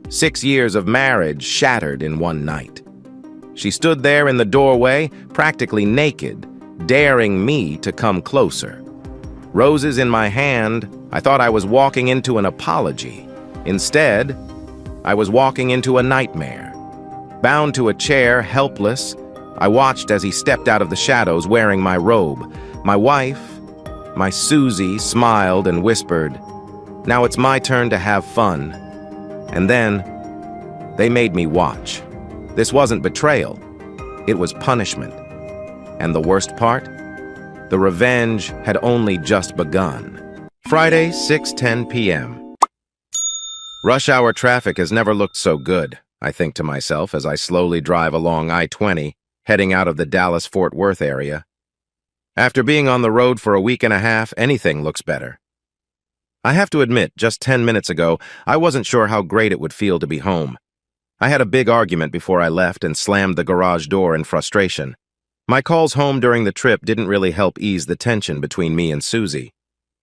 6 years of marriage shattered in one night. She stood there in the doorway, practically naked, daring me to come closer. Roses in my hand, I thought I was walking into an apology. Instead, I was walking into a nightmare. Bound to a chair, helpless, I watched as he stepped out of the shadows wearing my robe. My wife, my Susie, smiled and whispered, "Now it's my turn to have fun." And then, they made me watch. This wasn't betrayal. It was punishment. And the worst part? The revenge had only just begun. Friday, 6:10 p.m. Rush hour traffic has never looked so good, I think to myself as I slowly drive along I-20, heading out of the Dallas-Fort Worth area. After being on the road for a week and a half, anything looks better. I have to admit, just 10 minutes ago, I wasn't sure how great it would feel to be home. I had a big argument before I left and slammed the garage door in frustration. My calls home during the trip didn't really help ease the tension between me and Susie.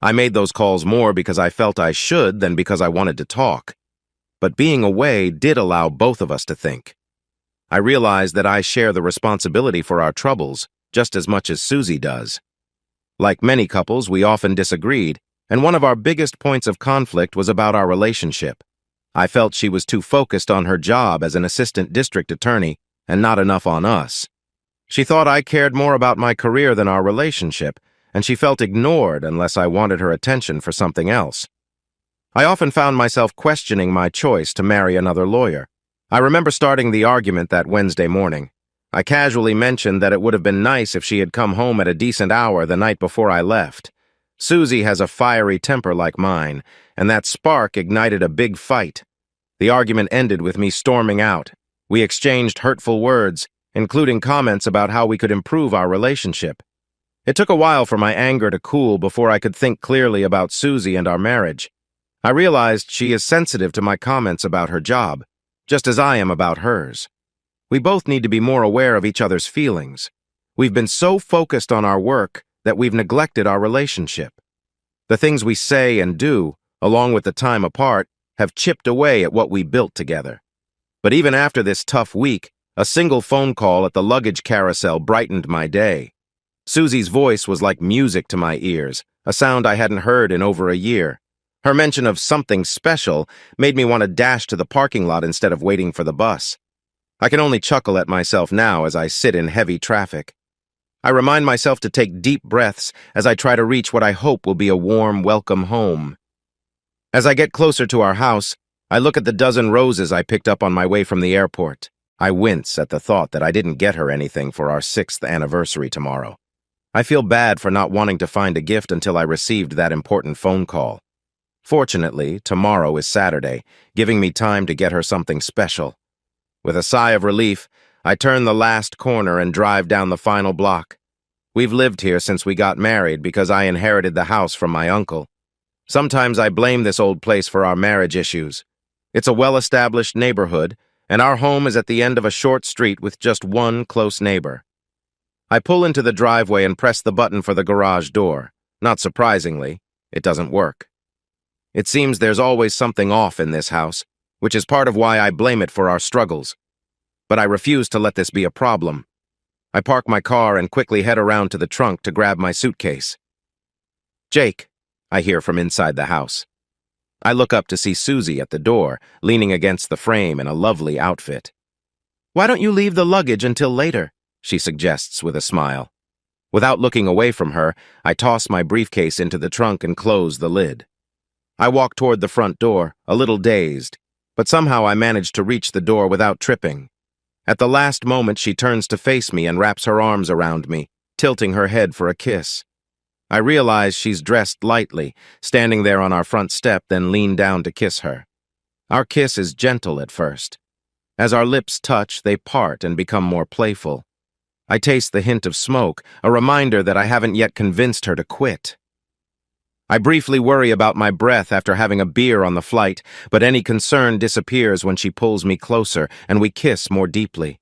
I made those calls more because I felt I should than because I wanted to talk. But being away did allow both of us to think. I realized that I share the responsibility for our troubles just as much as Susie does. Like many couples, we often disagreed, and one of our biggest points of conflict was about our relationship. I felt she was too focused on her job as an assistant district attorney and not enough on us. She thought I cared more about my career than our relationship, and she felt ignored unless I wanted her attention for something else. I often found myself questioning my choice to marry another lawyer. I remember starting the argument that Wednesday morning. I casually mentioned that it would have been nice if she had come home at a decent hour the night before I left. Susie has a fiery temper like mine, and that spark ignited a big fight. The argument ended with me storming out. We exchanged hurtful words, including comments about how we could improve our relationship. It took a while for my anger to cool before I could think clearly about Susie and our marriage. I realized she is sensitive to my comments about her job, just as I am about hers. We both need to be more aware of each other's feelings. We've been so focused on our work that we've neglected our relationship. The things we say and do, along with the time apart, have chipped away at what we built together. But even after this tough week, a single phone call at the luggage carousel brightened my day. Susie's voice was like music to my ears, a sound I hadn't heard in over a year. Her mention of something special made me want to dash to the parking lot instead of waiting for the bus. I can only chuckle at myself now as I sit in heavy traffic. I remind myself to take deep breaths as I try to reach what I hope will be a warm, welcome home. As I get closer to our house, I look at the dozen roses I picked up on my way from the airport. I wince at the thought that I didn't get her anything for our 6th anniversary tomorrow. I feel bad for not wanting to find a gift until I received that important phone call. Fortunately, tomorrow is Saturday, giving me time to get her something special. With a sigh of relief, I turn the last corner and drive down the final block. We've lived here since we got married because I inherited the house from my uncle. Sometimes I blame this old place for our marriage issues. It's a well-established neighborhood, and our home is at the end of a short street with just one close neighbor. I pull into the driveway and press the button for the garage door. Not surprisingly, it doesn't work. It seems there's always something off in this house, which is part of why I blame it for our struggles. But I refuse to let this be a problem. I park my car and quickly head around to the trunk to grab my suitcase. "Jake," I hear from inside the house. I look up to see Susie at the door, leaning against the frame in a lovely outfit. "Why don't you leave the luggage until later?" she suggests with a smile. Without looking away from her, I toss my briefcase into the trunk and close the lid. I walk toward the front door, a little dazed, but somehow I manage to reach the door without tripping. At the last moment, she turns to face me and wraps her arms around me, tilting her head for a kiss. I realize she's dressed lightly, standing there on our front step, then lean down to kiss her. Our kiss is gentle at first. As our lips touch, they part and become more playful. I taste the hint of smoke, a reminder that I haven't yet convinced her to quit. I briefly worry about my breath after having a beer on the flight, but any concern disappears when she pulls me closer and we kiss more deeply.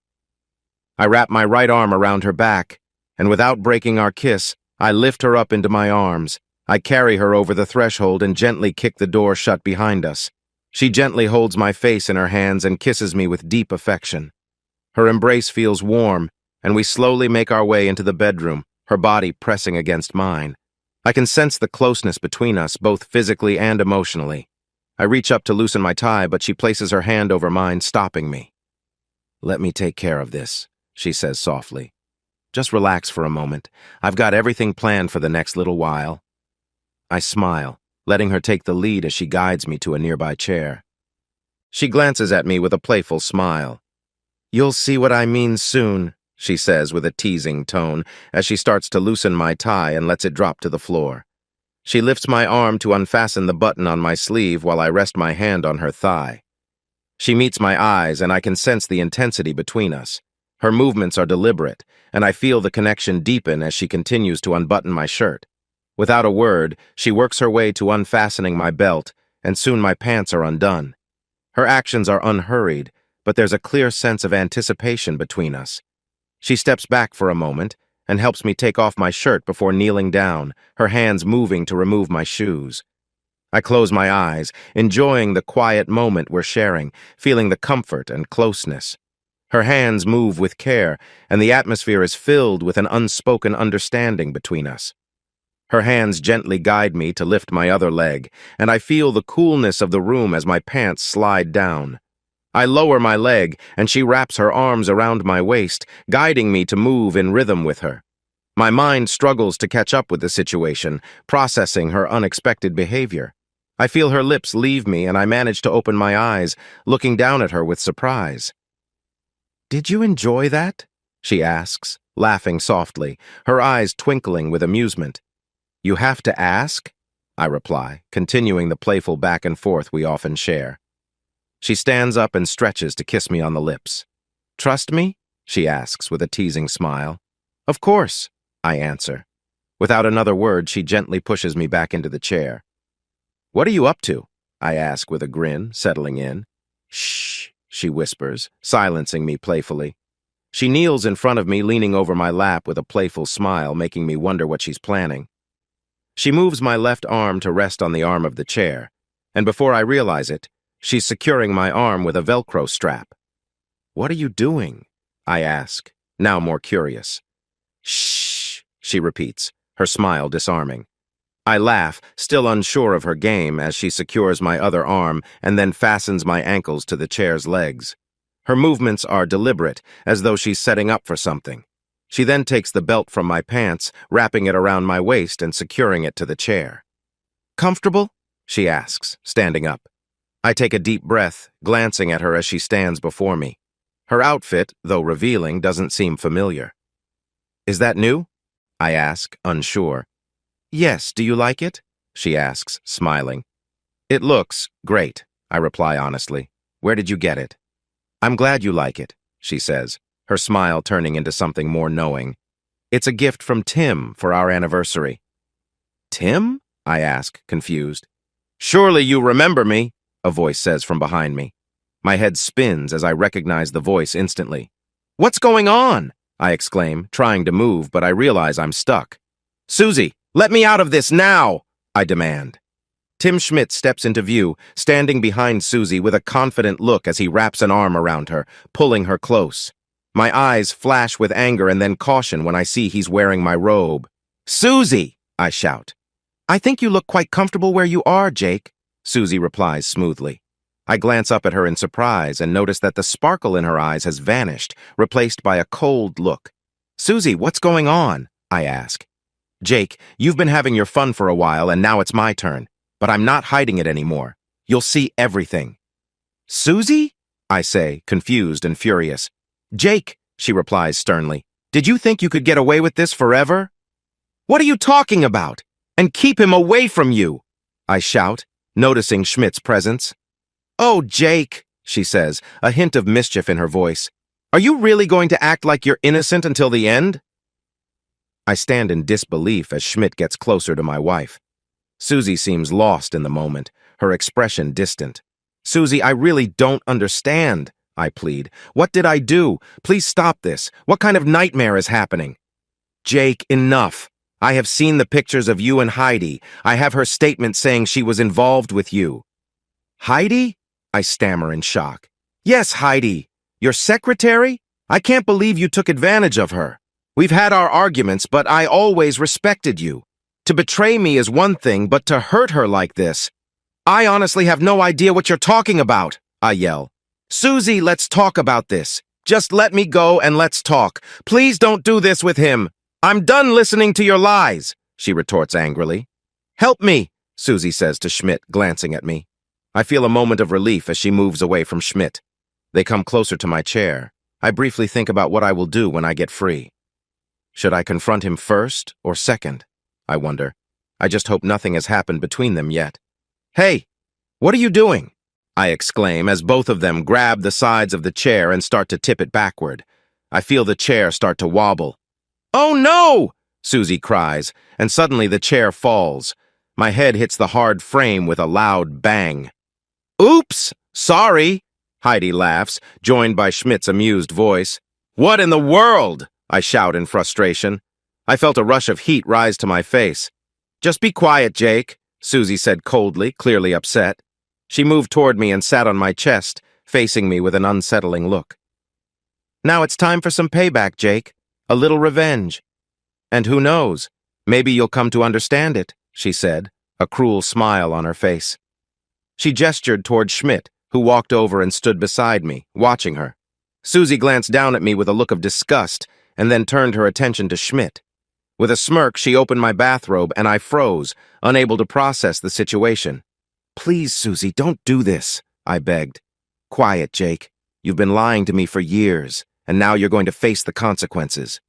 I wrap my right arm around her back, and without breaking our kiss, I lift her up into my arms. I carry her over the threshold and gently kick the door shut behind us. She gently holds my face in her hands and kisses me with deep affection. Her embrace feels warm, and we slowly make our way into the bedroom, her body pressing against mine. I can sense the closeness between us, both physically and emotionally. I reach up to loosen my tie, but she places her hand over mine, stopping me. "Let me take care of this," she says softly. "Just relax for a moment. I've got everything planned for the next little while." I smile, letting her take the lead as she guides me to a nearby chair. She glances at me with a playful smile. "You'll see what I mean soon," she says with a teasing tone as she starts to loosen my tie and lets it drop to the floor. She lifts my arm to unfasten the button on my sleeve while I rest my hand on her thigh. She meets my eyes, and I can sense the intensity between us. Her movements are deliberate, and I feel the connection deepen as she continues to unbutton my shirt. Without a word, she works her way to unfastening my belt, and soon my pants are undone. Her actions are unhurried, but there's a clear sense of anticipation between us. She steps back for a moment and helps me take off my shirt before kneeling down, her hands moving to remove my shoes. I close my eyes, enjoying the quiet moment we're sharing, feeling the comfort and closeness. Her hands move with care, and the atmosphere is filled with an unspoken understanding between us. Her hands gently guide me to lift my other leg, and I feel the coolness of the room as my pants slide down. I lower my leg, and she wraps her arms around my waist, guiding me to move in rhythm with her. My mind struggles to catch up with the situation, processing her unexpected behavior. I feel her lips leave me, and I manage to open my eyes, looking down at her with surprise. "Did you enjoy that?" she asks, laughing softly, her eyes twinkling with amusement. "You have to ask?" I reply, continuing the playful back and forth we often share. She stands up and stretches to kiss me on the lips. "Trust me?" she asks with a teasing smile. "Of course," I answer. Without another word, she gently pushes me back into the chair. "What are you up to?" I ask with a grin, settling in. "Shh," she whispers, silencing me playfully. She kneels in front of me, leaning over my lap with a playful smile, making me wonder what she's planning. She moves my left arm to rest on the arm of the chair, and before I realize it, she's securing my arm with a Velcro strap. "What are you doing?" I ask, now more curious. "Shh," she repeats, her smile disarming. I laugh, still unsure of her game, as she secures my other arm and then fastens my ankles to the chair's legs. Her movements are deliberate, as though she's setting up for something. She then takes the belt from my pants, wrapping it around my waist and securing it to the chair. "Comfortable?" she asks, standing up. I take a deep breath, glancing at her as she stands before me. Her outfit, though revealing, doesn't seem familiar. "Is that new?" I ask, unsure. "Yes, do you like it?" she asks, smiling. "It looks great," I reply honestly. "Where did you get it?" "I'm glad you like it," she says, her smile turning into something more knowing. "It's a gift from Tim for our anniversary." "Tim?" I ask, confused. "Surely you remember me," a voice says from behind me. My head spins as I recognize the voice instantly. "What's going on?" I exclaim, trying to move, but I realize I'm stuck. "Susie, let me out of this now!" I demand. Tim Schmidt steps into view, standing behind Susie with a confident look as he wraps an arm around her, pulling her close. My eyes flash with anger and then caution when I see he's wearing my robe. "Susie!" I shout. "I think you look quite comfortable where you are, Jake," Susie replies smoothly. I glance up at her in surprise and notice that the sparkle in her eyes has vanished, replaced by a cold look. "Susie, what's going on?" I ask. "Jake, you've been having your fun for a while and now it's my turn, but I'm not hiding it anymore. You'll see everything." "Susie?" I say, confused and furious. "Jake," she replies sternly, "did you think you could get away with this forever?" "What are you talking about? And keep him away from you!" I shout, noticing Schmidt's presence. "Oh, Jake," she says, a hint of mischief in her voice. "Are you really going to act like you're innocent until the end?" I stand in disbelief as Schmidt gets closer to my wife. Susie seems lost in the moment, her expression distant. "Susie, I really don't understand," I plead. "What did I do? Please stop this. What kind of nightmare is happening?" "Jake, enough. I have seen the pictures of you and Heidi. I have her statement saying she was involved with you." "Heidi?" I stammer in shock. Yes, Heidi. Your secretary? I can't believe you took advantage of her. We've had our arguments, but I always respected you. To betray me is one thing, but to hurt her like this... I honestly have no idea what you're talking about, I yell. Susie, let's talk about this. Just let me go and let's talk. Please don't do this with him. I'm done listening to your lies, she retorts angrily. Help me, Susie says to Schmidt, glancing at me. I feel a moment of relief as she moves away from Schmidt. They come closer to my chair. I briefly think about what I will do when I get free. Should I confront him first or second? I wonder. I just hope nothing has happened between them yet. Hey, what are you doing? I exclaim as both of them grab the sides of the chair and start to tip it backward. I feel the chair start to wobble. Oh no! Susie cries, and suddenly the chair falls. My head hits the hard frame with a loud bang. Oops! Sorry! Heidi laughs, joined by Schmidt's amused voice. What in the world? I shout in frustration. I felt a rush of heat rise to my face. Just be quiet, Jake, Susie said coldly, clearly upset. She moved toward me and sat on my chest, facing me with an unsettling look. Now it's time for some payback, Jake. A little revenge. And who knows, maybe you'll come to understand it, she said, a cruel smile on her face. She gestured toward Schmidt, who walked over and stood beside me, watching her. Susie glanced down at me with a look of disgust and then turned her attention to Schmidt. With a smirk, she opened my bathrobe and I froze, unable to process the situation. Please, Susie, don't do this, I begged. Quiet, Jake. You've been lying to me for years, and now you're going to face the consequences.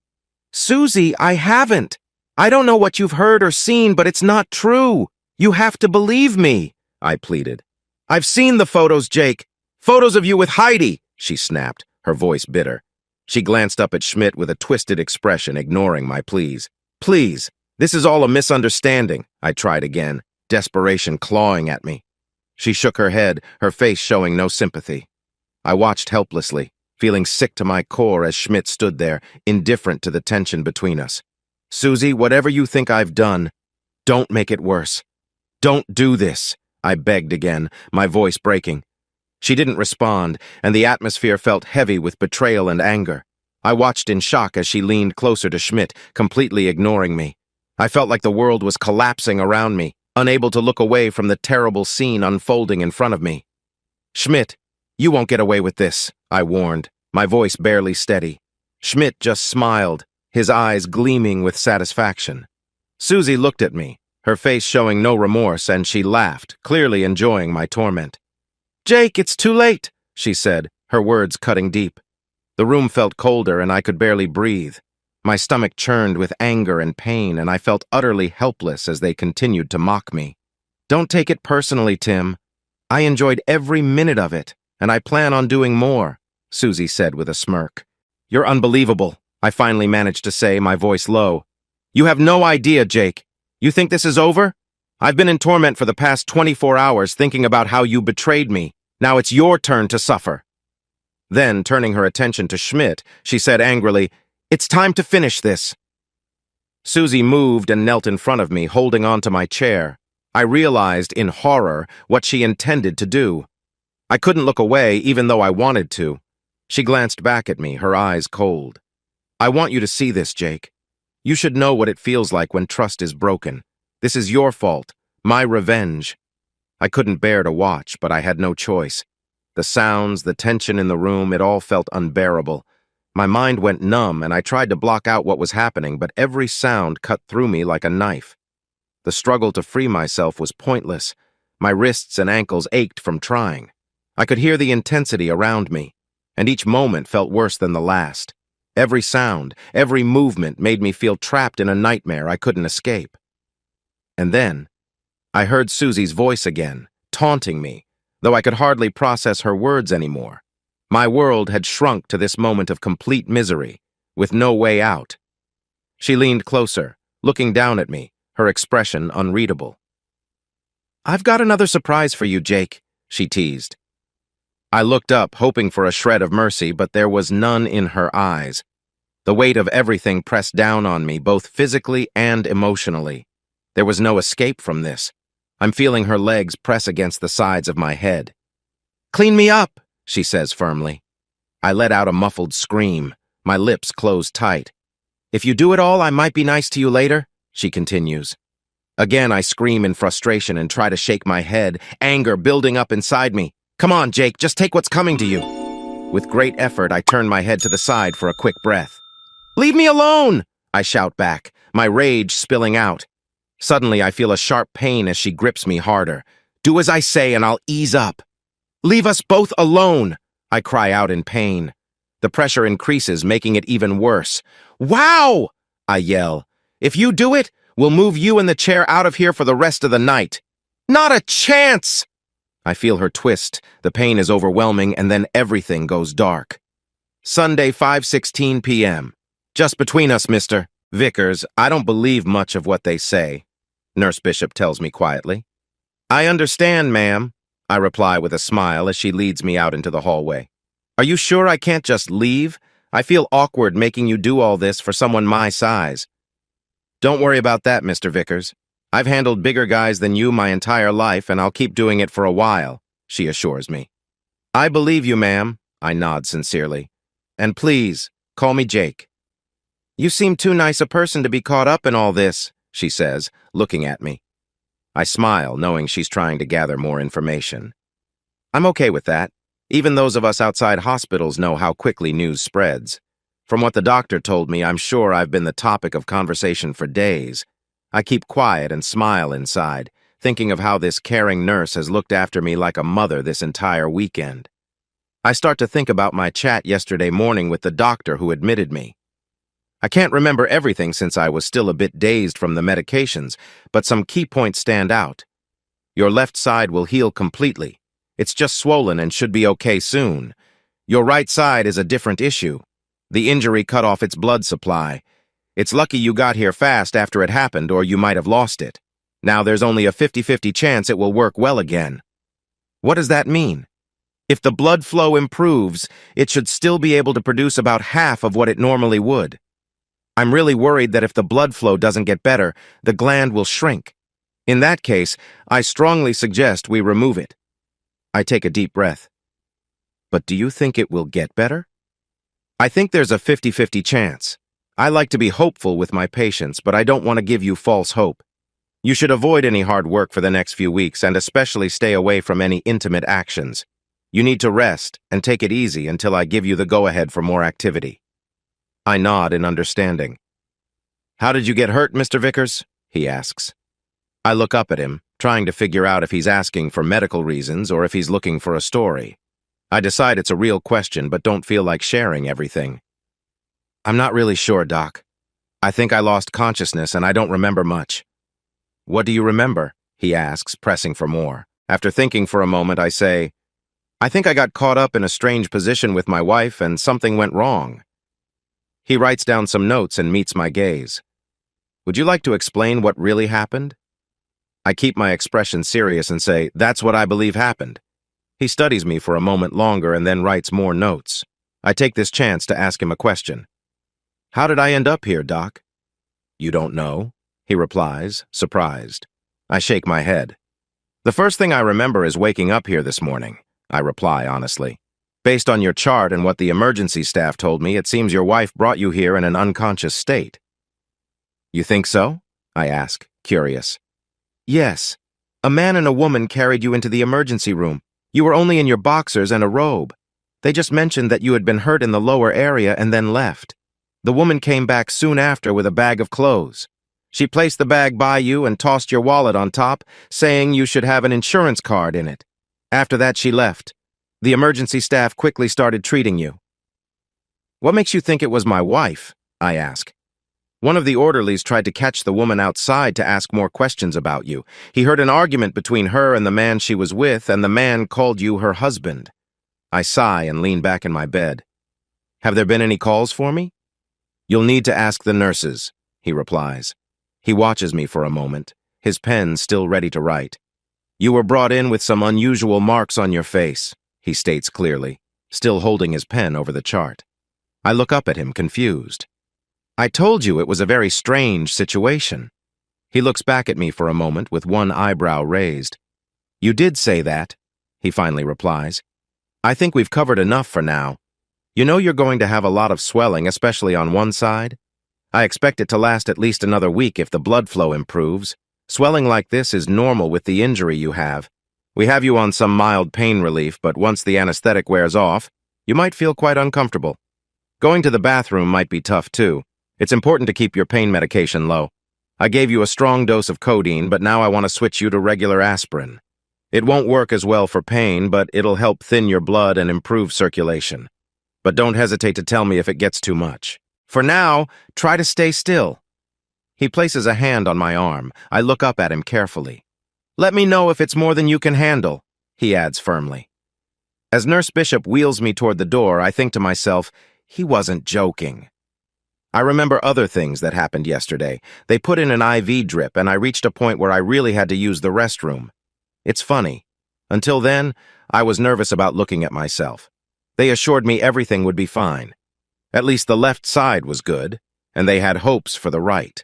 Susie, I haven't. I don't know what you've heard or seen, but it's not true. You have to believe me, I pleaded. I've seen the photos, Jake. Photos of you with Heidi, she snapped, her voice bitter. She glanced up at Schmidt with a twisted expression, ignoring my pleas. Please, this is all a misunderstanding, I tried again, desperation clawing at me. She shook her head, her face showing no sympathy. I watched helplessly, feeling sick to my core as Schmidt stood there, indifferent to the tension between us. Susie, whatever you think I've done, don't make it worse. Don't do this, I begged again, my voice breaking. She didn't respond, and the atmosphere felt heavy with betrayal and anger. I watched in shock as she leaned closer to Schmidt, completely ignoring me. I felt like the world was collapsing around me, unable to look away from the terrible scene unfolding in front of me. Schmidt, you won't get away with this, I warned, my voice barely steady. Schmidt just smiled, his eyes gleaming with satisfaction. Susie looked at me, her face showing no remorse, and she laughed, clearly enjoying my torment. Jake, it's too late, she said, her words cutting deep. The room felt colder and I could barely breathe. My stomach churned with anger and pain, and I felt utterly helpless as they continued to mock me. Don't take it personally, Tim. I enjoyed every minute of it, and I plan on doing more, Susie said with a smirk. You're unbelievable, I finally managed to say, my voice low. You have no idea, Jake. You think this is over? I've been in torment for the past 24 hours thinking about how you betrayed me. Now it's your turn to suffer. Then, turning her attention to Schmidt, she said angrily, It's time to finish this. Susie moved and knelt in front of me, holding onto my chair. I realized, in horror, what she intended to do. I couldn't look away, even though I wanted to. She glanced back at me, her eyes cold. I want you to see this, Jake. You should know what it feels like when trust is broken. This is your fault, my revenge. I couldn't bear to watch, but I had no choice. The sounds, the tension in the room, it all felt unbearable. My mind went numb, and I tried to block out what was happening, but every sound cut through me like a knife. The struggle to free myself was pointless. My wrists and ankles ached from trying. I could hear the intensity around me, and each moment felt worse than the last. Every sound, every movement made me feel trapped in a nightmare I couldn't escape. And then, I heard Susie's voice again, taunting me, though I could hardly process her words anymore. My world had shrunk to this moment of complete misery, with no way out. She leaned closer, looking down at me, her expression unreadable. I've got another surprise for you, Jake, she teased. I looked up, hoping for a shred of mercy, but there was none in her eyes. The weight of everything pressed down on me, both physically and emotionally. There was no escape from this. I'm feeling her legs press against the sides of my head. Clean me up, she says firmly. I let out a muffled scream. My lips closed tight. If you do it all, I might be nice to you later, she continues. Again, I scream in frustration and try to shake my head, anger building up inside me. Come on, Jake, just take what's coming to you. With great effort, I turn my head to the side for a quick breath. Leave me alone, I shout back, my rage spilling out. Suddenly, I feel a sharp pain as she grips me harder. Do as I say and I'll ease up. Leave us both alone, I cry out in pain. The pressure increases, making it even worse. Wow, I yell. If you do it, we'll move you and the chair out of here for the rest of the night. Not a chance! I feel her twist. The pain is overwhelming, and then everything goes dark. Sunday, 5:16 p.m. Just between us, Mr. Vickers, I don't believe much of what they say, Nurse Bishop tells me quietly. I understand, ma'am, I reply with a smile as she leads me out into the hallway. Are you sure I can't just leave? I feel awkward making you do all this for someone my size. Don't worry about that, Mr. Vickers. I've handled bigger guys than you my entire life, and I'll keep doing it for a while, she assures me. I believe you, ma'am, I nod sincerely. And please, call me Jake. You seem too nice a person to be caught up in all this, she says, looking at me. I smile, knowing she's trying to gather more information. I'm okay with that. Even those of us outside hospitals know how quickly news spreads. From what the doctor told me, I'm sure I've been the topic of conversation for days. I keep quiet and smile inside, thinking of how this caring nurse has looked after me like a mother this entire weekend. I start to think about my chat yesterday morning with the doctor who admitted me. I can't remember everything since I was still a bit dazed from the medications, but some key points stand out. Your left side will heal completely. It's just swollen and should be okay soon. Your right side is a different issue. The injury cut off its blood supply. It's lucky you got here fast after it happened, or you might have lost it. Now there's only a 50-50 chance it will work well again. What does that mean? If the blood flow improves, it should still be able to produce about half of what it normally would. I'm really worried that if the blood flow doesn't get better, the gland will shrink. In that case, I strongly suggest we remove it. I take a deep breath. But do you think it will get better? I think there's a 50-50 chance. I like to be hopeful with my patients, but I don't want to give you false hope. You should avoid any hard work for the next few weeks and especially stay away from any intimate actions. You need to rest and take it easy until I give you the go-ahead for more activity. I nod in understanding. How did you get hurt, Mr. Vickers? He asks. I look up at him, trying to figure out if he's asking for medical reasons or if he's looking for a story. I decide it's a real question, but don't feel like sharing everything. I'm not really sure, Doc. I think I lost consciousness and I don't remember much. What do you remember? He asks, pressing for more. After thinking for a moment, I say, I think I got caught up in a strange position with my wife and something went wrong. He writes down some notes and meets my gaze. Would you like to explain what really happened? I keep my expression serious and say, that's what I believe happened. He studies me for a moment longer and then writes more notes. I take this chance to ask him a question. How did I end up here, Doc? You don't know, he replies, surprised. I shake my head. The first thing I remember is waking up here this morning, I reply honestly. Based on your chart and what the emergency staff told me, it seems your wife brought you here in an unconscious state. You think so? I ask, curious. Yes. A man and a woman carried you into the emergency room. You were only in your boxers and a robe. They just mentioned that you had been hurt in the lower area and then left. The woman came back soon after with a bag of clothes. She placed the bag by you and tossed your wallet on top, saying you should have an insurance card in it. After that, she left. The emergency staff quickly started treating you. What makes you think it was my wife? I ask. One of the orderlies tried to catch the woman outside to ask more questions about you. He heard an argument between her and the man she was with, and the man called you her husband. I sigh and lean back in my bed. Have there been any calls for me? You'll need to ask the nurses, he replies. He watches me for a moment, his pen still ready to write. You were brought in with some unusual marks on your face, he states clearly, still holding his pen over the chart. I look up at him, confused. I told you it was a very strange situation. He looks back at me for a moment with one eyebrow raised. You did say that, he finally replies. I think we've covered enough for now. You know you're going to have a lot of swelling, especially on one side? I expect it to last at least another week if the blood flow improves. Swelling like this is normal with the injury you have. We have you on some mild pain relief, but once the anesthetic wears off, you might feel quite uncomfortable. Going to the bathroom might be tough too. It's important to keep your pain medication low. I gave you a strong dose of codeine, but now I want to switch you to regular aspirin. It won't work as well for pain, but it'll help thin your blood and improve circulation. But don't hesitate to tell me if it gets too much. For now, try to stay still. He places a hand on my arm. I look up at him carefully. Let me know if it's more than you can handle, he adds firmly. As Nurse Bishop wheels me toward the door, I think to myself, he wasn't joking. I remember other things that happened yesterday. They put in an IV drip, and I reached a point where I really had to use the restroom. It's funny. Until then, I was nervous about looking at myself. They assured me everything would be fine. At least the left side was good, and they had hopes for the right.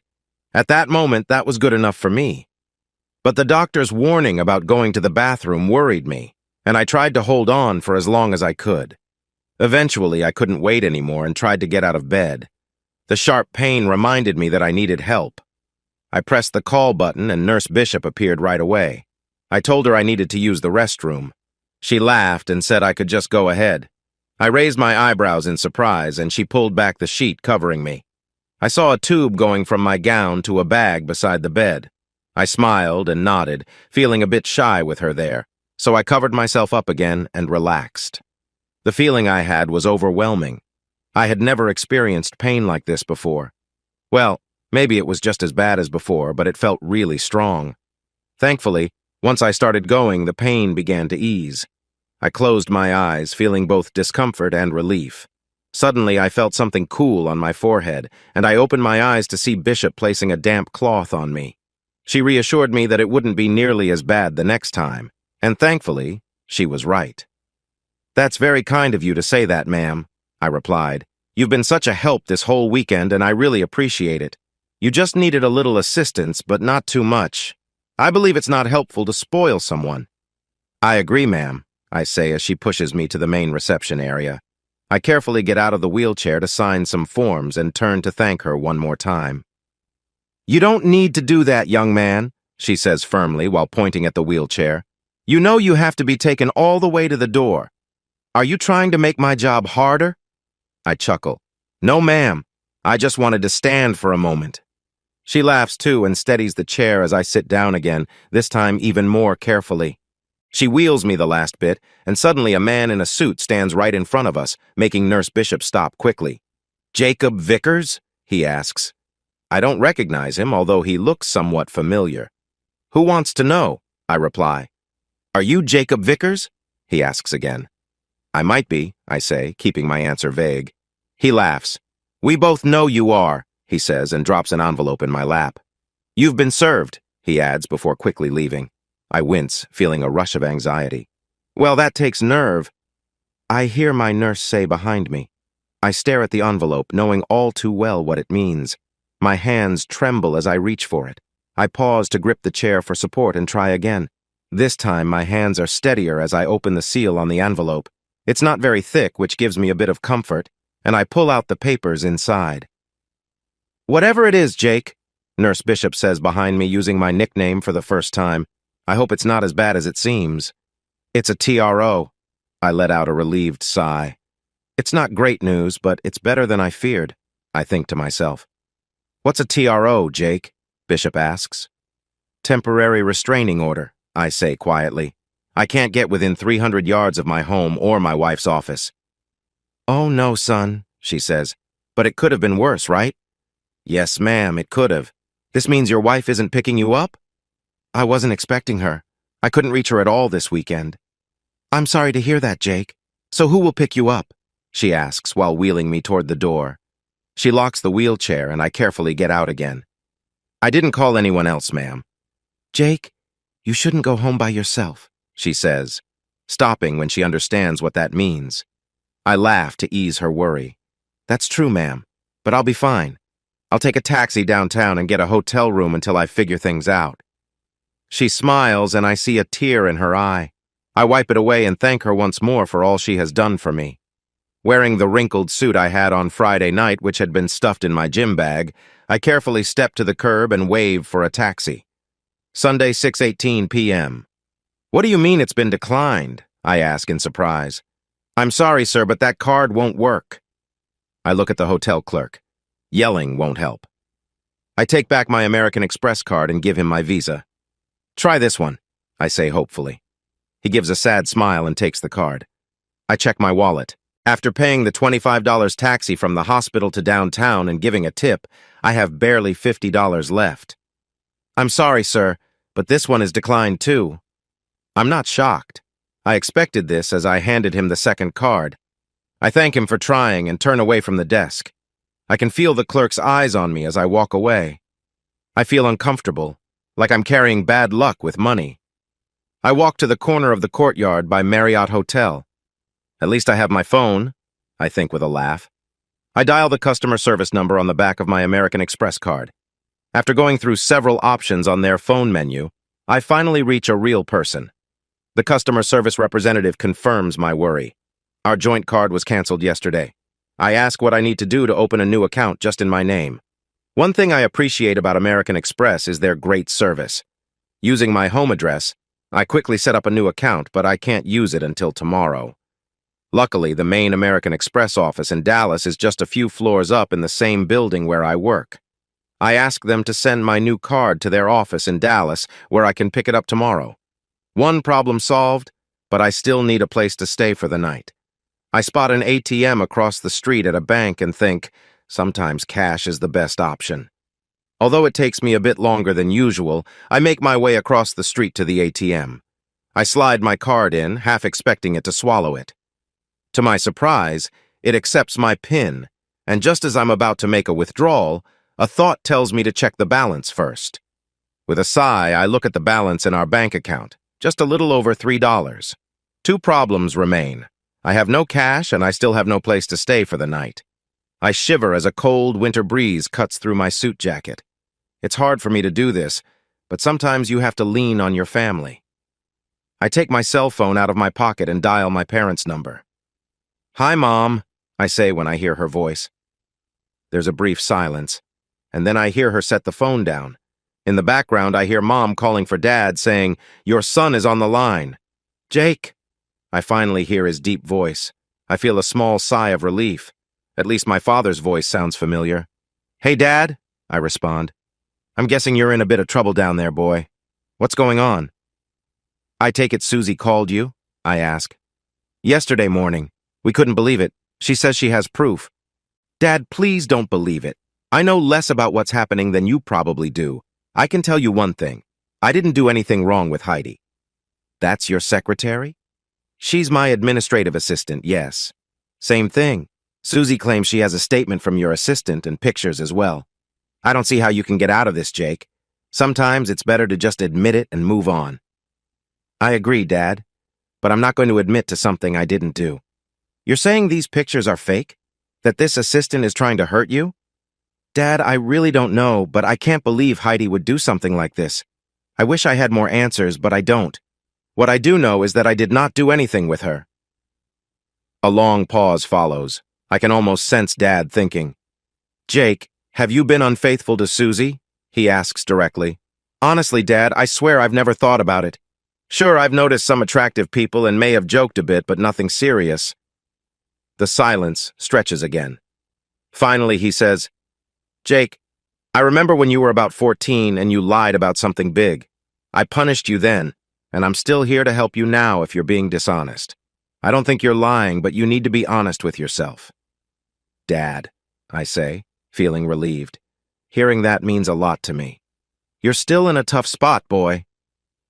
At that moment, that was good enough for me. But the doctor's warning about going to the bathroom worried me, and I tried to hold on for as long as I could. Eventually, I couldn't wait anymore and tried to get out of bed. The sharp pain reminded me that I needed help. I pressed the call button and Nurse Bishop appeared right away. I told her I needed to use the restroom. She laughed and said I could just go ahead. I raised my eyebrows in surprise and she pulled back the sheet covering me. I saw a tube going from my gown to a bag beside the bed. I smiled and nodded, feeling a bit shy with her there, so I covered myself up again and relaxed. The feeling I had was overwhelming. I had never experienced pain like this before. Well, maybe it was just as bad as before, but it felt really strong. Thankfully, once I started going, the pain began to ease. I closed my eyes, feeling both discomfort and relief. Suddenly, I felt something cool on my forehead, and I opened my eyes to see Bishop placing a damp cloth on me. She reassured me that it wouldn't be nearly as bad the next time, and thankfully, she was right. "That's very kind of you to say that, ma'am," I replied. "You've been such a help this whole weekend, and I really appreciate it. You just needed a little assistance, but not too much. I believe it's not helpful to spoil someone." "I agree, ma'am," I say as she pushes me to the main reception area. I carefully get out of the wheelchair to sign some forms and turn to thank her one more time. "You don't need to do that, young man," she says firmly while pointing at the wheelchair. "You know you have to be taken all the way to the door. Are you trying to make my job harder?" I chuckle. "No, ma'am. I just wanted to stand for a moment." She laughs too and steadies the chair as I sit down again, this time even more carefully. She wheels me the last bit, and suddenly a man in a suit stands right in front of us, making Nurse Bishop stop quickly. "Jacob Vickers?" he asks. I don't recognize him, although he looks somewhat familiar. "Who wants to know?" I reply. "Are you Jacob Vickers?" he asks again. "I might be," I say, keeping my answer vague. He laughs. "We both know you are," he says, and drops an envelope in my lap. "You've been served," he adds before quickly leaving. I wince, feeling a rush of anxiety. "Well, that takes nerve." I hear my nurse say behind me. I stare at the envelope, knowing all too well what it means. My hands tremble as I reach for it. I pause to grip the chair for support and try again. This time, my hands are steadier as I open the seal on the envelope. It's not very thick, which gives me a bit of comfort, and I pull out the papers inside. "Whatever it is, Jake," Nurse Bishop says behind me using my nickname for the first time. I hope it's not as bad as it seems. "It's a TRO. I let out a relieved sigh. It's not great news, but it's better than I feared, I think to myself. "What's a TRO, Jake?" Bishop asks. "Temporary restraining order," I say quietly. "I can't get within 300 yards of my home or my wife's office." "Oh, no, son," she says. "But it could have been worse, right?" "Yes, ma'am, it could have. This means your wife isn't picking you up?" "I wasn't expecting her. I couldn't reach her at all this weekend." "I'm sorry to hear that, Jake. So who will pick you up?" she asks while wheeling me toward the door. She locks the wheelchair and I carefully get out again. "I didn't call anyone else, ma'am." "Jake, you shouldn't go home by yourself," she says, stopping when she understands what that means. I laugh to ease her worry. "That's true, ma'am, but I'll be fine. I'll take a taxi downtown and get a hotel room until I figure things out." She smiles and I see a tear in her eye. I wipe it away and thank her once more for all she has done for me. Wearing the wrinkled suit I had on Friday night, which had been stuffed in my gym bag, I carefully step to the curb and wave for a taxi. Sunday, 6:18 p.m. "What do you mean it's been declined?" I ask in surprise. "I'm sorry, sir, but that card won't work." I look at the hotel clerk. Yelling won't help. I take back my American Express card and give him my Visa. "Try this one," I say hopefully. He gives a sad smile and takes the card. I check my wallet. After paying the $25 taxi from the hospital to downtown and giving a tip, I have barely $50 left. "I'm sorry, sir, but this one is declined too." I'm not shocked. I expected this as I handed him the second card. I thank him for trying and turn away from the desk. I can feel the clerk's eyes on me as I walk away. I feel uncomfortable, like I'm carrying bad luck with money. I walk to the corner of the courtyard by Marriott Hotel. At least I have my phone, I think with a laugh. I dial the customer service number on the back of my American Express card. After going through several options on their phone menu, I finally reach a real person. The customer service representative confirms my worry. Our joint card was canceled yesterday. I ask what I need to do to open a new account just in my name. One thing I appreciate about American Express is their great service. Using my home address, I quickly set up a new account, but I can't use it until tomorrow. Luckily, the main American Express office in Dallas is just a few floors up in the same building where I work. I ask them to send my new card to their office in Dallas, where I can pick it up tomorrow. One problem solved, but I still need a place to stay for the night. I spot an ATM across the street at a bank and think, sometimes cash is the best option. Although it takes me a bit longer than usual, I make my way across the street to the ATM. I slide my card in, half expecting it to swallow it. To my surprise, it accepts my PIN, and just as I'm about to make a withdrawal, a thought tells me to check the balance first. With a sigh, I look at the balance in our bank account, just a little over $3. Two problems remain. I have no cash, and I still have no place to stay for the night. I shiver as a cold winter breeze cuts through my suit jacket. It's hard for me to do this, but sometimes you have to lean on your family. I take my cell phone out of my pocket and dial my parents' number. "Hi, Mom," I say when I hear her voice. There's a brief silence, and then I hear her set the phone down. In the background, I hear Mom calling for Dad, saying, "Your son is on the line." "Jake." I finally hear his deep voice. I feel a small sigh of relief. At least my father's voice sounds familiar. "Hey, Dad," I respond. "I'm guessing you're in a bit of trouble down there, boy. What's going on?" "I take it Susie called you?" I ask. "Yesterday morning. We couldn't believe it. She says she has proof." "Dad, please don't believe it. I know less about what's happening than you probably do. I can tell you one thing. I didn't do anything wrong with Heidi." "That's your secretary?" "She's my administrative assistant, yes." "Same thing. Susie claims she has a statement from your assistant and pictures as well. I don't see how you can get out of this, Jake. Sometimes it's better to just admit it and move on." "I agree, Dad, but I'm not going to admit to something I didn't do." "You're saying these pictures are fake? That this assistant is trying to hurt you?" "Dad, I really don't know, but I can't believe Heidi would do something like this. I wish I had more answers, but I don't. What I do know is that I did not do anything with her." A long pause follows. I can almost sense Dad thinking. "Jake, have you been unfaithful to Susie?" he asks directly. "Honestly, Dad, I swear I've never thought about it. Sure, I've noticed some attractive people and may have joked a bit, but nothing serious." The silence stretches again. Finally, he says, "Jake, I remember when you were about 14 and you lied about something big. I punished you then, and I'm still here to help you now if you're being dishonest. I don't think you're lying, but you need to be honest with yourself." "Dad," I say, feeling relieved. Hearing that means a lot to me. "You're still in a tough spot, boy."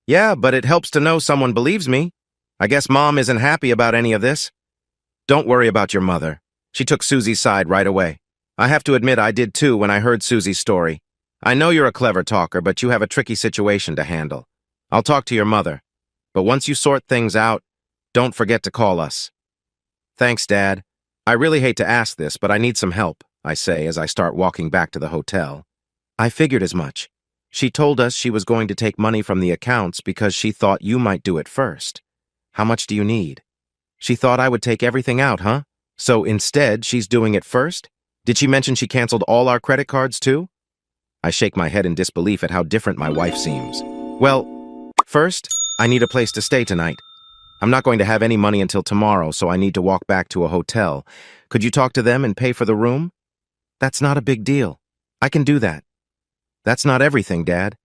"Yeah, but it helps to know someone believes me. I guess Mom isn't happy about any of this." "Don't worry about your mother. She took Susie's side right away. I have to admit I did too when I heard Susie's story. I know you're a clever talker, but you have a tricky situation to handle. I'll talk to your mother. But once you sort things out, don't forget to call us." "Thanks, Dad. I really hate to ask this, but I need some help," I say as I start walking back to the hotel. "I figured as much. She told us she was going to take money from the accounts because she thought you might do it first. How much do you need? She thought I would take everything out, huh? So instead, she's doing it first? Did she mention she canceled all our credit cards too? I shake my head in disbelief at how different my wife seems. Well, first, I need a place to stay tonight. I'm not going to have any money until tomorrow, so I need to walk back to a hotel. Could you talk to them and pay for the room? That's not a big deal. I can do that. That's not everything, Dad.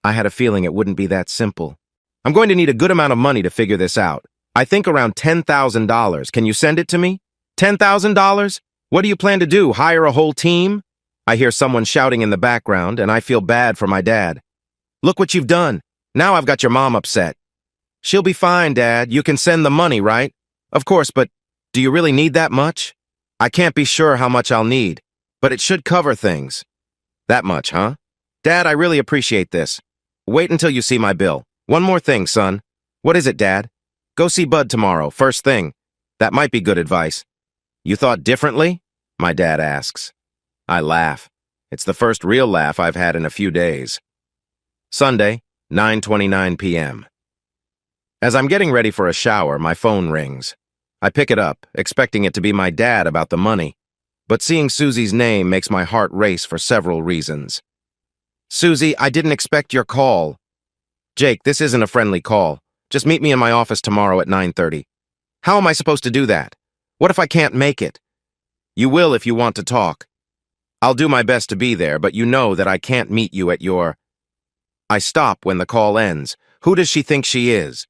I had a feeling it wouldn't be that simple. I'm going to need a good amount of money to figure this out. I think around $10,000. Can you send it to me? $10,000? What do you plan to do, hire a whole team? I hear someone shouting in the background, and I feel bad for my dad. Look what you've done. Now I've got your mom upset. She'll be fine, Dad. You can send the money, right? Of course, but do you really need that much? I can't be sure how much I'll need, but it should cover things. That much, huh? Dad, I really appreciate this. Wait until you see my bill. One more thing, son. What is it, Dad? Go see Bud tomorrow, first thing. That might be good advice. You thought differently? My dad asks. I laugh. It's the first real laugh I've had in a few days. Sunday, 9:29 p.m. As I'm getting ready for a shower, my phone rings. I pick it up, expecting it to be my dad about the money. But seeing Susie's name makes my heart race for several reasons. Susie, I didn't expect your call. Jake, this isn't a friendly call. Just meet me in my office tomorrow at 9:30. How am I supposed to do that? What if I can't make it? You will if you want to talk. I'll do my best to be there, but you know that I can't meet you at your... I stop when the call ends. Who does she think she is?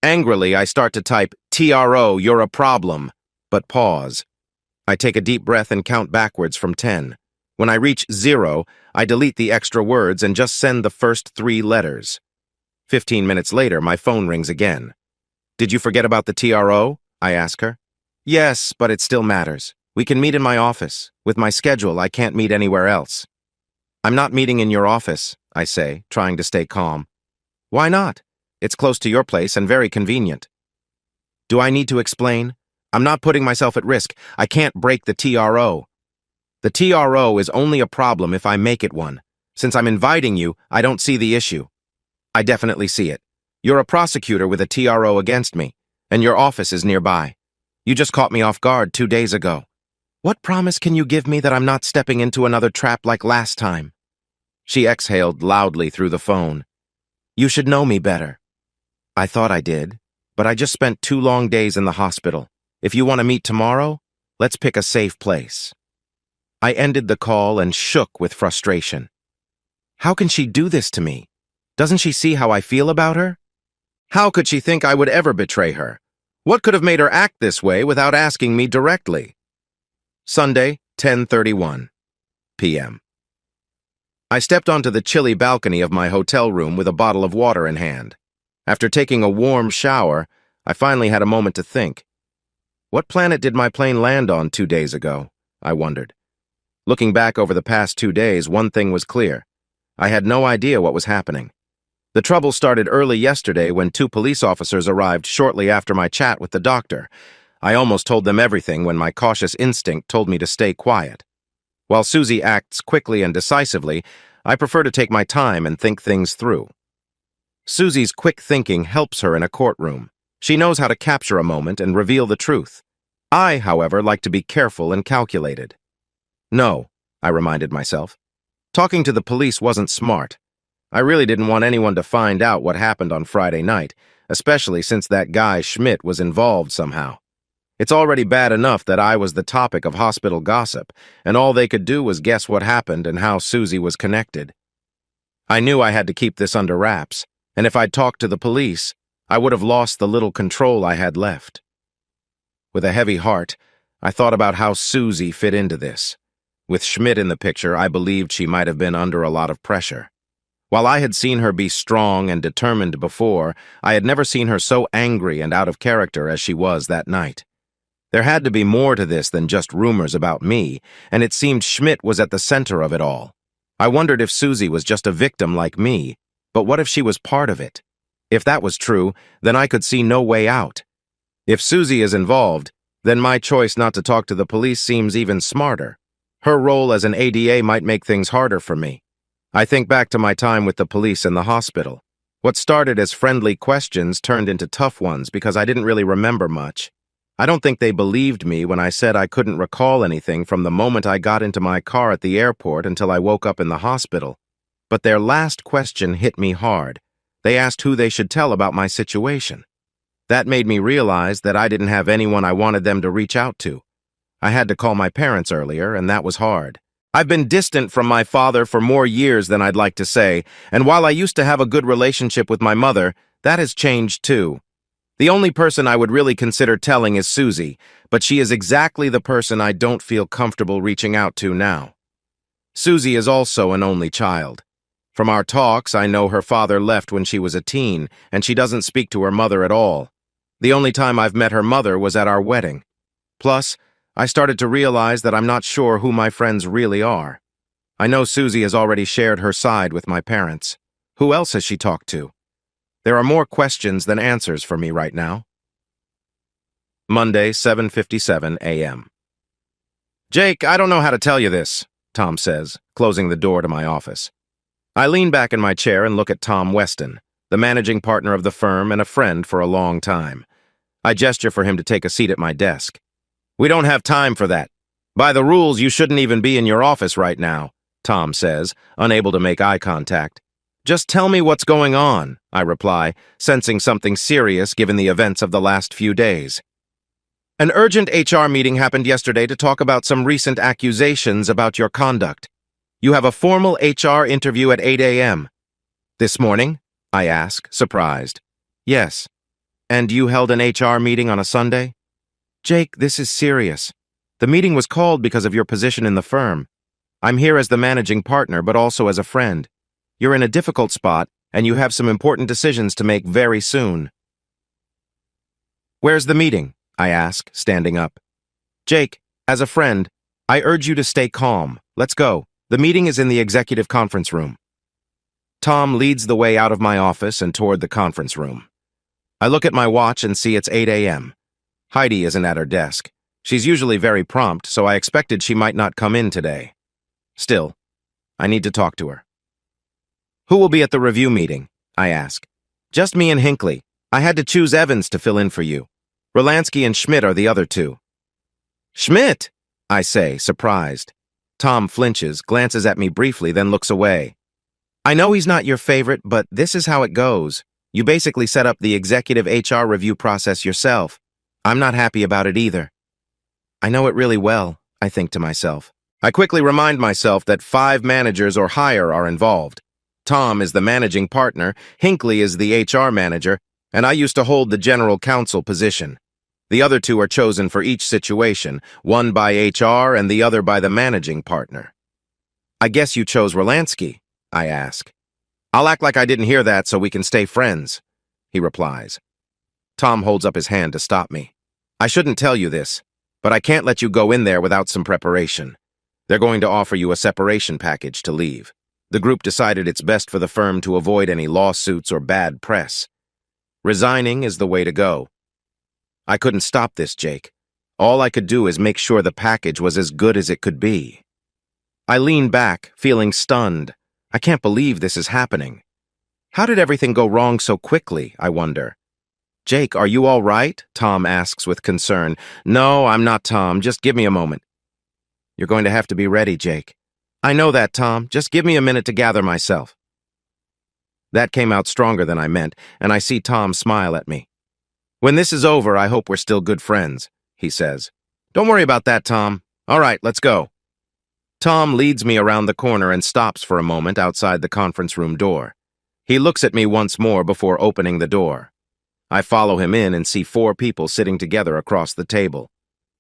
Angrily, I start to type, TRO, you're a problem, but pause. I take a deep breath and count backwards from 10. When I reach 0, I delete the extra words and just send the first 3 letters. 15 minutes later, my phone rings again. Did you forget about the TRO? I ask her. Yes, but it still matters. We can meet in my office. With my schedule, I can't meet anywhere else. I'm not meeting in your office, I say, trying to stay calm. Why not? It's close to your place and very convenient. Do I need to explain? I'm not putting myself at risk. I can't break the TRO. The TRO is only a problem if I make it one. Since I'm inviting you, I don't see the issue. I definitely see it. You're a prosecutor with a TRO against me, and your office is nearby. You just caught me off guard 2 days ago. What promise can you give me that I'm not stepping into another trap like last time? She exhaled loudly through the phone. You should know me better. I thought I did, but I just spent 2 long days in the hospital. If you want to meet tomorrow, let's pick a safe place. I ended the call and shook with frustration. How can she do this to me? Doesn't she see how I feel about her? How could she think I would ever betray her? What could have made her act this way without asking me directly? Sunday, 10:31 p.m. I stepped onto the chilly balcony of my hotel room with a bottle of water in hand. After taking a warm shower, I finally had a moment to think. What planet did my plane land on 2 days ago? I wondered. Looking back over the past 2 days, one thing was clear. I had no idea what was happening. The trouble started early yesterday when 2 police officers arrived shortly after my chat with the doctor. I almost told them everything when my cautious instinct told me to stay quiet. While Susie acts quickly and decisively, I prefer to take my time and think things through. Susie's quick thinking helps her in a courtroom. She knows how to capture a moment and reveal the truth. I, however, like to be careful and calculated. No, I reminded myself. Talking to the police wasn't smart. I really didn't want anyone to find out what happened on Friday night, especially since that guy Schmidt was involved somehow. It's already bad enough that I was the topic of hospital gossip, and all they could do was guess what happened and how Susie was connected. I knew I had to keep this under wraps, and if I'd talked to the police, I would have lost the little control I had left. With a heavy heart, I thought about how Susie fit into this. With Schmidt in the picture, I believed she might have been under a lot of pressure. While I had seen her be strong and determined before, I had never seen her so angry and out of character as she was that night. There had to be more to this than just rumors about me, and it seemed Schmidt was at the center of it all. I wondered if Susie was just a victim like me, but what if she was part of it? If that was true, then I could see no way out. If Susie is involved, then my choice not to talk to the police seems even smarter. Her role as an ADA might make things harder for me. I think back to my time with the police in the hospital. What started as friendly questions turned into tough ones because I didn't really remember much. I don't think they believed me when I said I couldn't recall anything from the moment I got into my car at the airport until I woke up in the hospital. But their last question hit me hard. They asked who they should tell about my situation. That made me realize that I didn't have anyone I wanted them to reach out to. I had to call my parents earlier, and that was hard. I've been distant from my father for more years than I'd like to say, and while I used to have a good relationship with my mother, that has changed too. The only person I would really consider telling is Susie, but she is exactly the person I don't feel comfortable reaching out to now. Susie is also an only child. From our talks, I know her father left when she was a teen, and she doesn't speak to her mother at all. The only time I've met her mother was at our wedding. Plus, I started to realize that I'm not sure who my friends really are. I know Susie has already shared her side with my parents. Who else has she talked to? There are more questions than answers for me right now. Monday, 7:57 a.m. Jake, I don't know how to tell you this, Tom says, closing the door to my office. I lean back in my chair and look at Tom Weston, the managing partner of the firm and a friend for a long time. I gesture for him to take a seat at my desk. We don't have time for that. By the rules, you shouldn't even be in your office right now, Tom says, unable to make eye contact. Just tell me what's going on, I reply, sensing something serious given the events of the last few days. An urgent HR meeting happened yesterday to talk about some recent accusations about your conduct. You have a formal HR interview at 8 a.m. This morning? I ask, surprised. Yes. And you held an HR meeting on a Sunday? Jake, this is serious. The meeting was called because of your position in the firm. I'm here as the managing partner, but also as a friend. You're in a difficult spot, and you have some important decisions to make very soon. Where's the meeting? I ask, standing up. Jake, as a friend, I urge you to stay calm. Let's go. The meeting is in the executive conference room. Tom leads the way out of my office and toward the conference room. I look at my watch and see it's 8 a.m. Heidi isn't at her desk. She's usually very prompt, so I expected she might not come in today. Still, I need to talk to her. Who will be at the review meeting? I ask. Just me and Hinckley. I had to choose Evans to fill in for you. Rolansky and Schmidt are the other two. Schmidt, I say, surprised. Tom flinches, glances at me briefly, then looks away. I know he's not your favorite, but this is how it goes. You basically set up the executive HR review process yourself. I'm not happy about it either. I know it really well, I think to myself. I quickly remind myself that 5 managers or higher are involved. Tom is the managing partner, Hinckley is the HR manager, and I used to hold the general counsel position. The other 2 are chosen for each situation, one by HR and the other by the managing partner. I guess you chose Rolansky, I ask. I'll act like I didn't hear that so we can stay friends, he replies. Tom holds up his hand to stop me. I shouldn't tell you this, but I can't let you go in there without some preparation. They're going to offer you a separation package to leave. The group decided it's best for the firm to avoid any lawsuits or bad press. Resigning is the way to go. I couldn't stop this, Jake. All I could do is make sure the package was as good as it could be. I lean back, feeling stunned. I can't believe this is happening. How did everything go wrong so quickly, I wonder? Jake, are you all right? Tom asks with concern. No, I'm not, Tom. Just give me a moment. You're going to have to be ready, Jake. I know that, Tom. Just give me a minute to gather myself. That came out stronger than I meant, and I see Tom smile at me. When this is over, I hope we're still good friends, he says. Don't worry about that, Tom. All right, let's go. Tom leads me around the corner and stops for a moment outside the conference room door. He looks at me once more before opening the door. I follow him in and see 4 people sitting together across the table.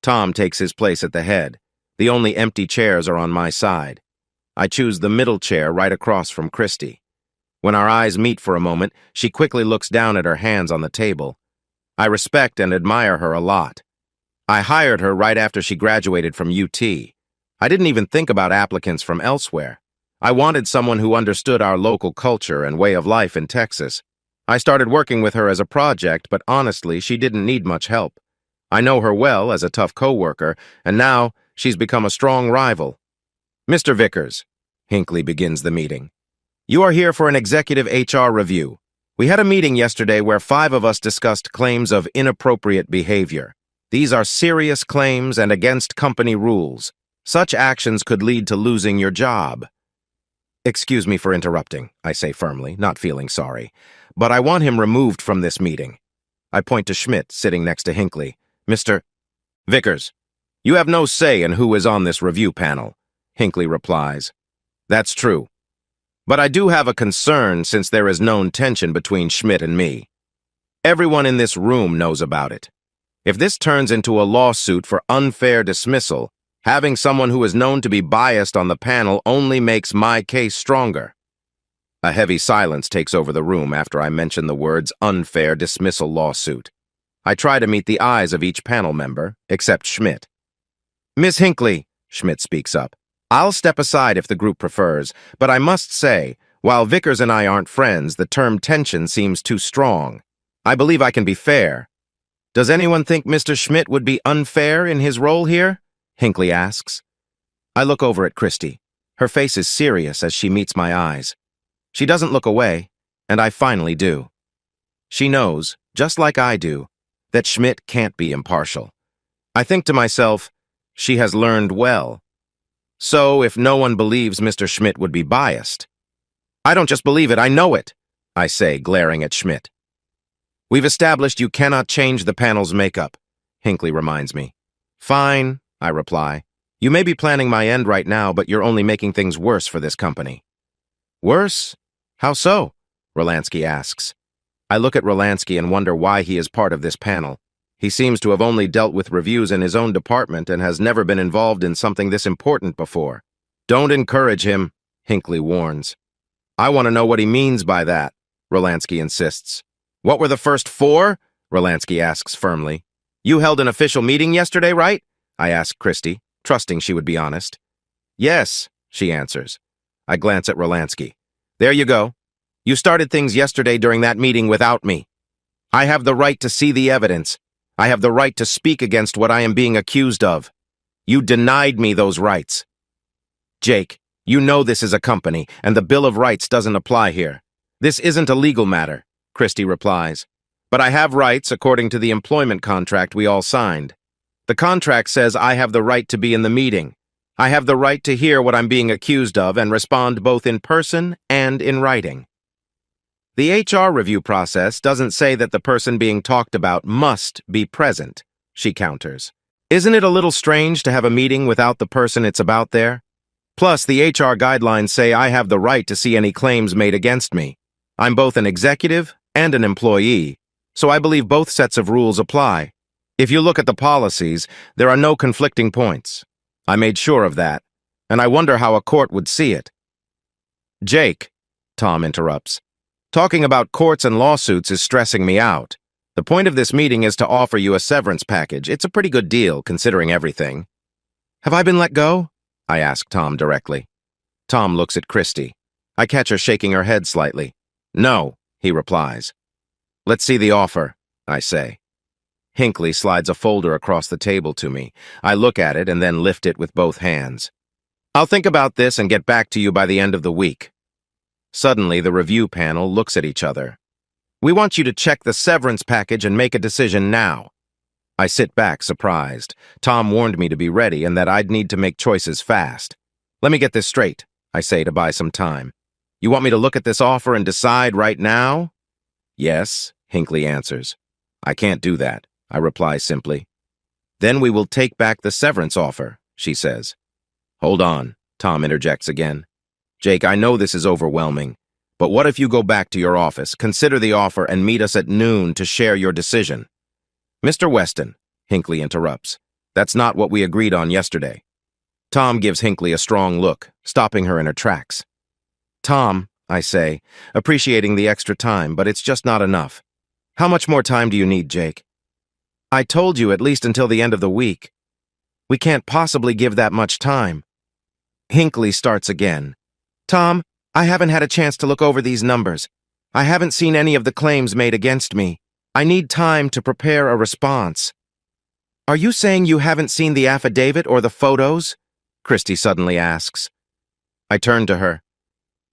Tom takes his place at the head. The only empty chairs are on my side. I choose the middle chair right across from Christy. When our eyes meet for a moment, she quickly looks down at her hands on the table. I respect and admire her a lot. I hired her right after she graduated from UT. I didn't even think about applicants from elsewhere. I wanted someone who understood our local culture and way of life in Texas. I started working with her as a project, but honestly, she didn't need much help. I know her well as a tough coworker, and now she's become a strong rival. Mr. Vickers, Hinckley begins the meeting. You are here for an executive HR review. We had a meeting yesterday where 5 of us discussed claims of inappropriate behavior. These are serious claims and against company rules. Such actions could lead to losing your job. Excuse me for interrupting, I say firmly, not feeling sorry. But I want him removed from this meeting. I point to Schmidt, sitting next to Hinckley. Mr. Vickers, you have no say in who is on this review panel, Hinckley replies. That's true. But I do have a concern since there is known tension between Schmidt and me. Everyone in this room knows about it. If this turns into a lawsuit for unfair dismissal, having someone who is known to be biased on the panel only makes my case stronger. A heavy silence takes over the room after I mention the words unfair dismissal lawsuit. I try to meet the eyes of each panel member, except Schmidt. Miss Hinckley, Schmidt speaks up. I'll step aside if the group prefers, but I must say, while Vickers and I aren't friends, the term tension seems too strong. I believe I can be fair. Does anyone think Mr. Schmidt would be unfair in his role here? Hinckley asks. I look over at Christy. Her face is serious as she meets my eyes. She doesn't look away, and I finally do. She knows, just like I do, that Schmidt can't be impartial. I think to myself, she has learned well. So, if no one believes Mr. Schmidt would be biased. I don't just believe it, I know it, I say, glaring at Schmidt. We've established you cannot change the panel's makeup, Hinckley reminds me. Fine, I reply. You may be planning my end right now, but you're only making things worse for this company. Worse? How so? Rolansky asks. I look at Rolansky and wonder why he is part of this panel. He seems to have only dealt with reviews in his own department and has never been involved in something this important before. Don't encourage him, Hinckley warns. I want to know what he means by that, Rolansky insists. What were the first 4? Rolansky asks firmly. You held an official meeting yesterday, right? I ask Christy, trusting she would be honest. Yes, she answers. I glance at Rolansky. There you go. You started things yesterday during that meeting without me. I have the right to see the evidence. I have the right to speak against what I am being accused of. You denied me those rights. Jake, you know this is a company, and the Bill of Rights doesn't apply here. This isn't a legal matter, Christy replies. But I have rights according to the employment contract we all signed. The contract says I have the right to be in the meeting. I have the right to hear what I'm being accused of and respond both in person and in writing. The HR review process doesn't say that the person being talked about must be present, she counters. Isn't it a little strange to have a meeting without the person it's about there? Plus, the HR guidelines say I have the right to see any claims made against me. I'm both an executive and an employee, so I believe both sets of rules apply. If you look at the policies, there are no conflicting points. I made sure of that, and I wonder how a court would see it. Jake, Tom interrupts. Talking about courts and lawsuits is stressing me out. The point of this meeting is to offer you a severance package. It's a pretty good deal, considering everything. Have I been let go? I ask Tom directly. Tom looks at Christy. I catch her shaking her head slightly. No, he replies. Let's see the offer, I say. Hinckley slides a folder across the table to me. I look at it and then lift it with both hands. I'll think about this and get back to you by the end of the week. Suddenly, the review panel looks at each other. We want you to check the severance package and make a decision now. I sit back, surprised. Tom warned me to be ready and that I'd need to make choices fast. Let me get this straight, I say to buy some time. You want me to look at this offer and decide right now? Yes, Hinckley answers. I can't do that, I reply simply. Then we will take back the severance offer, she says. Hold on, Tom interjects again. Jake, I know this is overwhelming, but what if you go back to your office, consider the offer, and meet us at noon to share your decision? Mr. Weston, Hinckley interrupts. That's not what we agreed on yesterday. Tom gives Hinckley a strong look, stopping her in her tracks. Tom, I say, appreciating the extra time, but it's just not enough. How much more time do you need, Jake? I told you at least until the end of the week. We can't possibly give that much time. Hinckley starts again. Tom, I haven't had a chance to look over these numbers. I haven't seen any of the claims made against me. I need time to prepare a response. Are you saying you haven't seen the affidavit or the photos? Christy suddenly asks. I turn to her.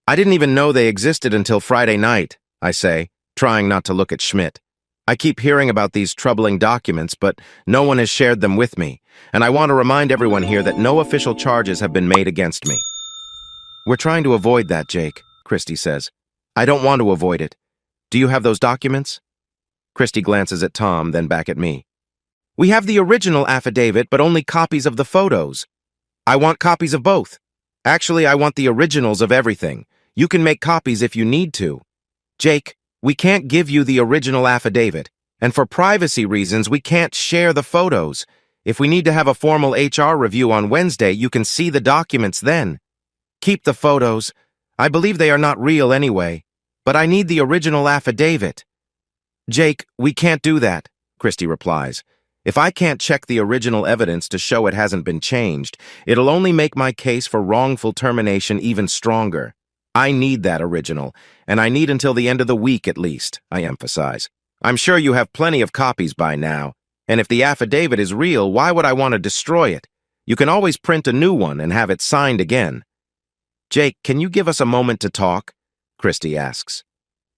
I didn't even know they existed until Friday night, I say, trying not to look at Schmidt. I keep hearing about these troubling documents, but no one has shared them with me, and I want to remind everyone here that no official charges have been made against me. We're trying to avoid that, Jake, Christy says. I don't want to avoid it. Do you have those documents? Christy glances at Tom, then back at me. We have the original affidavit, but only copies of the photos. I want copies of both. Actually, I want the originals of everything. You can make copies if you need to. Jake, we can't give you the original affidavit, and for privacy reasons, we can't share the photos. If we need to have a formal HR review on Wednesday, you can see the documents then. Keep the photos. I believe they are not real anyway, but I need the original affidavit. Jake, we can't do that, Christy replies. If I can't check the original evidence to show it hasn't been changed, it'll only make my case for wrongful termination even stronger. I need that original, and I need until the end of the week at least, I emphasize. I'm sure you have plenty of copies by now, and if the affidavit is real, why would I want to destroy it? You can always print a new one and have it signed again. Jake, can you give us a moment to talk? Christy asks.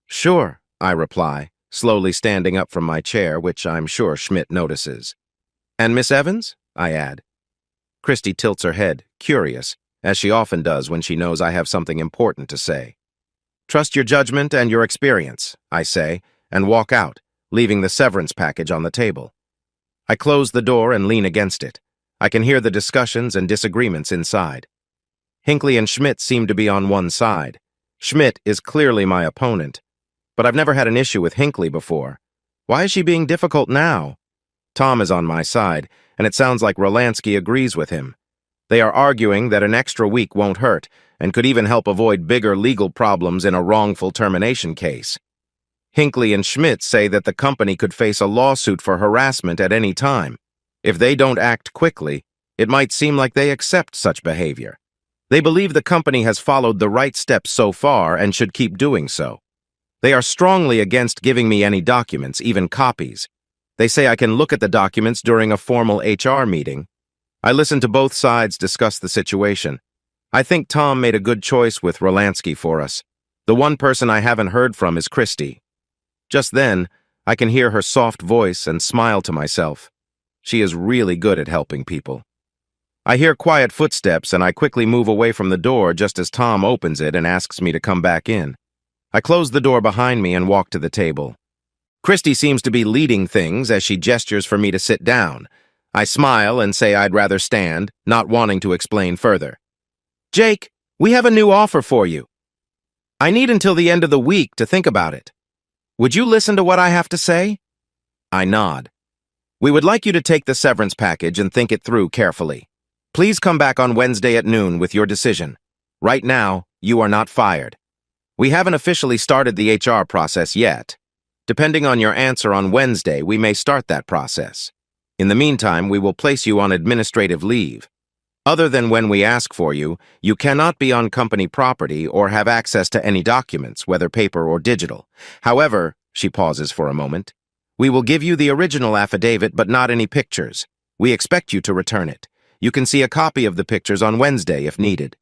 Sure, I reply, slowly standing up from my chair, which I'm sure Schmidt notices. And Miss Evans? I add. Christy tilts her head, curious, as she often does when she knows I have something important to say. Trust your judgment and your experience, I say, and walk out, leaving the severance package on the table. I close the door and lean against it. I can hear the discussions and disagreements inside. Hinckley and Schmidt seem to be on one side. Schmidt is clearly my opponent, but I've never had an issue with Hinckley before. Why is she being difficult now? Tom is on my side, and it sounds like Rolansky agrees with him. They are arguing that an extra week won't hurt, and could even help avoid bigger legal problems in a wrongful termination case. Hinckley and Schmidt say that the company could face a lawsuit for harassment at any time. If they don't act quickly, it might seem like they accept such behavior. They believe the company has followed the right steps so far and should keep doing so. They are strongly against giving me any documents, even copies. They say I can look at the documents during a formal HR meeting. I listen to both sides discuss the situation. I think Tom made a good choice with Rolansky for us. The one person I haven't heard from is Christy. Just then, I can hear her soft voice and smile to myself. She is really good at helping people. I hear quiet footsteps and I quickly move away from the door just as Tom opens it and asks me to come back in. I close the door behind me and walk to the table. Christy seems to be leading things as she gestures for me to sit down. I smile and say I'd rather stand, not wanting to explain further. Jake, we have a new offer for you. I need until the end of the week to think about it. Would you listen to what I have to say? I nod. We would like you to take the severance package and think it through carefully. Please come back on Wednesday at noon with your decision. Right now, you are not fired. We haven't officially started the HR process yet. Depending on your answer on Wednesday, we may start that process. In the meantime, we will place you on administrative leave. Other than when we ask for you, you cannot be on company property or have access to any documents, whether paper or digital. However, she pauses for a moment, we will give you the original affidavit but not any pictures. We expect you to return it. You can see a copy of the pictures on Wednesday if needed.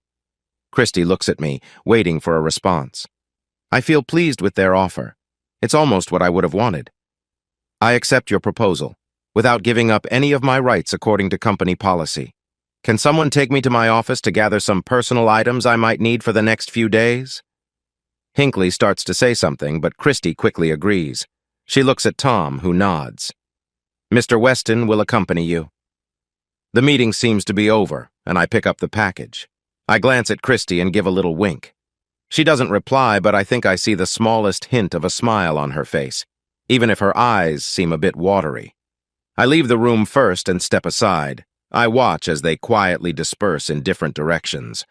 Christy looks at me, waiting for a response. I feel pleased with their offer. It's almost what I would have wanted. I accept your proposal, without giving up any of my rights according to company policy. Can someone take me to my office to gather some personal items I might need for the next few days? Hinckley starts to say something, but Christy quickly agrees. She looks at Tom, who nods. Mr. Weston will accompany you. The meeting seems to be over, and I pick up the package. I glance at Christy and give a little wink. She doesn't reply, but I think I see the smallest hint of a smile on her face, even if her eyes seem a bit watery. I leave the room first and step aside. I watch as they quietly disperse in different directions.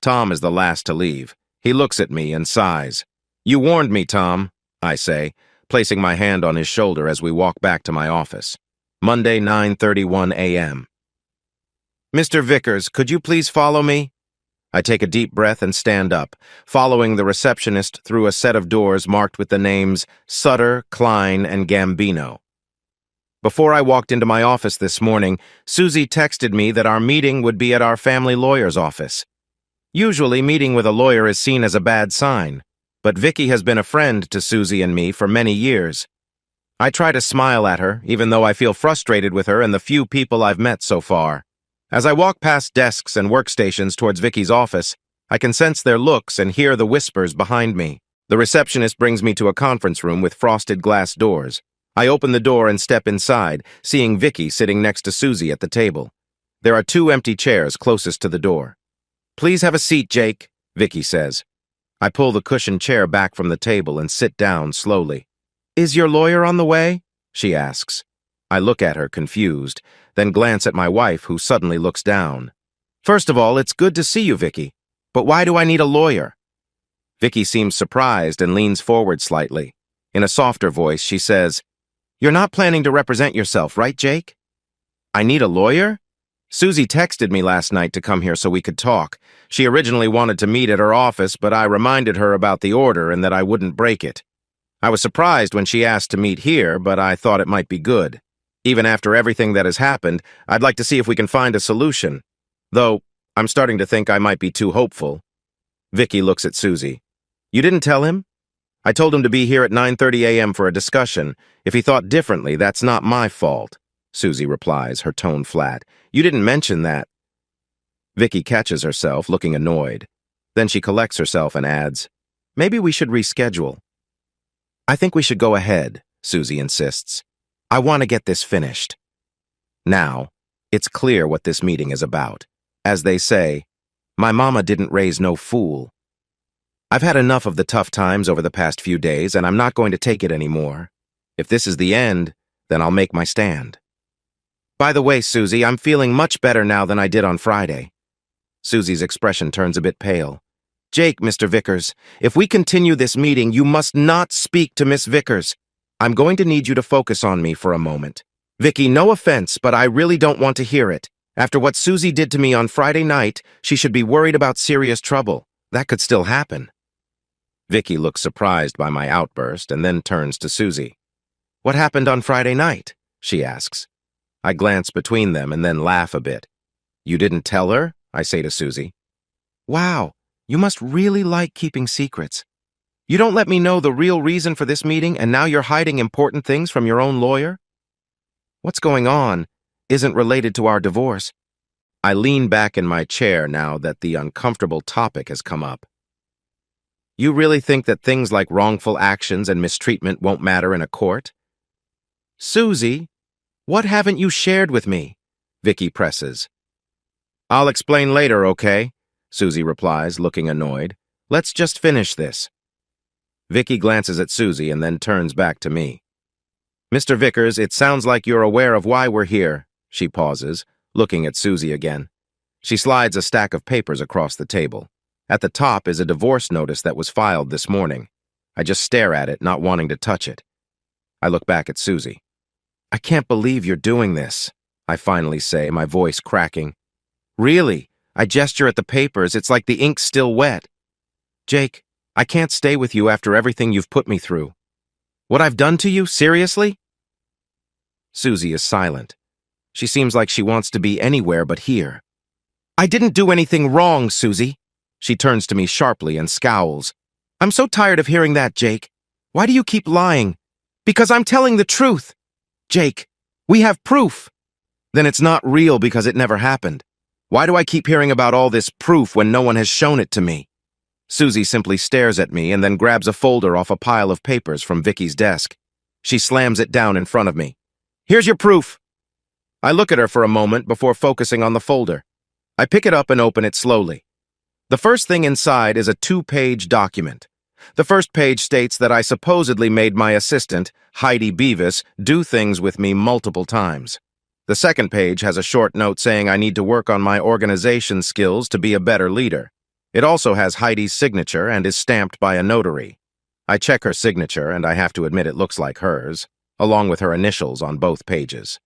Tom is the last to leave. He looks at me and sighs. You warned me, Tom, I say, placing my hand on his shoulder as we walk back to my office. Monday, 9:31 a.m. Mr. Vickers, could you please follow me? I take a deep breath and stand up, following the receptionist through a set of doors marked with the names Sutter, Klein, and Gambino. Before I walked into my office this morning, Susie texted me that our meeting would be at our family lawyer's office. Usually, meeting with a lawyer is seen as a bad sign, but Vicky has been a friend to Susie and me for many years. I try to smile at her, even though I feel frustrated with her and the few people I've met so far. As I walk past desks and workstations towards Vicky's office, I can sense their looks and hear the whispers behind me. The receptionist brings me to a conference room with frosted glass doors. I open the door and step inside, seeing Vicky sitting next to Susie at the table. There are 2 empty chairs closest to the door. "Please have a seat, Jake," Vicky says. I pull the cushioned chair back from the table and sit down slowly. "Is your lawyer on the way?" she asks. I look at her, confused, then glance at my wife, who suddenly looks down. "First of all, it's good to see you, Vicky. But why do I need a lawyer?" Vicky seems surprised and leans forward slightly. In a softer voice, she says, "You're not planning to represent yourself, right, Jake?" "I need a lawyer?" Susie texted me last night to come here so we could talk. She originally wanted to meet at her office, but I reminded her about the order and that I wouldn't break it. I was surprised when she asked to meet here, but I thought it might be good. Even after everything that has happened, I'd like to see if we can find a solution. Though, I'm starting to think I might be too hopeful. Vicky looks at Susie. "You didn't tell him?" "I told him to be here at 9:30 a.m. for a discussion. If he thought differently, that's not my fault," Susie replies, her tone flat. "You didn't mention that." Vicky catches herself, looking annoyed. Then she collects herself and adds, "Maybe we should reschedule." "I think we should go ahead," Susie insists. "I want to get this finished." Now, it's clear what this meeting is about. As they say, my mama didn't raise no fool. I've had enough of the tough times over the past few days, and I'm not going to take it anymore. If this is the end, then I'll make my stand. "By the way, Susie, I'm feeling much better now than I did on Friday." Susie's expression turns a bit pale. "Jake, Mr. Vickers, if we continue this meeting, you must not speak to Miss Vickers. I'm going to need you to focus on me for a moment. Vicky, no offense, but I really don't want to hear it. After what Susie did to me on Friday night, she should be worried about serious trouble. That could still happen." Vicky looks surprised by my outburst and then turns to Susie. "What happened on Friday night?" she asks. I glance between them and then laugh a bit. "You didn't tell her?" I say to Susie. "Wow, you must really like keeping secrets. You don't let me know the real reason for this meeting, and now you're hiding important things from your own lawyer? What's going on isn't related to our divorce." I lean back in my chair now that the uncomfortable topic has come up. "You really think that things like wrongful actions and mistreatment won't matter in a court?" "Susie, what haven't you shared with me?" Vicky presses. "I'll explain later, okay?" Susie replies, looking annoyed. "Let's just finish this." Vicky glances at Susie and then turns back to me. "Mr. Vickers, it sounds like you're aware of why we're here." She pauses, looking at Susie again. She slides a stack of papers across the table. At the top is a divorce notice that was filed this morning. I just stare at it, not wanting to touch it. I look back at Susie. "I can't believe you're doing this," I finally say, my voice cracking. "Really?" I gesture at the papers. It's like the ink's still wet. "Jake, I can't stay with you after everything you've put me through. What I've done to you? Seriously?" Susie is silent. She seems like she wants to be anywhere but here. "I didn't do anything wrong, Susie." She turns to me sharply and scowls. "I'm so tired of hearing that, Jake. Why do you keep lying?" "Because I'm telling the truth. Jake, we have proof." "Then it's not real because it never happened. Why do I keep hearing about all this proof when no one has shown it to me?" Susie simply stares at me and then grabs a folder off a pile of papers from Vicky's desk. She slams it down in front of me. "Here's your proof." I look at her for a moment before focusing on the folder. I pick it up and open it slowly. The first thing inside is a 2-page document. The first page states that I supposedly made my assistant, Heidi Beavis, do things with me multiple times. The second page has a short note saying I need to work on my organization skills to be a better leader. It also has Heidi's signature and is stamped by a notary. I check her signature, and I have to admit it looks like hers, along with her initials on both pages.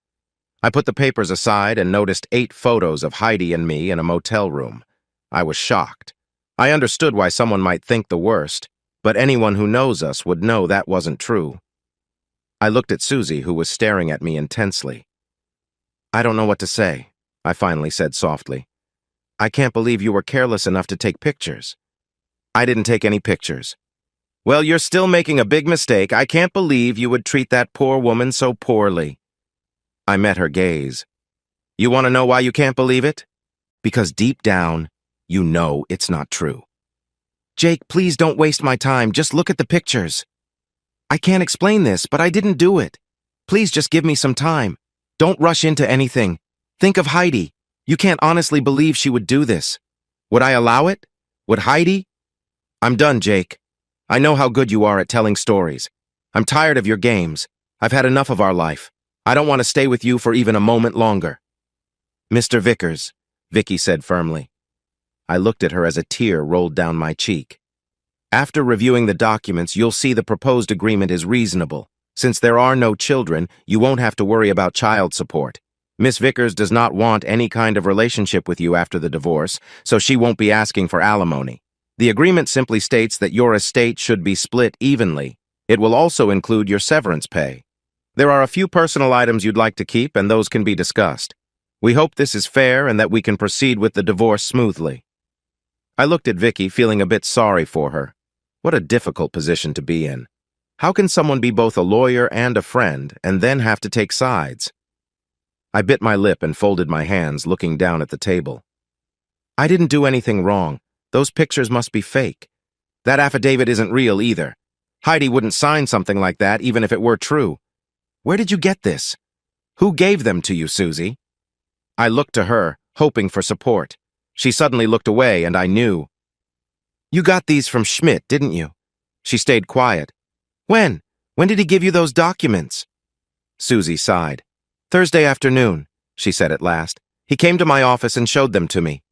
I put the papers aside and noticed 8 photos of Heidi and me in a motel room. I was shocked. I understood why someone might think the worst, but anyone who knows us would know that wasn't true. I looked at Susie, who was staring at me intensely. "I don't know what to say," I finally said softly. "I can't believe you were careless enough to take pictures." "I didn't take any pictures." Well, you're still making a big mistake. I can't believe you would treat that poor woman so poorly. I met her gaze. You want to know why you can't believe it? Because deep down, you know it's not true. Jake, please don't waste my time. Just look at the pictures. I can't explain this, but I didn't do it. Please just give me some time. Don't rush into anything. Think of Heidi. You can't honestly believe she would do this. Would I allow it? Would Heidi? I'm done, Jake. I know how good you are at telling stories. I'm tired of your games. I've had enough of our life. I don't want to stay with you for even a moment longer. Mr. Vickers, Vicky said firmly. I looked at her as a tear rolled down my cheek. After reviewing the documents, you'll see the proposed agreement is reasonable. Since there are no children, you won't have to worry about child support. Miss Vickers does not want any kind of relationship with you after the divorce, so she won't be asking for alimony. The agreement simply states that your estate should be split evenly. It will also include your severance pay. There are a few personal items you'd like to keep, and those can be discussed. We hope this is fair and that we can proceed with the divorce smoothly. I looked at Vicky, feeling a bit sorry for her. What a difficult position to be in. How can someone be both a lawyer and a friend, and then have to take sides? I bit my lip and folded my hands, looking down at the table. I didn't do anything wrong. Those pictures must be fake. That affidavit isn't real either. Heidi wouldn't sign something like that, even if it were true. Where did you get this? Who gave them to you, Susie? I looked to her, hoping for support. She suddenly looked away, and I knew. You got these from Schmidt, didn't you? She stayed quiet. When? When did he give you those documents? Susie sighed. Thursday afternoon, she said at last. He came to my office and showed them to me.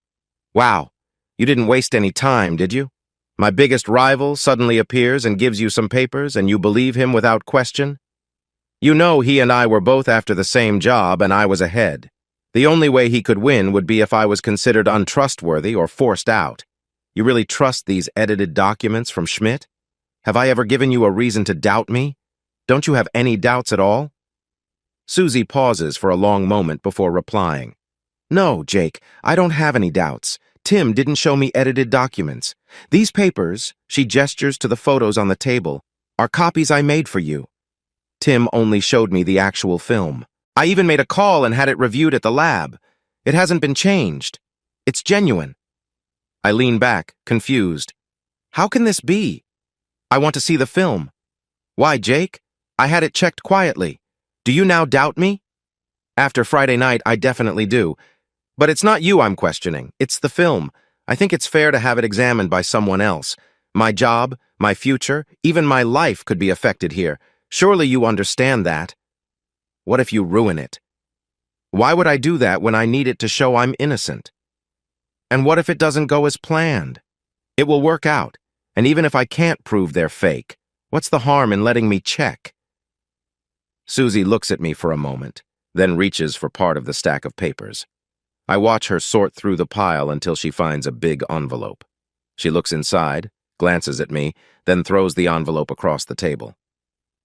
Wow. You didn't waste any time, did you? My biggest rival suddenly appears and gives you some papers, and you believe him without question? You know he and I were both after the same job, and I was ahead. The only way he could win would be if I was considered untrustworthy or forced out. You really trust these edited documents from Schmidt? Have I ever given you a reason to doubt me? Don't you have any doubts at all? Susie pauses for a long moment before replying. No, Jake, I don't have any doubts. Tim didn't show me edited documents. These papers, she gestures to the photos on the table, are copies I made for you. Tim only showed me the actual film. I even made a call and had it reviewed at the lab. It hasn't been changed. It's genuine. I lean back, confused. How can this be? I want to see the film. Why, Jake? I had it checked quietly. Do you now doubt me? After Friday night, I definitely do. But it's not you I'm questioning. It's the film. I think it's fair to have it examined by someone else. My job, my future, even my life could be affected here. Surely you understand that. What if you ruin it? Why would I do that when I need it to show I'm innocent? And what if it doesn't go as planned? It will work out, and even if I can't prove they're fake, what's the harm in letting me check? Susie looks at me for a moment, then reaches for part of the stack of papers. I watch her sort through the pile until she finds a big envelope. She looks inside, glances at me, then throws the envelope across the table.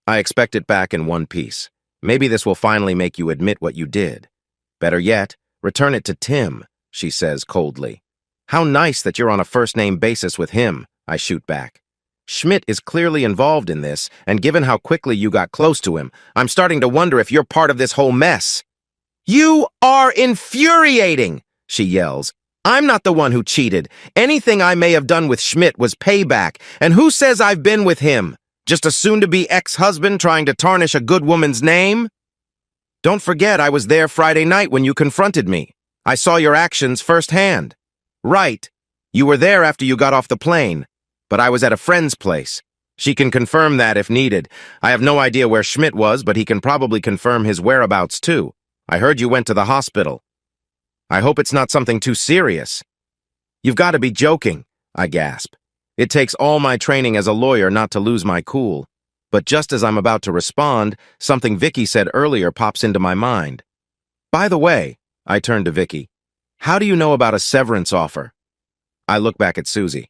I expect it back in one piece. Maybe this will finally make you admit what you did. Better yet, return it to Tim, she says coldly. How nice that you're on a first-name basis with him, I shoot back. Schmidt is clearly involved in this, and given how quickly you got close to him, I'm starting to wonder if you're part of this whole mess. You are infuriating, she yells. I'm not the one who cheated. Anything I may have done with Schmidt was payback, and who says I've been with him? Just a soon-to-be ex-husband trying to tarnish a good woman's name? Don't forget I was there Friday night when you confronted me. I saw your actions firsthand. Right. You were there after you got off the plane, but I was at a friend's place. She can confirm that if needed. I have no idea where Schmidt was, but he can probably confirm his whereabouts too. I heard you went to the hospital. I hope it's not something too serious. You've got to be joking, I gasp. It takes all my training as a lawyer not to lose my cool. But just as I'm about to respond, something Vicky said earlier pops into my mind. By the way, I turn to Vicky. How do you know about a severance offer? I look back at Susie.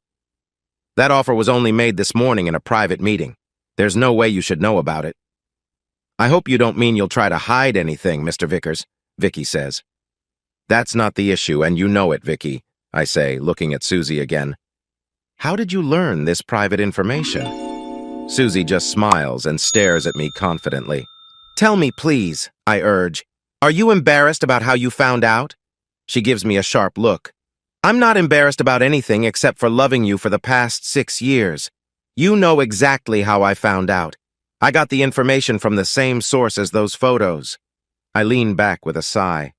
That offer was only made this morning in a private meeting. There's no way you should know about it. I hope you don't mean you'll try to hide anything, Mr. Vickers, Vicky says. That's not the issue, and you know it, Vicky, I say, looking at Susie again. How did you learn this private information? Susie just smiles and stares at me confidently. Tell me, please, I urge. Are you embarrassed about how you found out? She gives me a sharp look. I'm not embarrassed about anything except for loving you for the past 6 years. You know exactly how I found out. I got the information from the same source as those photos. I lean back with a sigh.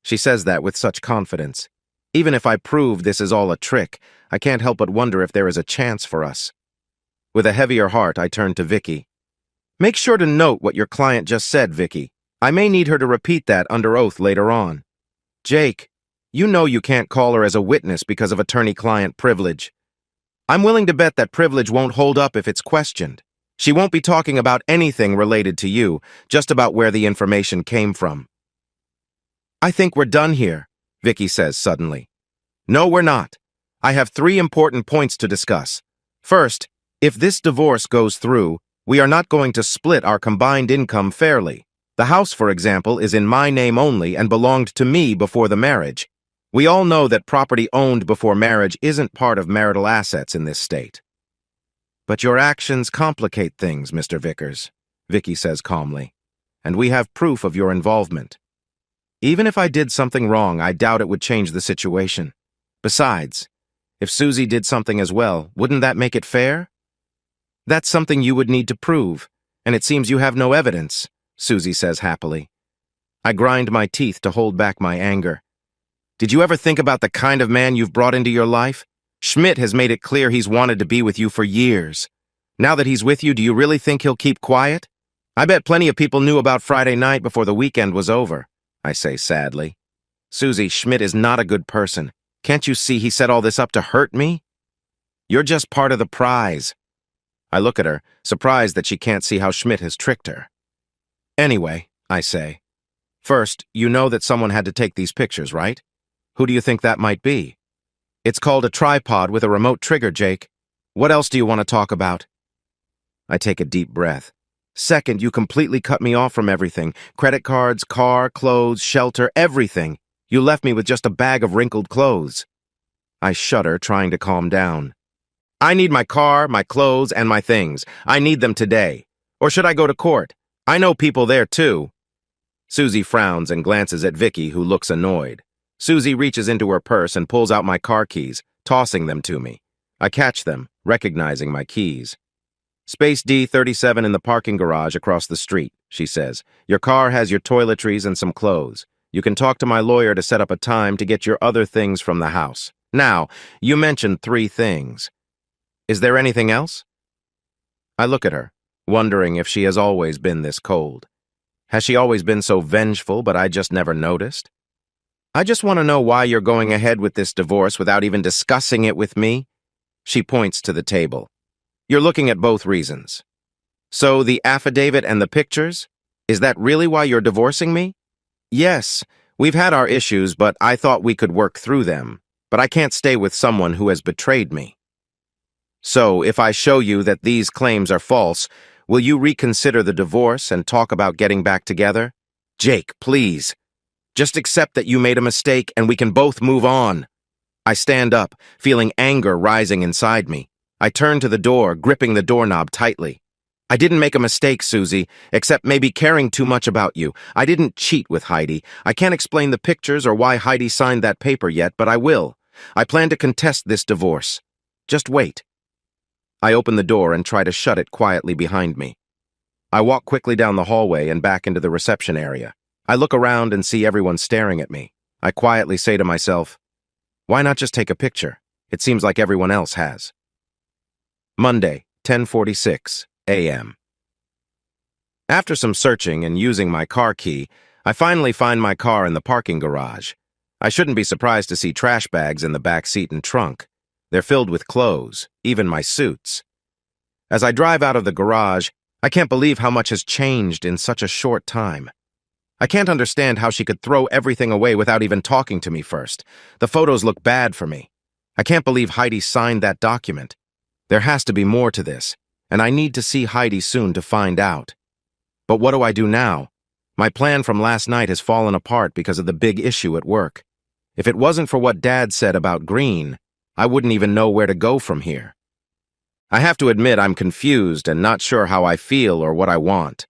She says that with such confidence. Even if I prove this is all a trick, I can't help but wonder if there is a chance for us. With a heavier heart, I turn to Vicky. Make sure to note what your client just said, Vicky. I may need her to repeat that under oath later on. Jake, you know you can't call her as a witness because of attorney-client privilege. I'm willing to bet that privilege won't hold up if it's questioned. She won't be talking about anything related to you, just about where the information came from. I think we're done here, Vicky says suddenly. No, we're not. I have 3 important points to discuss. First, if this divorce goes through, we are not going to split our combined income fairly. The house, for example, is in my name only and belonged to me before the marriage. We all know that property owned before marriage isn't part of marital assets in this state. But your actions complicate things, Mr. Vickers, Vicky says calmly, and we have proof of your involvement. Even if I did something wrong, I doubt it would change the situation. Besides, if Susie did something as well, wouldn't that make it fair? That's something you would need to prove, and it seems you have no evidence, Susie says happily. I grind my teeth to hold back my anger. Did you ever think about the kind of man you've brought into your life? Schmidt has made it clear he's wanted to be with you for years. Now that he's with you, do you really think he'll keep quiet? I bet plenty of people knew about Friday night before the weekend was over, I say sadly. Susie, Schmidt is not a good person. Can't you see he set all this up to hurt me? You're just part of the prize. I look at her, surprised that she can't see how Schmidt has tricked her. Anyway, I say. First, you know that someone had to take these pictures, right? Who do you think that might be? It's called a tripod with a remote trigger, Jake. What else do you want to talk about? I take a deep breath. Second, you completely cut me off from everything. Credit cards, car, clothes, shelter, everything. You left me with just a bag of wrinkled clothes. I shudder, trying to calm down. I need my car, my clothes, and my things. I need them today. Or should I go to court? I know people there, too. Susie frowns and glances at Vicky, who looks annoyed. Susie reaches into her purse and pulls out my car keys, tossing them to me. I catch them, recognizing my keys. Space D37 in the parking garage across the street, she says. Your car has your toiletries and some clothes. You can talk to my lawyer to set up a time to get your other things from the house. Now, you mentioned 3 things. Is there anything else? I look at her, wondering if she has always been this cold. Has she always been so vengeful, but I just never noticed? I just want to know why you're going ahead with this divorce without even discussing it with me. She points to the table. You're looking at both reasons. So the affidavit and the pictures? Is that really why you're divorcing me? Yes, we've had our issues, but I thought we could work through them. But I can't stay with someone who has betrayed me. So if I show you that these claims are false, will you reconsider the divorce and talk about getting back together? Jake, please. Just accept that you made a mistake and we can both move on. I stand up, feeling anger rising inside me. I turn to the door, gripping the doorknob tightly. I didn't make a mistake, Susie, except maybe caring too much about you. I didn't cheat with Heidi. I can't explain the pictures or why Heidi signed that paper yet, but I will. I plan to contest this divorce. Just wait. I open the door and try to shut it quietly behind me. I walk quickly down the hallway and back into the reception area. I look around and see everyone staring at me. I quietly say to myself, why not just take a picture? It seems like everyone else has. Monday, 10:46 a.m. After some searching and using my car key, I finally find my car in the parking garage. I shouldn't be surprised to see trash bags in the back seat and trunk. They're filled with clothes, even my suits. As I drive out of the garage, I can't believe how much has changed in such a short time. I can't understand how she could throw everything away without even talking to me first. The photos look bad for me. I can't believe Heidi signed that document. There has to be more to this, and I need to see Heidi soon to find out. But what do I do now? My plan from last night has fallen apart because of the big issue at work. If it wasn't for what Dad said about Green, I wouldn't even know where to go from here. I have to admit I'm confused and not sure how I feel or what I want.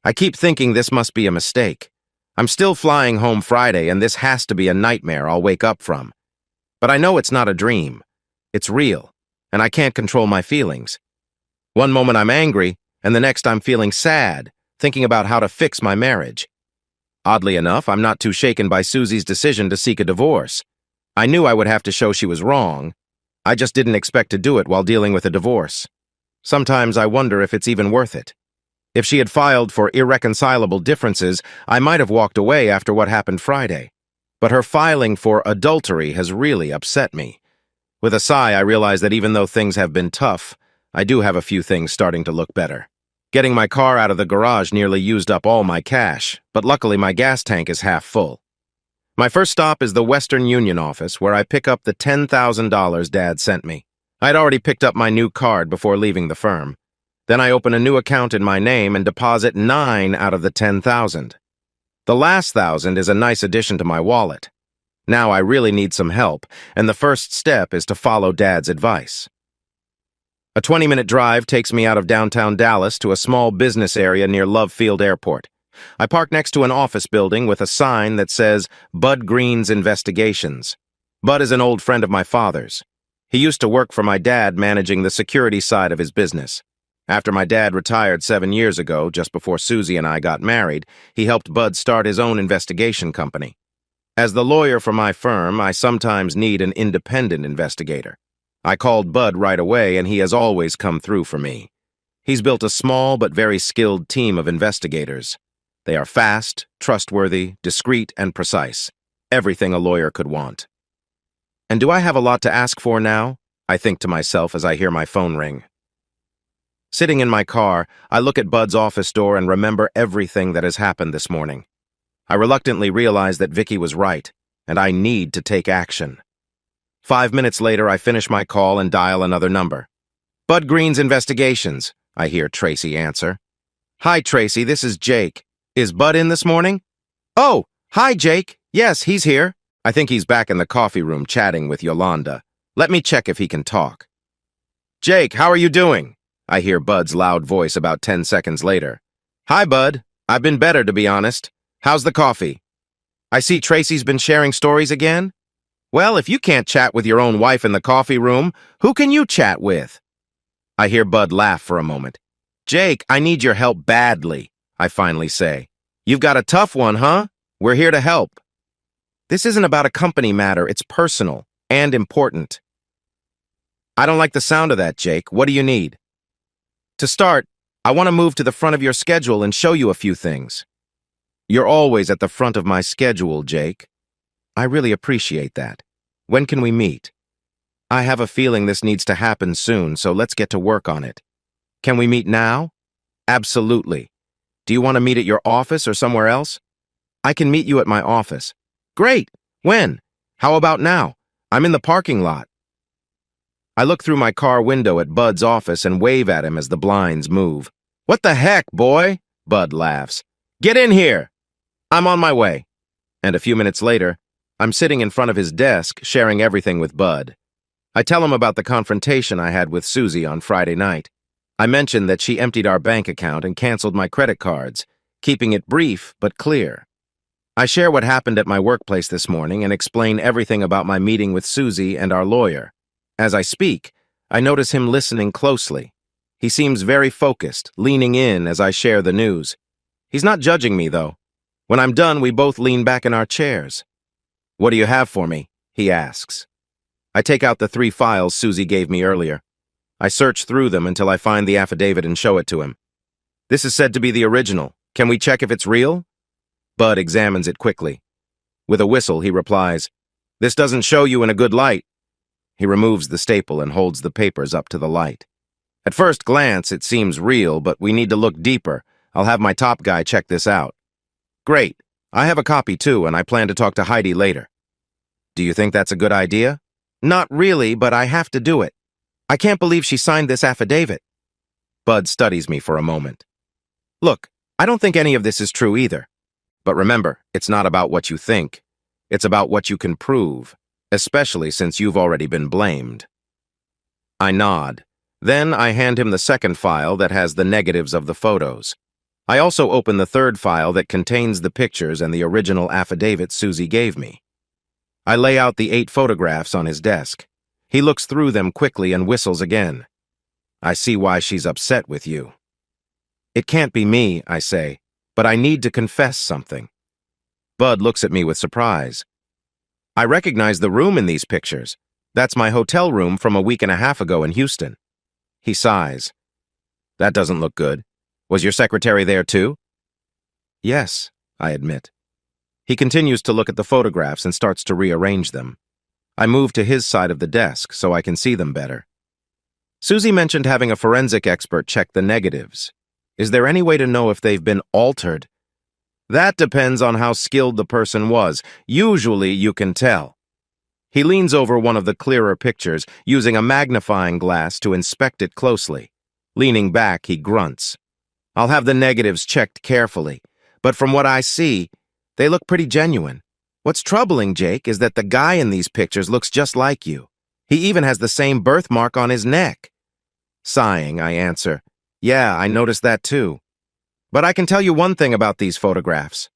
I keep thinking this must be a mistake. I'm still flying home Friday, and this has to be a nightmare I'll wake up from. But I know it's not a dream. It's real, and I can't control my feelings. One moment I'm angry, and the next I'm feeling sad, thinking about how to fix my marriage. Oddly enough, I'm not too shaken by Susie's decision to seek a divorce. I knew I would have to show she was wrong. I just didn't expect to do it while dealing with a divorce. Sometimes I wonder if it's even worth it. If she had filed for irreconcilable differences, I might have walked away after what happened Friday. But her filing for adultery has really upset me. With a sigh, I realize that even though things have been tough, I do have a few things starting to look better. Getting my car out of the garage nearly used up all my cash, but luckily my gas tank is half full. My first stop is the Western Union office, where I pick up the $10,000 Dad sent me. I'd already picked up my new card before leaving the firm. Then I open a new account in my name and deposit 9 out of the 10,000. The last 1,000 is a nice addition to my wallet. Now I really need some help, and the first step is to follow Dad's advice. A 20-minute drive takes me out of downtown Dallas to a small business area near Love Field Airport. I park next to an office building with a sign that says Bud Green's Investigations. Bud is an old friend of my father's. He used to work for my dad managing the security side of his business. After my dad retired 7 years ago, just before Susie and I got married, he helped Bud start his own investigation company. As the lawyer for my firm, I sometimes need an independent investigator. I called Bud right away, and he has always come through for me. He's built a small but very skilled team of investigators. They are fast, trustworthy, discreet, and precise. Everything a lawyer could want. And do I have a lot to ask for now? I think to myself as I hear my phone ring. Sitting in my car, I look at Bud's office door and remember everything that has happened this morning. I reluctantly realize that Vicky was right, and I need to take action. 5 minutes later, I finish my call and dial another number. Bud Green's Investigations, I hear Tracy answer. Hi, Tracy, this is Jake. Is Bud in this morning? Oh, hi, Jake. Yes, he's here. I think he's back in the coffee room chatting with Yolanda. Let me check if he can talk. Jake, how are you doing? I hear Bud's loud voice about 10 seconds later. Hi, Bud. I've been better, to be honest. How's the coffee? I see Tracy's been sharing stories again? Well, if you can't chat with your own wife in the coffee room, who can you chat with? I hear Bud laugh for a moment. Jake, I need your help badly, I finally say. You've got a tough one, huh? We're here to help. This isn't about a company matter. It's personal and important. I don't like the sound of that, Jake. What do you need? To start, I want to move to the front of your schedule and show you a few things. You're always at the front of my schedule, Jake. I really appreciate that. When can we meet? I have a feeling this needs to happen soon, so let's get to work on it. Can we meet now? Absolutely. Do you want to meet at your office or somewhere else? I can meet you at my office. Great. When? How about now? I'm in the parking lot. I look through my car window at Bud's office and wave at him as the blinds move. What the heck, boy? Bud laughs. Get in here. I'm on my way. And a few minutes later, I'm sitting in front of his desk, sharing everything with Bud. I tell him about the confrontation I had with Susie on Friday night. I mention that she emptied our bank account and canceled my credit cards, keeping it brief but clear. I share what happened at my workplace this morning and explain everything about my meeting with Susie and our lawyer. As I speak, I notice him listening closely. He seems very focused, leaning in as I share the news. He's not judging me, though. When I'm done, we both lean back in our chairs. What do you have for me? He asks. I take out the 3 files Susie gave me earlier. I search through them until I find the affidavit and show it to him. This is said to be the original. Can we check if it's real? Bud examines it quickly. With a whistle, he replies, This doesn't show you in a good light. He removes the staple and holds the papers up to the light. At first glance, it seems real, but we need to look deeper. I'll have my top guy check this out. Great. I have a copy too, and I plan to talk to Heidi later. Do you think that's a good idea? Not really, but I have to do it. I can't believe she signed this affidavit. Bud studies me for a moment. Look, I don't think any of this is true either. But remember, it's not about what you think. It's about what you can prove, especially since you've already been blamed. I nod. Then I hand him the second file that has the negatives of the photos. I also open the third file that contains the pictures and the original affidavit Susie gave me. I lay out the 8 photographs on his desk. He looks through them quickly and whistles again. I see why she's upset with you. It can't be me, I say, but I need to confess something. Bud looks at me with surprise. I recognize the room in these pictures. That's my hotel room from a week and a half ago in Houston. He sighs. That doesn't look good. Was your secretary there too? Yes, I admit. He continues to look at the photographs and starts to rearrange them. I move to his side of the desk so I can see them better. Susie mentioned having a forensic expert check the negatives. Is there any way to know if they've been altered? That depends on how skilled the person was. Usually you can tell. He leans over one of the clearer pictures, using a magnifying glass to inspect it closely. Leaning back, he grunts. I'll have the negatives checked carefully, but from what I see, they look pretty genuine. What's troubling, Jake, is that the guy in these pictures looks just like you. He even has the same birthmark on his neck. Sighing, I answer, yeah, I noticed that too. But I can tell you one thing about these photographs.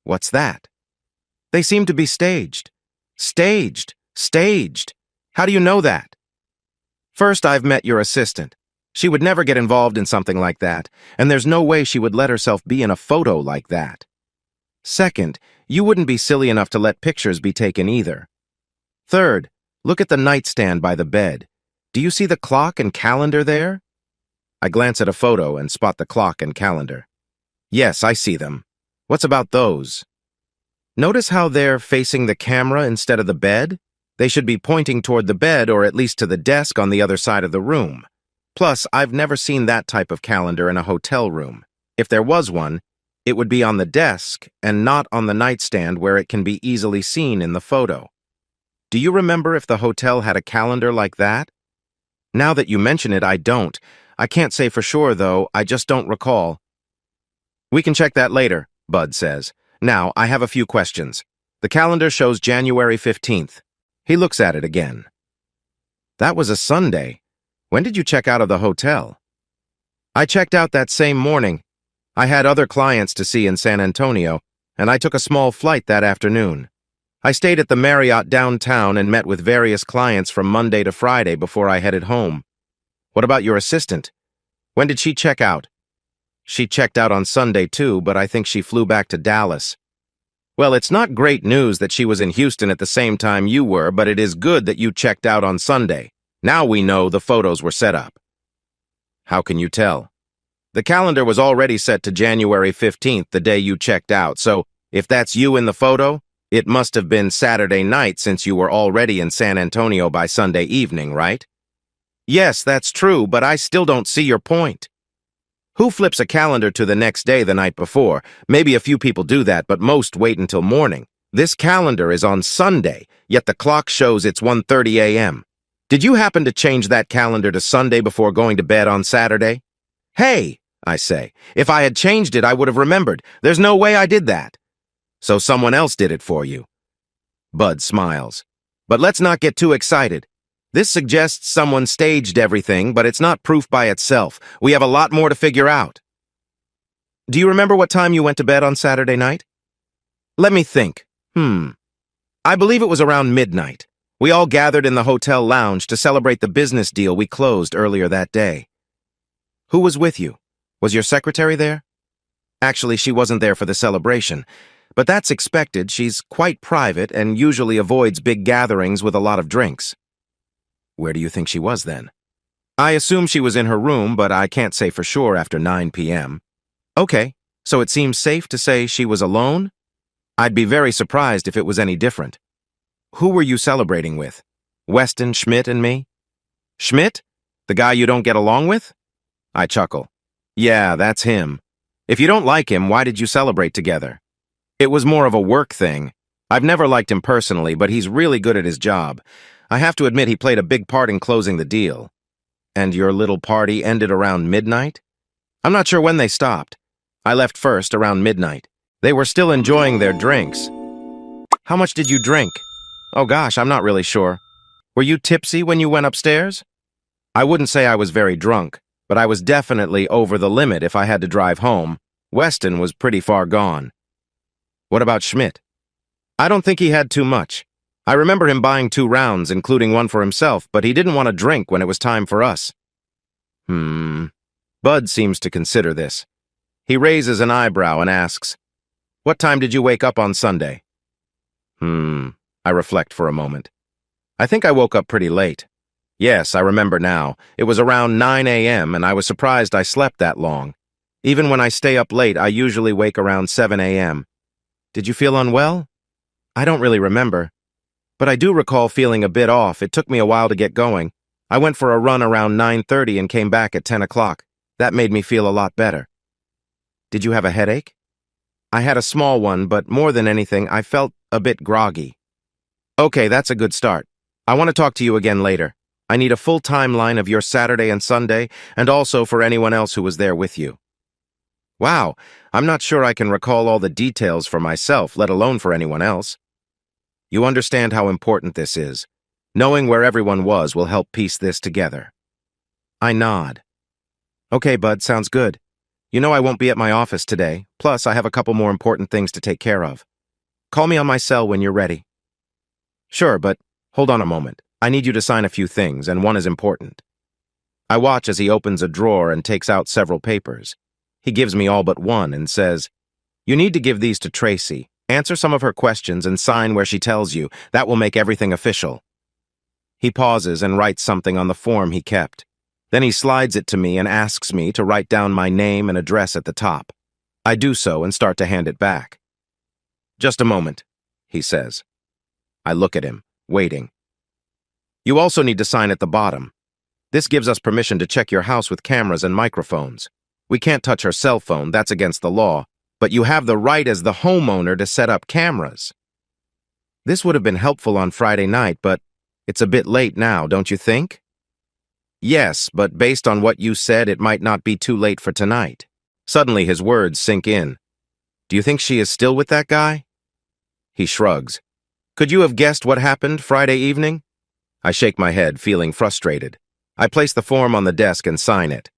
What's that? They seem to be staged. Staged. How do you know that? First, I've met your assistant. She would never get involved in something like that, and there's no way she would let herself be in a photo like that. Second, you wouldn't be silly enough to let pictures be taken either. Third, look at the nightstand by the bed. Do you see the clock and calendar there? I glance at a photo and spot the clock and calendar. Yes, I see them. What's about those? Notice how they're facing the camera instead of the bed? They should be pointing toward the bed or at least to the desk on the other side of the room. Plus, I've never seen that type of calendar in a hotel room. If there was one, it would be on the desk and not on the nightstand where it can be easily seen in the photo. Do you remember if the hotel had a calendar like that? Now that you mention it, I don't. I can't say for sure, though. I just don't recall. We can check that later, Bud says. Now, I have a few questions. The calendar shows January 15th. He looks at it again. That was a Sunday. When did you check out of the hotel? I checked out that same morning. I had other clients to see in San Antonio, and I took a small flight that afternoon. I stayed at the Marriott downtown and met with various clients from Monday to Friday before I headed home. What about your assistant? When did she check out? She checked out on Sunday too, but I think she flew back to Dallas. Well, it's not great news that she was in Houston at the same time you were, but it is good that you checked out on Sunday. Now we know the photos were set up. How can you tell? The calendar was already set to January 15th, the day you checked out, so if that's you in the photo, it must have been Saturday night since you were already in San Antonio by Sunday evening, right? Yes, that's true, but I still don't see your point. Who flips a calendar to the next day the night before? Maybe a few people do that, but most wait until morning. This calendar is on Sunday, yet the clock shows it's 1:30 a.m. Did you happen to change that calendar to Sunday before going to bed on Saturday? Hey, I say, if I had changed it, I would have remembered. There's no way I did that. So someone else did it for you. Bud smiles. But let's not get too excited. This suggests someone staged everything, but it's not proof by itself. We have a lot more to figure out. Do you remember what time you went to bed on Saturday night? Let me think. I believe it was around midnight. We all gathered in the hotel lounge to celebrate the business deal we closed earlier that day. Who was with you? Was your secretary there? Actually, she wasn't there for the celebration, but that's expected. She's quite private and usually avoids big gatherings with a lot of drinks. Where do you think she was then? I assume she was in her room, but I can't say for sure after 9 p.m. Okay, so it seems safe to say she was alone? I'd be very surprised if it was any different. Who were you celebrating with? Weston, Schmidt, and me? Schmidt? The guy you don't get along with? I chuckle. Yeah, that's him. If you don't like him, why did you celebrate together? It was more of a work thing. I've never liked him personally, but he's really good at his job. I have to admit he played a big part in closing the deal. And your little party ended around midnight? I'm not sure when they stopped. I left first around midnight. They were still enjoying their drinks. How much did you drink? Oh gosh, I'm not really sure. Were you tipsy when you went upstairs? I wouldn't say I was very drunk, but I was definitely over the limit if I had to drive home. Weston was pretty far gone. What about Schmidt? I don't think he had too much. I remember him buying 2 rounds, including one for himself, but he didn't want to drink when it was time for us. Bud seems to consider this. He raises an eyebrow and asks, "What time did you wake up on Sunday?" I reflect for a moment. I think I woke up pretty late. Yes, I remember now. It was around 9 a.m. and I was surprised I slept that long. Even when I stay up late, I usually wake around 7 a.m. Did you feel unwell? I don't really remember. But I do recall feeling a bit off. It took me a while to get going. I went for a run around 9:30 and came back at 10 o'clock. That made me feel a lot better. Did you have a headache? I had a small one, but more than anything, I felt a bit groggy. Okay, that's a good start. I want to talk to you again later. I need a full timeline of your Saturday and Sunday, and also for anyone else who was there with you. Wow, I'm not sure I can recall all the details for myself, let alone for anyone else. You understand how important this is. Knowing where everyone was will help piece this together. I nod. Okay, Bud, sounds good. You know I won't be at my office today, plus I have a couple more important things to take care of. Call me on my cell when you're ready. Sure, but hold on a moment. I need you to sign a few things, and one is important. I watch as he opens a drawer and takes out several papers. He gives me all but one and says, "You need to give these to Tracy. Answer some of her questions and sign where she tells you. That will make everything official." He pauses and writes something on the form he kept. Then he slides it to me and asks me to write down my name and address at the top. I do so and start to hand it back. "Just a moment," he says. I look at him, waiting. "You also need to sign at the bottom. This gives us permission to check your house with cameras and microphones. We can't touch her cell phone, that's against the law, but you have the right as the homeowner to set up cameras." This would have been helpful on Friday night, but it's a bit late now, don't you think? Yes, but based on what you said, it might not be too late for tonight. Suddenly his words sink in. "Do you think she is still with that guy?" He shrugs. "Could you have guessed what happened Friday evening?" I shake my head, feeling frustrated. I place the form on the desk and sign it.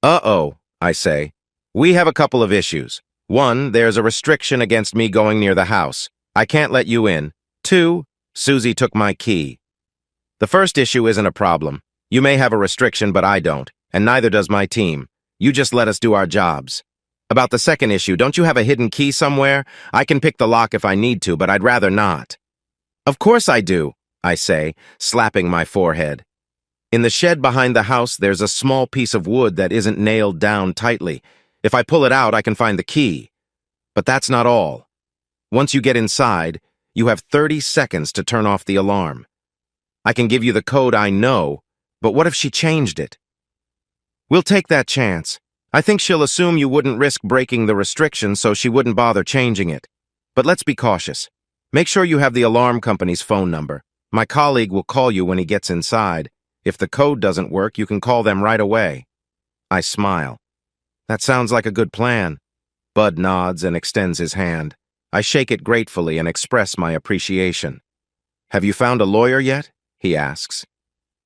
"Uh-oh," I say. "We have a couple of issues. 1, there's a restriction against me going near the house. I can't let you in. 2, Susie took my key. The first issue isn't a problem. You may have a restriction, but I don't, and neither does my team. You just let us do our jobs. About the second issue, don't you have a hidden key somewhere? I can pick the lock if I need to, but I'd rather not." "Of course I do," I say, slapping my forehead. "In the shed behind the house, there's a small piece of wood that isn't nailed down tightly. If I pull it out, I can find the key. But that's not all. Once you get inside, you have 30 seconds to turn off the alarm. I can give you the code I know, but what if she changed it?" "We'll take that chance. I think she'll assume you wouldn't risk breaking the restriction, so she wouldn't bother changing it. But let's be cautious. Make sure you have the alarm company's phone number. My colleague will call you when he gets inside. If the code doesn't work, you can call them right away." I smile. "That sounds like a good plan." Bud nods and extends his hand. I shake it gratefully and express my appreciation. "Have you found a lawyer yet?" he asks.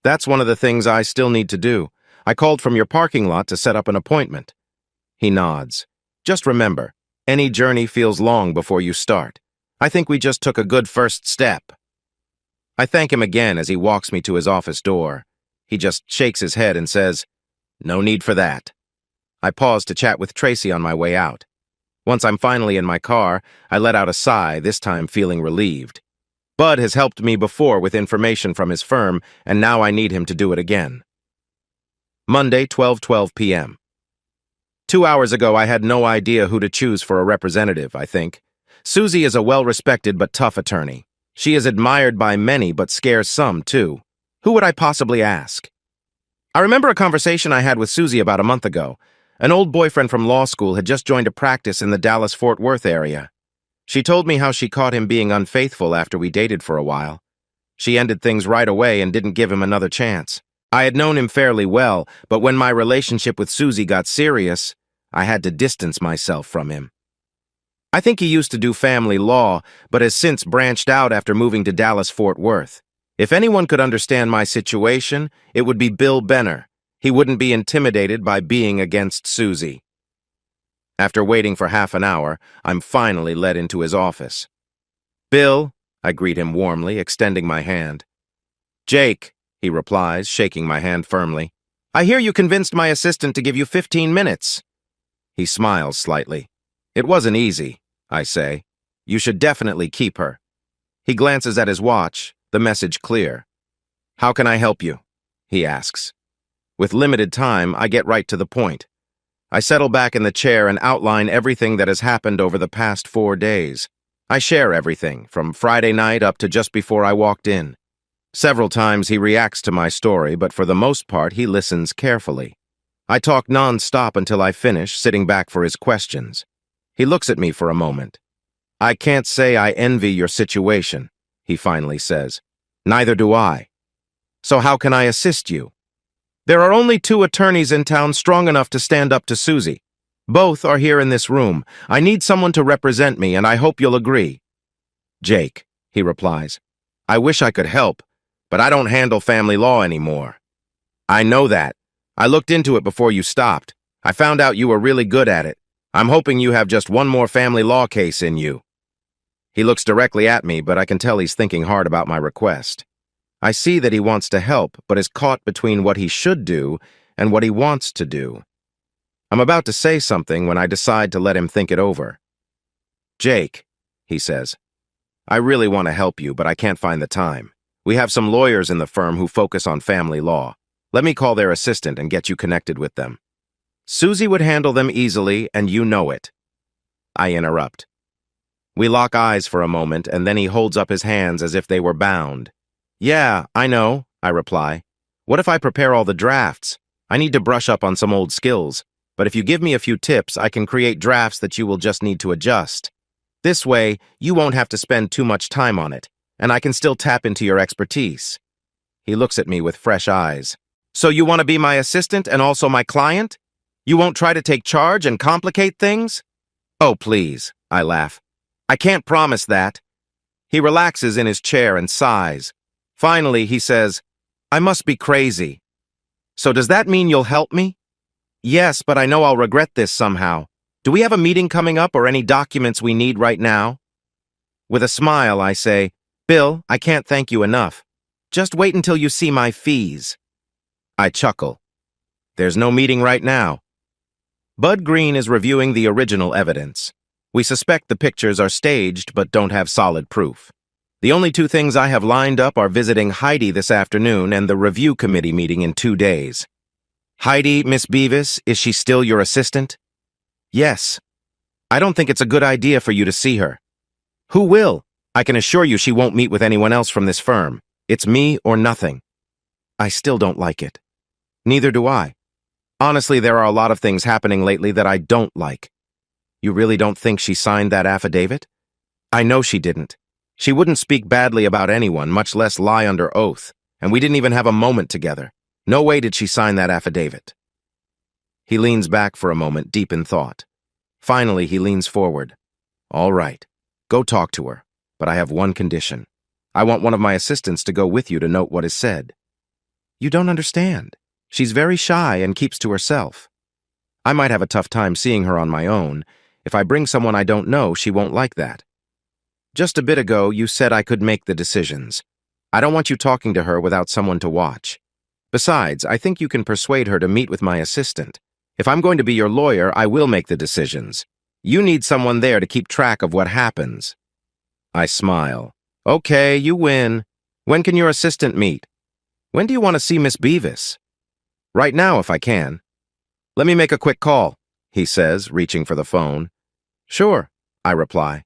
"That's one of the things I still need to do. I called from your parking lot to set up an appointment." He nods. "Just remember, any journey feels long before you start. I think we just took a good first step." I thank him again as he walks me to his office door. He just shakes his head and says, "No need for that." I pause to chat with Tracy on my way out. Once I'm finally in my car, I let out a sigh, this time feeling relieved. Bud has helped me before with information from his firm, and now I need him to do it again. Monday, 12:12 p.m. 2 hours ago, I had no idea who to choose for a representative, I think. Susie is a well-respected but tough attorney. She is admired by many but scares some, too. Who would I possibly ask? I remember a conversation I had with Susie about a month ago. An old boyfriend from law school had just joined a practice in the Dallas-Fort Worth area. She told me how she caught him being unfaithful after we dated for a while. She ended things right away and didn't give him another chance. I had known him fairly well, but when my relationship with Susie got serious, I had to distance myself from him. I think he used to do family law, but has since branched out after moving to Dallas-Fort Worth. If anyone could understand my situation, it would be Bill Benner. He wouldn't be intimidated by being against Susie. After waiting for half an hour, I'm finally led into his office. "Bill," I greet him warmly, extending my hand. "Jake," he replies, shaking my hand firmly. "I hear you convinced my assistant to give you 15 minutes. He smiles slightly. "It wasn't easy," I say. "You should definitely keep her." He glances at his watch, the message clear. "How can I help you?" he asks. With limited time, I get right to the point. I settle back in the chair and outline everything that has happened over the past 4 days. I share everything, from Friday night up to just before I walked in. Several times he reacts to my story, but for the most part he listens carefully. I talk non-stop until I finish, sitting back for his questions. He looks at me for a moment. "I can't say I envy your situation," he finally says. "Neither do I. So how can I assist you?" "There are only 2 attorneys in town strong enough to stand up to Susie. Both are here in this room. I need someone to represent me, and I hope you'll agree." "Jake," he replies. "I wish I could help, but I don't handle family law anymore." "I know that. I looked into it before you stopped. I found out you were really good at it. I'm hoping you have just one more family law case in you." He looks directly at me, but I can tell he's thinking hard about my request. I see that he wants to help, but is caught between what he should do and what he wants to do. I'm about to say something when I decide to let him think it over. "Jake," he says, "I really want to help you, but I can't find the time. We have some lawyers in the firm who focus on family law. Let me call their assistant and get you connected with them. Susie would handle them easily, and you know it." I interrupt. We lock eyes for a moment, and then he holds up his hands as if they were bound. "Yeah, I know," I reply. "What if I prepare all the drafts? I need to brush up on some old skills, but if you give me a few tips, I can create drafts that you will just need to adjust. This way, you won't have to spend too much time on it, and I can still tap into your expertise." He looks at me with fresh eyes. "So you want to be my assistant and also my client? You won't try to take charge and complicate things?" "Oh, please," I laugh. "I can't promise that." He relaxes in his chair and sighs. Finally, he says, "I must be crazy. So does that mean you'll help me?" "Yes, but I know I'll regret this somehow. Do we have a meeting coming up or any documents we need right now?" With a smile, I say, "Bill, I can't thank you enough. Just wait until you see my fees." I chuckle. "There's no meeting right now." Bud Green is reviewing the original evidence. We suspect the pictures are staged but don't have solid proof. The only 2 things I have lined up are visiting Heidi this afternoon and the review committee meeting in 2 days. "Heidi, Miss Beavis, is she still your assistant?" "Yes. I don't think it's a good idea for you to see her." "Who will? I can assure you she won't meet with anyone else from this firm. It's me or nothing." I still don't like it. Neither do I. Honestly, there are a lot of things happening lately that I don't like. "You really don't think she signed that affidavit?" "I know she didn't. She wouldn't speak badly about anyone, much less lie under oath, and we didn't even have a moment together. No way did she sign that affidavit." He leans back for a moment, deep in thought. Finally, he leans forward. "All right, go talk to her, but I have one condition. I want one of my assistants to go with you to note what is said." "You don't understand. She's very shy and keeps to herself. I might have a tough time seeing her on my own. If I bring someone I don't know, she won't like that. Just a bit ago, you said I could make the decisions. I don't want you talking to her without someone to watch. Besides, I think you can persuade her to meet with my assistant. If I'm going to be your lawyer, I will make the decisions. You need someone there to keep track of what happens." I smile. "Okay, you win. When can your assistant meet? When do you want to see Miss Beavis?" "Right now, if I can." "Let me make a quick call," he says, reaching for the phone. "Sure," I reply.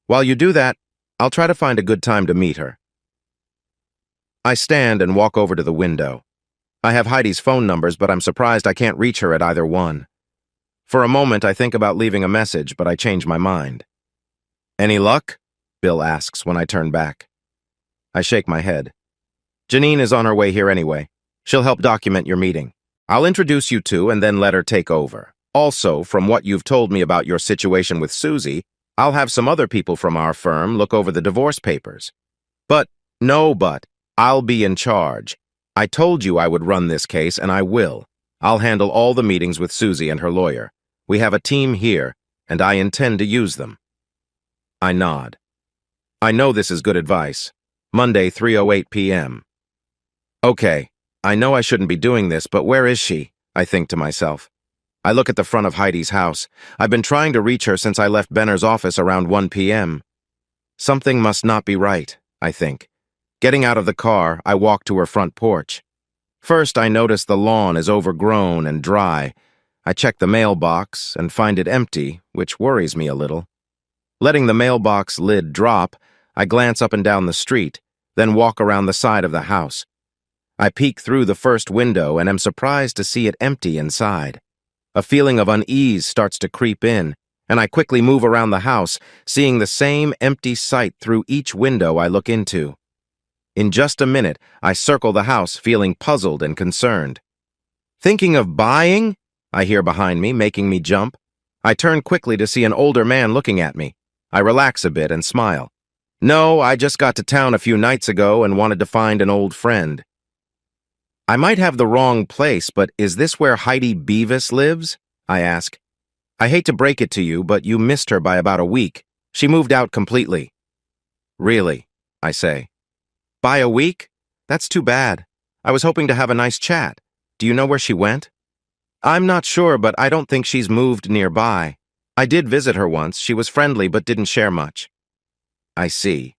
"While you do that, I'll try to find a good time to meet her." I stand and walk over to the window. I have Heidi's phone numbers, but I'm surprised I can't reach her at either one. For a moment, I think about leaving a message, but I change my mind. "Any luck?" Bill asks when I turn back. I shake my head. "Janine is on her way here anyway. She'll help document your meeting. I'll introduce you two and then let her take over. Also, from what you've told me about your situation with Susie, I'll have some other people from our firm look over the divorce papers." But, I'll be in charge. I told you I would run this case, and I will. I'll handle all the meetings with Susie and her lawyer. We have a team here, and I intend to use them. I nod. I know this is good advice. Monday, 3:08 p.m. Okay, I know I shouldn't be doing this, but where is she? I think to myself. I look at the front of Heidi's house. I've been trying to reach her since I left Benner's office around 1 p.m. Something must not be right, I think. Getting out of the car, I walk to her front porch. First, I notice the lawn is overgrown and dry. I check the mailbox and find it empty, which worries me a little. Letting the mailbox lid drop, I glance up and down the street, then walk around the side of the house. I peek through the first window and am surprised to see it empty inside. A feeling of unease starts to creep in, and I quickly move around the house, seeing the same empty sight through each window I look into. In just a minute, I circle the house, feeling puzzled and concerned. Thinking of buying? I hear behind me, making me jump. I turn quickly to see an older man looking at me. I relax a bit and smile. No, I just got to town a few nights ago and wanted to find an old friend. I might have the wrong place, but is this where Heidi Beavis lives? I ask. I hate to break it to you, but you missed her by about a week. She moved out completely. Really? I say. By a week? That's too bad. I was hoping to have a nice chat. Do you know where she went? I'm not sure, but I don't think she's moved nearby. I did visit her once. She was friendly but didn't share much. I see.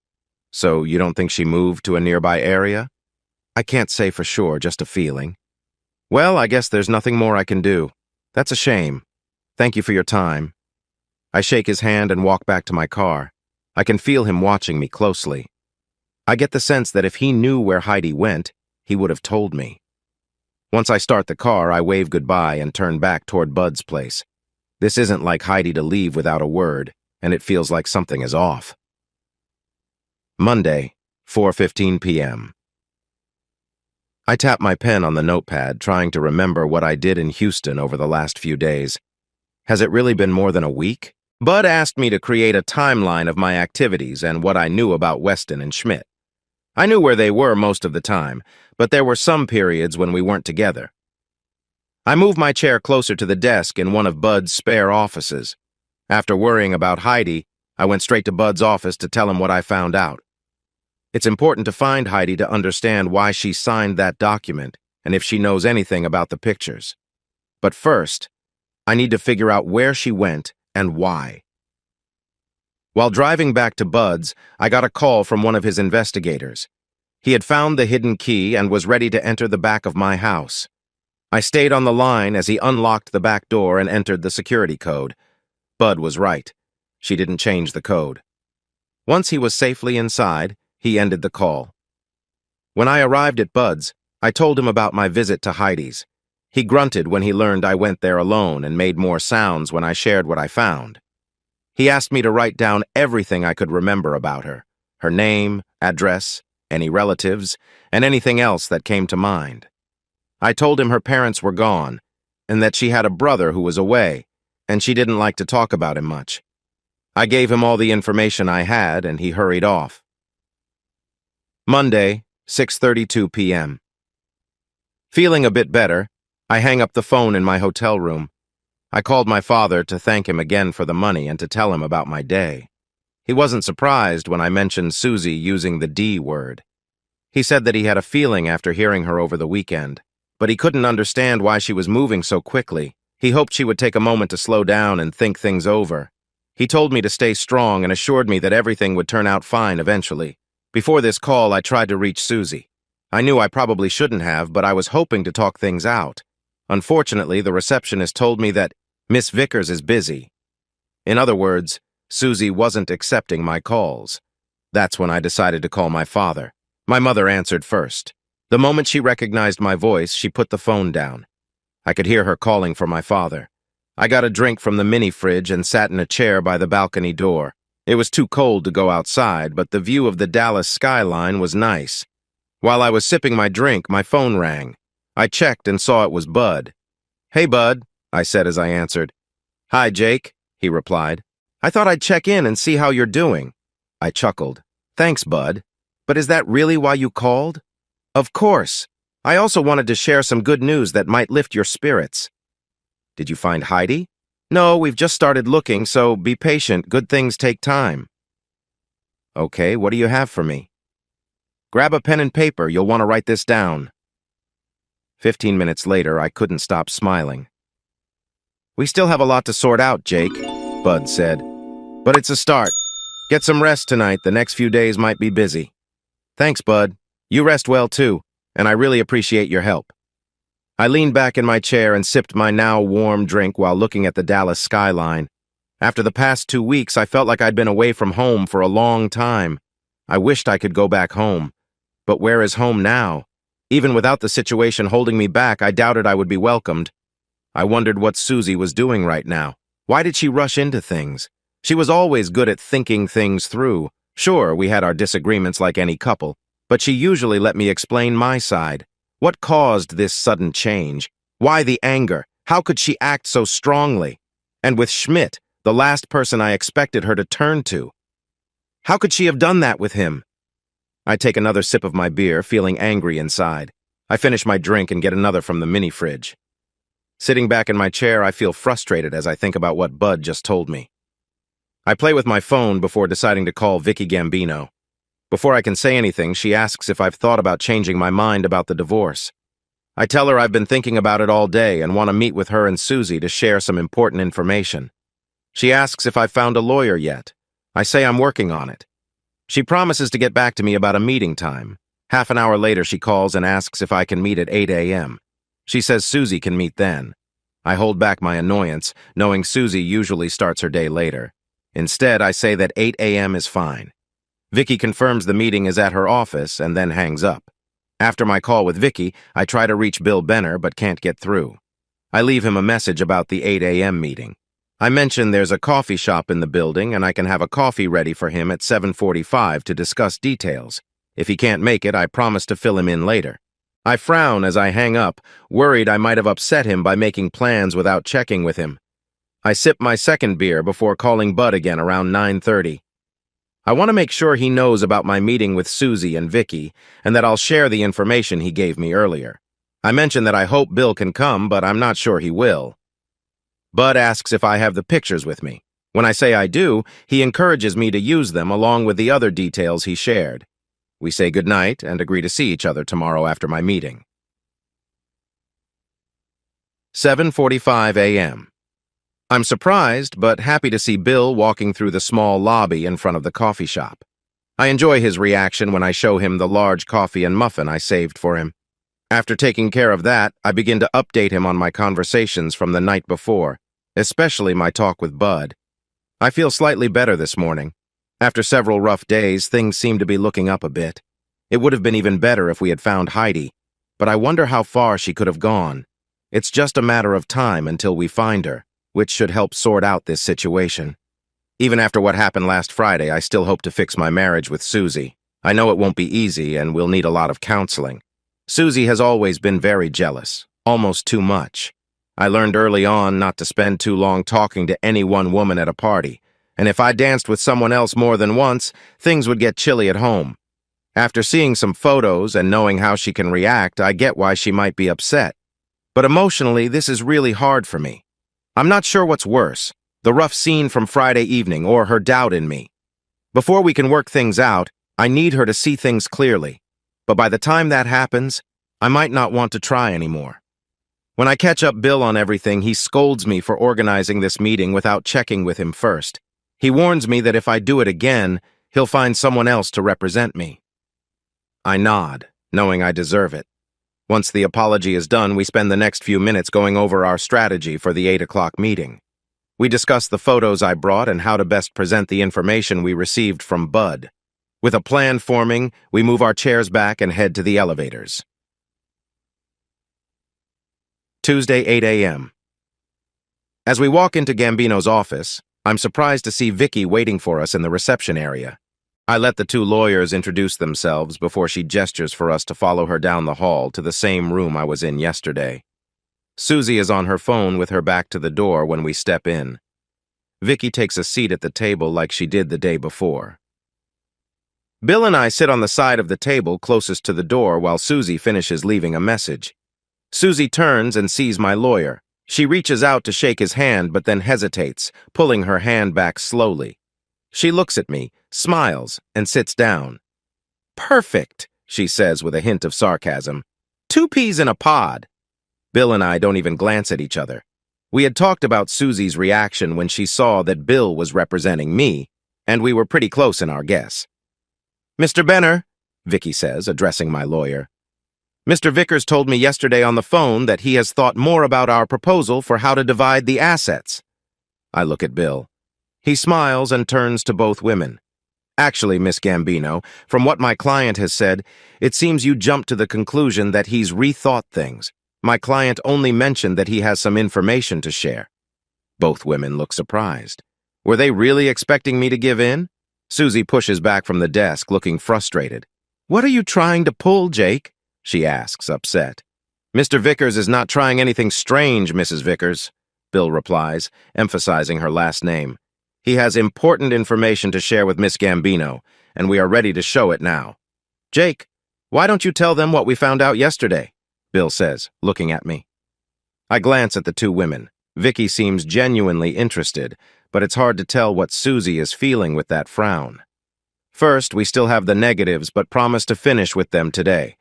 So you don't think she moved to a nearby area? I can't say for sure, just a feeling. Well, I guess there's nothing more I can do. That's a shame. Thank you for your time. I shake his hand and walk back to my car. I can feel him watching me closely. I get the sense that if he knew where Heidi went, he would have told me. Once I start the car, I wave goodbye and turn back toward Bud's place. This isn't like Heidi to leave without a word, and it feels like something is off. Monday, 4:15 p.m. I tap my pen on the notepad, trying to remember what I did in Houston over the last few days. Has it really been more than a week? Bud asked me to create a timeline of my activities and what I knew about Weston and Schmidt. I knew where they were most of the time, but there were some periods when we weren't together. I moved my chair closer to the desk in one of Bud's spare offices. After worrying about Heidi, I went straight to Bud's office to tell him what I found out. It's important to find Heidi to understand why she signed that document and if she knows anything about the pictures. But first, I need to figure out where she went and why. While driving back to Bud's, I got a call from one of his investigators. He had found the hidden key and was ready to enter the back of my house. I stayed on the line as he unlocked the back door and entered the security code. Bud was right. She didn't change the code. Once he was safely inside, he ended the call. When I arrived at Bud's, I told him about my visit to Heidi's. He grunted when he learned I went there alone and made more sounds when I shared what I found. He asked me to write down everything I could remember about her, her name, address, any relatives, and anything else that came to mind. I told him her parents were gone, and that she had a brother who was away, and she didn't like to talk about him much. I gave him all the information I had, and he hurried off. Monday, 6:32 p.m. Feeling a bit better, I hang up the phone in my hotel room. I called my father to thank him again for the money and to tell him about my day. He wasn't surprised when I mentioned Susie using the D word. He said that he had a feeling after hearing her over the weekend, but he couldn't understand why she was moving so quickly. He hoped she would take a moment to slow down and think things over. He told me to stay strong and assured me that everything would turn out fine eventually. Before this call, I tried to reach Susie. I knew I probably shouldn't have, but I was hoping to talk things out. Unfortunately, the receptionist told me that Miss Vickers is busy. In other words, Susie wasn't accepting my calls. That's when I decided to call my father. My mother answered first. The moment she recognized my voice, she put the phone down. I could hear her calling for my father. I got a drink from the mini fridge and sat in a chair by the balcony door. It was too cold to go outside, but the view of the Dallas skyline was nice. While I was sipping my drink, my phone rang. I checked and saw it was Bud. "Hey, Bud," I said as I answered. "Hi, Jake," he replied. "I thought I'd check in and see how you're doing." I chuckled. "Thanks, Bud. But is that really why you called?" Of course. I also wanted to share some good news that might lift your spirits. Did you find Heidi? No, we've just started looking, so be patient. Good things take time. Okay, what do you have for me? Grab a pen and paper. You'll want to write this down. 15 minutes later, I couldn't stop smiling. We still have a lot to sort out, Jake, Bud said. But it's a start. Get some rest tonight. The next few days might be busy. Thanks, Bud. You rest well, too, and I really appreciate your help. I leaned back in my chair and sipped my now warm drink while looking at the Dallas skyline. After the past 2 weeks, I felt like I'd been away from home for a long time. I wished I could go back home. But where is home now? Even without the situation holding me back, I doubted I would be welcomed. I wondered what Susie was doing right now. Why did she rush into things? She was always good at thinking things through. Sure, we had our disagreements like any couple, but she usually let me explain my side. What caused this sudden change? Why the anger? How could she act so strongly? And with Schmidt, the last person I expected her to turn to. How could she have done that with him? I take another sip of my beer, feeling angry inside. I finish my drink and get another from the mini fridge. Sitting back in my chair, I feel frustrated as I think about what Bud just told me. I play with my phone before deciding to call Vicky Gambino. Before I can say anything, she asks if I've thought about changing my mind about the divorce. I tell her I've been thinking about it all day and want to meet with her and Susie to share some important information. She asks if I've found a lawyer yet. I say I'm working on it. She promises to get back to me about a meeting time. Half an hour later, she calls and asks if I can meet at 8 a.m. She says Susie can meet then. I hold back my annoyance, knowing Susie usually starts her day later. Instead, I say that 8 a.m. is fine. Vicky confirms the meeting is at her office and then hangs up. After my call with Vicky, I try to reach Bill Benner but can't get through. I leave him a message about the 8 a.m. meeting. I mention there's a coffee shop in the building and I can have a coffee ready for him at 7:45 to discuss details. If he can't make it, I promise to fill him in later. I frown as I hang up, worried I might have upset him by making plans without checking with him. I sip my second beer before calling Bud again around 9:30. I want to make sure he knows about my meeting with Susie and Vicky and that I'll share the information he gave me earlier. I mention that I hope Bill can come, but I'm not sure he will. Bud asks if I have the pictures with me. When I say I do, he encourages me to use them along with the other details he shared. We say goodnight and agree to see each other tomorrow after my meeting. 7:45 a.m. I'm surprised, but happy to see Bill walking through the small lobby in front of the coffee shop. I enjoy his reaction when I show him the large coffee and muffin I saved for him. After taking care of that, I begin to update him on my conversations from the night before, especially my talk with Bud. I feel slightly better this morning. After several rough days, things seem to be looking up a bit. It would have been even better if we had found Heidi, but I wonder how far she could have gone. It's just a matter of time until we find her, which should help sort out this situation. Even after what happened last Friday, I still hope to fix my marriage with Susie. I know it won't be easy and we'll need a lot of counseling. Susie has always been very jealous, almost too much. I learned early on not to spend too long talking to any one woman at a party, and if I danced with someone else more than once, things would get chilly at home. After seeing some photos and knowing how she can react, I get why she might be upset. But emotionally, this is really hard for me. I'm not sure what's worse, the rough scene from Friday evening or her doubt in me. Before we can work things out, I need her to see things clearly. But by the time that happens, I might not want to try anymore. When I catch up Bill on everything, he scolds me for organizing this meeting without checking with him first. He warns me that if I do it again, he'll find someone else to represent me. I nod, knowing I deserve it. Once the apology is done, we spend the next few minutes going over our strategy for the 8 o'clock meeting. We discuss the photos I brought and how to best present the information we received from Bud. With a plan forming, we move our chairs back and head to the elevators. Tuesday, 8 a.m. As we walk into Gambino's office, I'm surprised to see Vicky waiting for us in the reception area. I let the two lawyers introduce themselves before she gestures for us to follow her down the hall to the same room I was in yesterday. Susie is on her phone with her back to the door when we step in. Vicky takes a seat at the table like she did the day before. Bill and I sit on the side of the table closest to the door while Susie finishes leaving a message. Susie turns and sees my lawyer. She reaches out to shake his hand but then hesitates, pulling her hand back slowly. She looks at me, smiles, and sits down. "Perfect," she says with a hint of sarcasm. "Two peas in a pod." Bill and I don't even glance at each other. We had talked about Susie's reaction when she saw that Bill was representing me, and we were pretty close in our guess. "Mr. Benner," Vicky says, addressing my lawyer. "Mr. Vickers told me yesterday on the phone that he has thought more about our proposal for how to divide the assets." I look at Bill. He smiles and turns to both women. "Actually, Miss Gambino, from what my client has said, it seems you jumped to the conclusion that he's rethought things. My client only mentioned that he has some information to share." Both women look surprised. Were they really expecting me to give in? Susie pushes back from the desk, looking frustrated. "What are you trying to pull, Jake?" she asks, upset. "Mr. Vickers is not trying anything strange, Mrs. Vickers," Bill replies, emphasizing her last name. "He has important information to share with Miss Gambino, and we are ready to show it now." "Jake, why don't you tell them what we found out yesterday?" Bill says, looking at me. I glance at the two women. Vicky seems genuinely interested, but it's hard to tell what Susie is feeling with that frown. "First, we still have the negatives, but promise to finish with them today.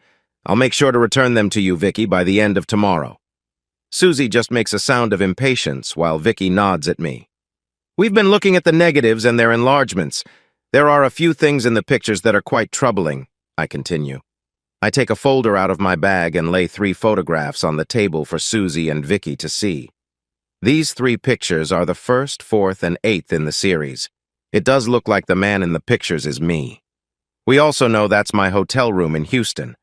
I'll make sure to return them to you, Vicky, by the end of tomorrow." Susie just makes a sound of impatience while Vicky nods at me. "We've been looking at the negatives and their enlargements. There are a few things in the pictures that are quite troubling," I continue. I take a folder out of my bag and lay 3 photographs on the table for Susie and Vicky to see. These 3 pictures are the 1st, 4th, and 8th in the series. It does look like the man in the pictures is me. We also know that's my hotel room in Houston.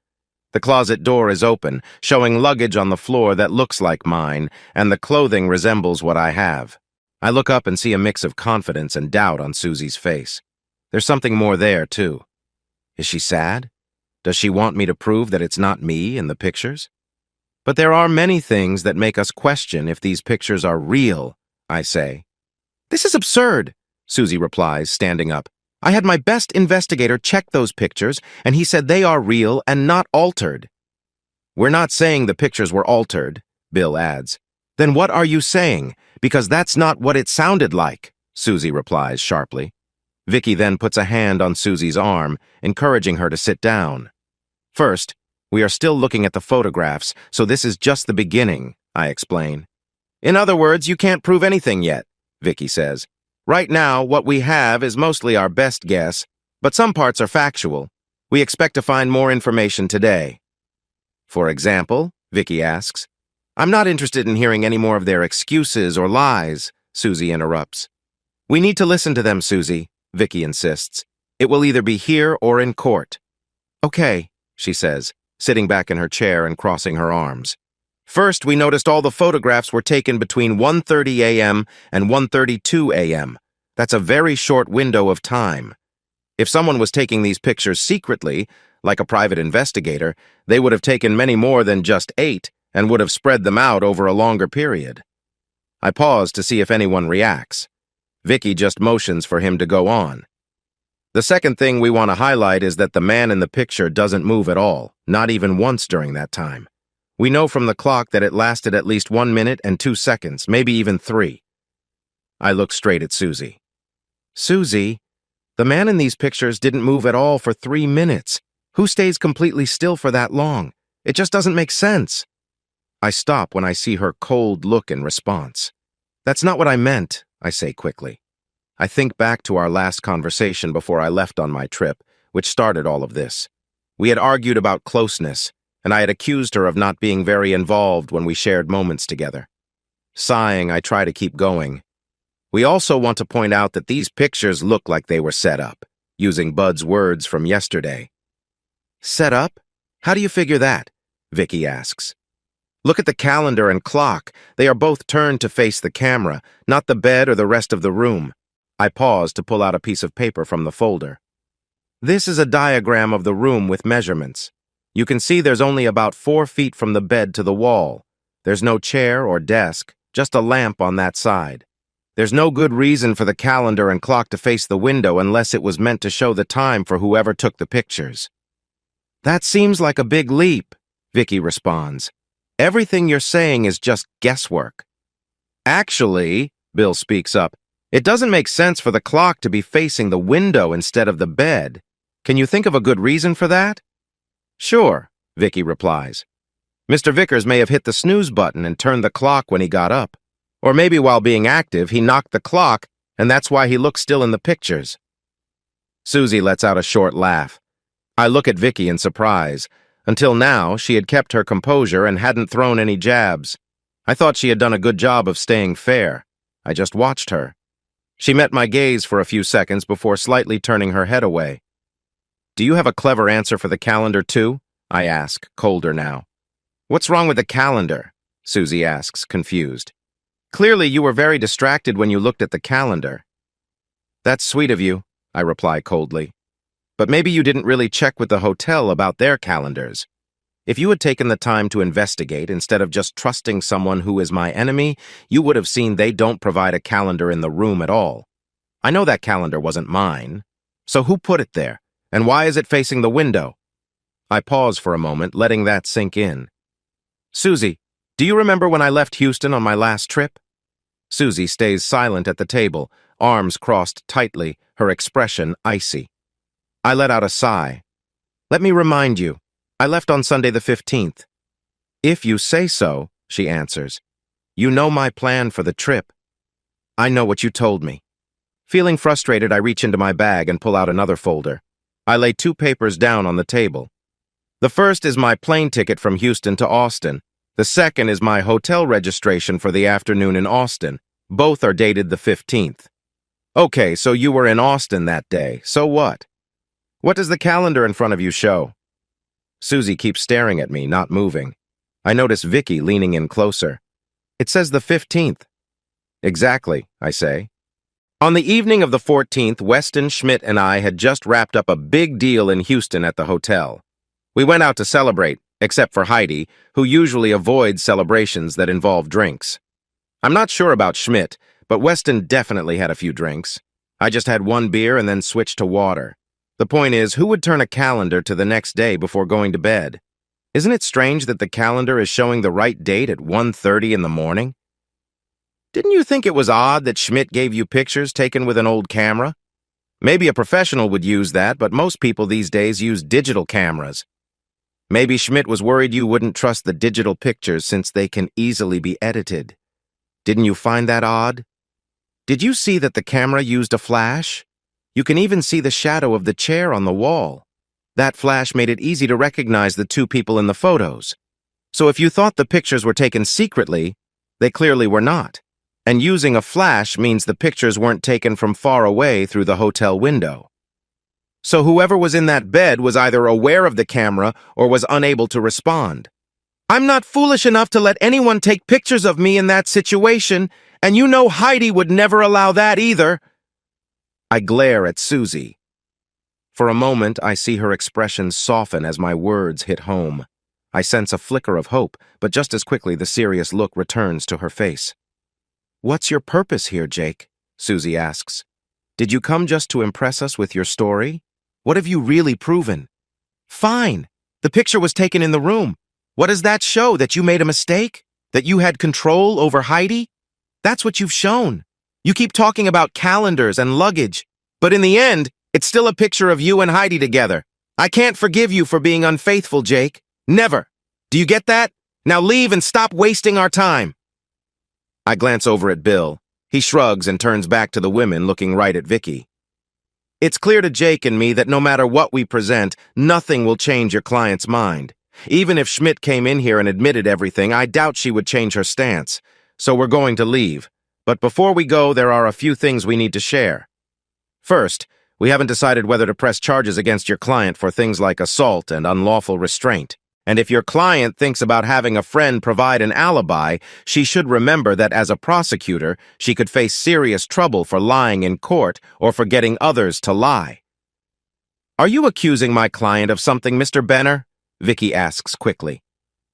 The closet door is open, showing luggage on the floor that looks like mine, and the clothing resembles what I have. I look up and see a mix of confidence and doubt on Susie's face. There's something more there, too. Is she sad? Does she want me to prove that it's not me in the pictures? But there are many things that make us question if these pictures are real, I say. "This is absurd," Susie replies, standing up. "I had my best investigator check those pictures, and he said they are real and not altered." "We're not saying the pictures were altered," Bill adds. "Then what are you saying? Because that's not what it sounded like," Susie replies sharply. Vicky then puts a hand on Susie's arm, encouraging her to sit down. "First, we are still looking at the photographs, so this is just the beginning," I explain. "In other words, you can't prove anything yet," Vicky says. "Right now, what we have is mostly our best guess, but some parts are factual. We expect to find more information today." "For example?" Vicky asks. "I'm not interested in hearing any more of their excuses or lies," Susie interrupts. "We need to listen to them, Susie," Vicky insists. "It will either be here or in court." "Okay," she says, sitting back in her chair and crossing her arms. "First, we noticed all the photographs were taken between 1:30 a.m. and 1:32 a.m. That's a very short window of time. If someone was taking these pictures secretly, like a private investigator, they would have taken many more than just 8 and would have spread them out over a longer period." I pause to see if anyone reacts. Vicky just motions for him to go on. "The second thing we want to highlight is that the man in the picture doesn't move at all, not even once during that time. We know from the clock that it lasted at least 1 minute and 2 seconds, maybe even 3. I look straight at Susie. "Susie, the man in these pictures didn't move at all for 3 minutes. Who stays completely still for that long? It just doesn't make sense." I stop when I see her cold look in response. "That's not what I meant," I say quickly. I think back to our last conversation before I left on my trip, which started all of this. We had argued about closeness, and I had accused her of not being very involved when we shared moments together. Sighing, I try to keep going. "We also want to point out that these pictures look like they were set up," using Bud's words from yesterday. "Set up? How do you figure that?" Vicky asks. "Look at the calendar and clock. They are both turned to face the camera, not the bed or the rest of the room." I pause to pull out a piece of paper from the folder. "This is a diagram of the room with measurements. You can see there's only about 4 feet from the bed to the wall. There's no chair or desk, just a lamp on that side. There's no good reason for the calendar and clock to face the window unless it was meant to show the time for whoever took the pictures. That seems like a big leap, Vicky responds. Everything you're saying is just guesswork. Actually, Bill speaks up, it doesn't make sense for the clock to be facing the window instead of the bed. Can you think of a good reason for that? Sure, Vicky replies. Mr. Vickers may have hit the snooze button and turned the clock when he got up. Or maybe while being active, he knocked the clock, and that's why he looks still in the pictures. Susie lets out a short laugh. I look at Vicky in surprise. Until now, she had kept her composure and hadn't thrown any jabs. I thought she had done a good job of staying fair. I just watched her. She met my gaze for a few seconds before slightly turning her head away. Do you have a clever answer for the calendar, too? I ask, colder now. What's wrong with the calendar? Susie asks, confused. Clearly, you were very distracted when you looked at the calendar. That's sweet of you, I reply coldly. But maybe you didn't really check with the hotel about their calendars. If you had taken the time to investigate instead of just trusting someone who is my enemy, you would have seen they don't provide a calendar in the room at all. I know that calendar wasn't mine. So who put it there? And why is it facing the window? I pause for a moment, letting that sink in. Susie, do you remember when I left Houston on my last trip? Susie stays silent at the table, arms crossed tightly, her expression icy. I let out a sigh. Let me remind you, I left on Sunday the 15th. If you say so, she answers. You know my plan for the trip. I know what you told me. Feeling frustrated, I reach into my bag and pull out another folder. I lay 2 papers down on the table. The first is my plane ticket from Houston to Austin. The second is my hotel registration for the afternoon in Austin. Both are dated the 15th. Okay, so you were in Austin that day. So what? What does the calendar in front of you show? Susie keeps staring at me, not moving. I notice Vicky leaning in closer. It says the 15th. Exactly, I say. On the evening of the 14th, Weston, Schmidt, and I had just wrapped up a big deal in Houston at the hotel. We went out to celebrate, except for Heidi, who usually avoids celebrations that involve drinks. I'm not sure about Schmidt, but Weston definitely had a few drinks. I just had 1 beer and then switched to water. The point is, who would turn a calendar to the next day before going to bed? Isn't it strange that the calendar is showing the right date at 1:30 in the morning? Didn't you think it was odd that Schmidt gave you pictures taken with an old camera? Maybe a professional would use that, but most people these days use digital cameras. Maybe Schmidt was worried you wouldn't trust the digital pictures since they can easily be edited. Didn't you find that odd? Did you see that the camera used a flash? You can even see the shadow of the chair on the wall. That flash made it easy to recognize the 2 people in the photos. So if you thought the pictures were taken secretly, they clearly were not. And using a flash means the pictures weren't taken from far away through the hotel window. So whoever was in that bed was either aware of the camera or was unable to respond. I'm not foolish enough to let anyone take pictures of me in that situation, and you know Heidi would never allow that either. I glare at Susie. For a moment, I see her expression soften as my words hit home. I sense a flicker of hope, but just as quickly the serious look returns to her face. What's your purpose here, Jake? Susie asks. Did you come just to impress us with your story? What have you really proven? Fine. The picture was taken in the room. What does that show? That you made a mistake? That you had control over Heidi? That's what you've shown. You keep talking about calendars and luggage, but in the end, it's still a picture of you and Heidi together. I can't forgive you for being unfaithful, Jake. Never. Do you get that? Now leave and stop wasting our time. I glance over at Bill. He shrugs and turns back to the women, looking right at Vicky. It's clear to Jake and me that no matter what we present, nothing will change your client's mind. Even if Schmidt came in here and admitted everything, I doubt she would change her stance. So we're going to leave. But before we go, there are a few things we need to share. First, we haven't decided whether to press charges against your client for things like assault and unlawful restraint. And if your client thinks about having a friend provide an alibi, she should remember that as a prosecutor, she could face serious trouble for lying in court or for getting others to lie. Are you accusing my client of something, Mr. Benner? Vicky asks quickly.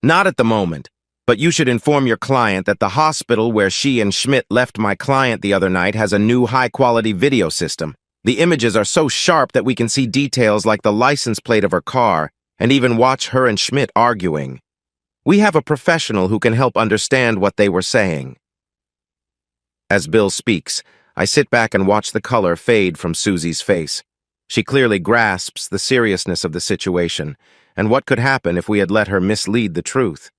Not at the moment. But you should inform your client that the hospital where she and Schmidt left my client the other night has a new high-quality video system. The images are so sharp that we can see details like the license plate of her car and even watch her and Schmidt arguing. We have a professional who can help understand what they were saying. As Bill speaks, I sit back and watch the color fade from Susie's face. She clearly grasps the seriousness of the situation and what could happen if we had let her mislead the truth.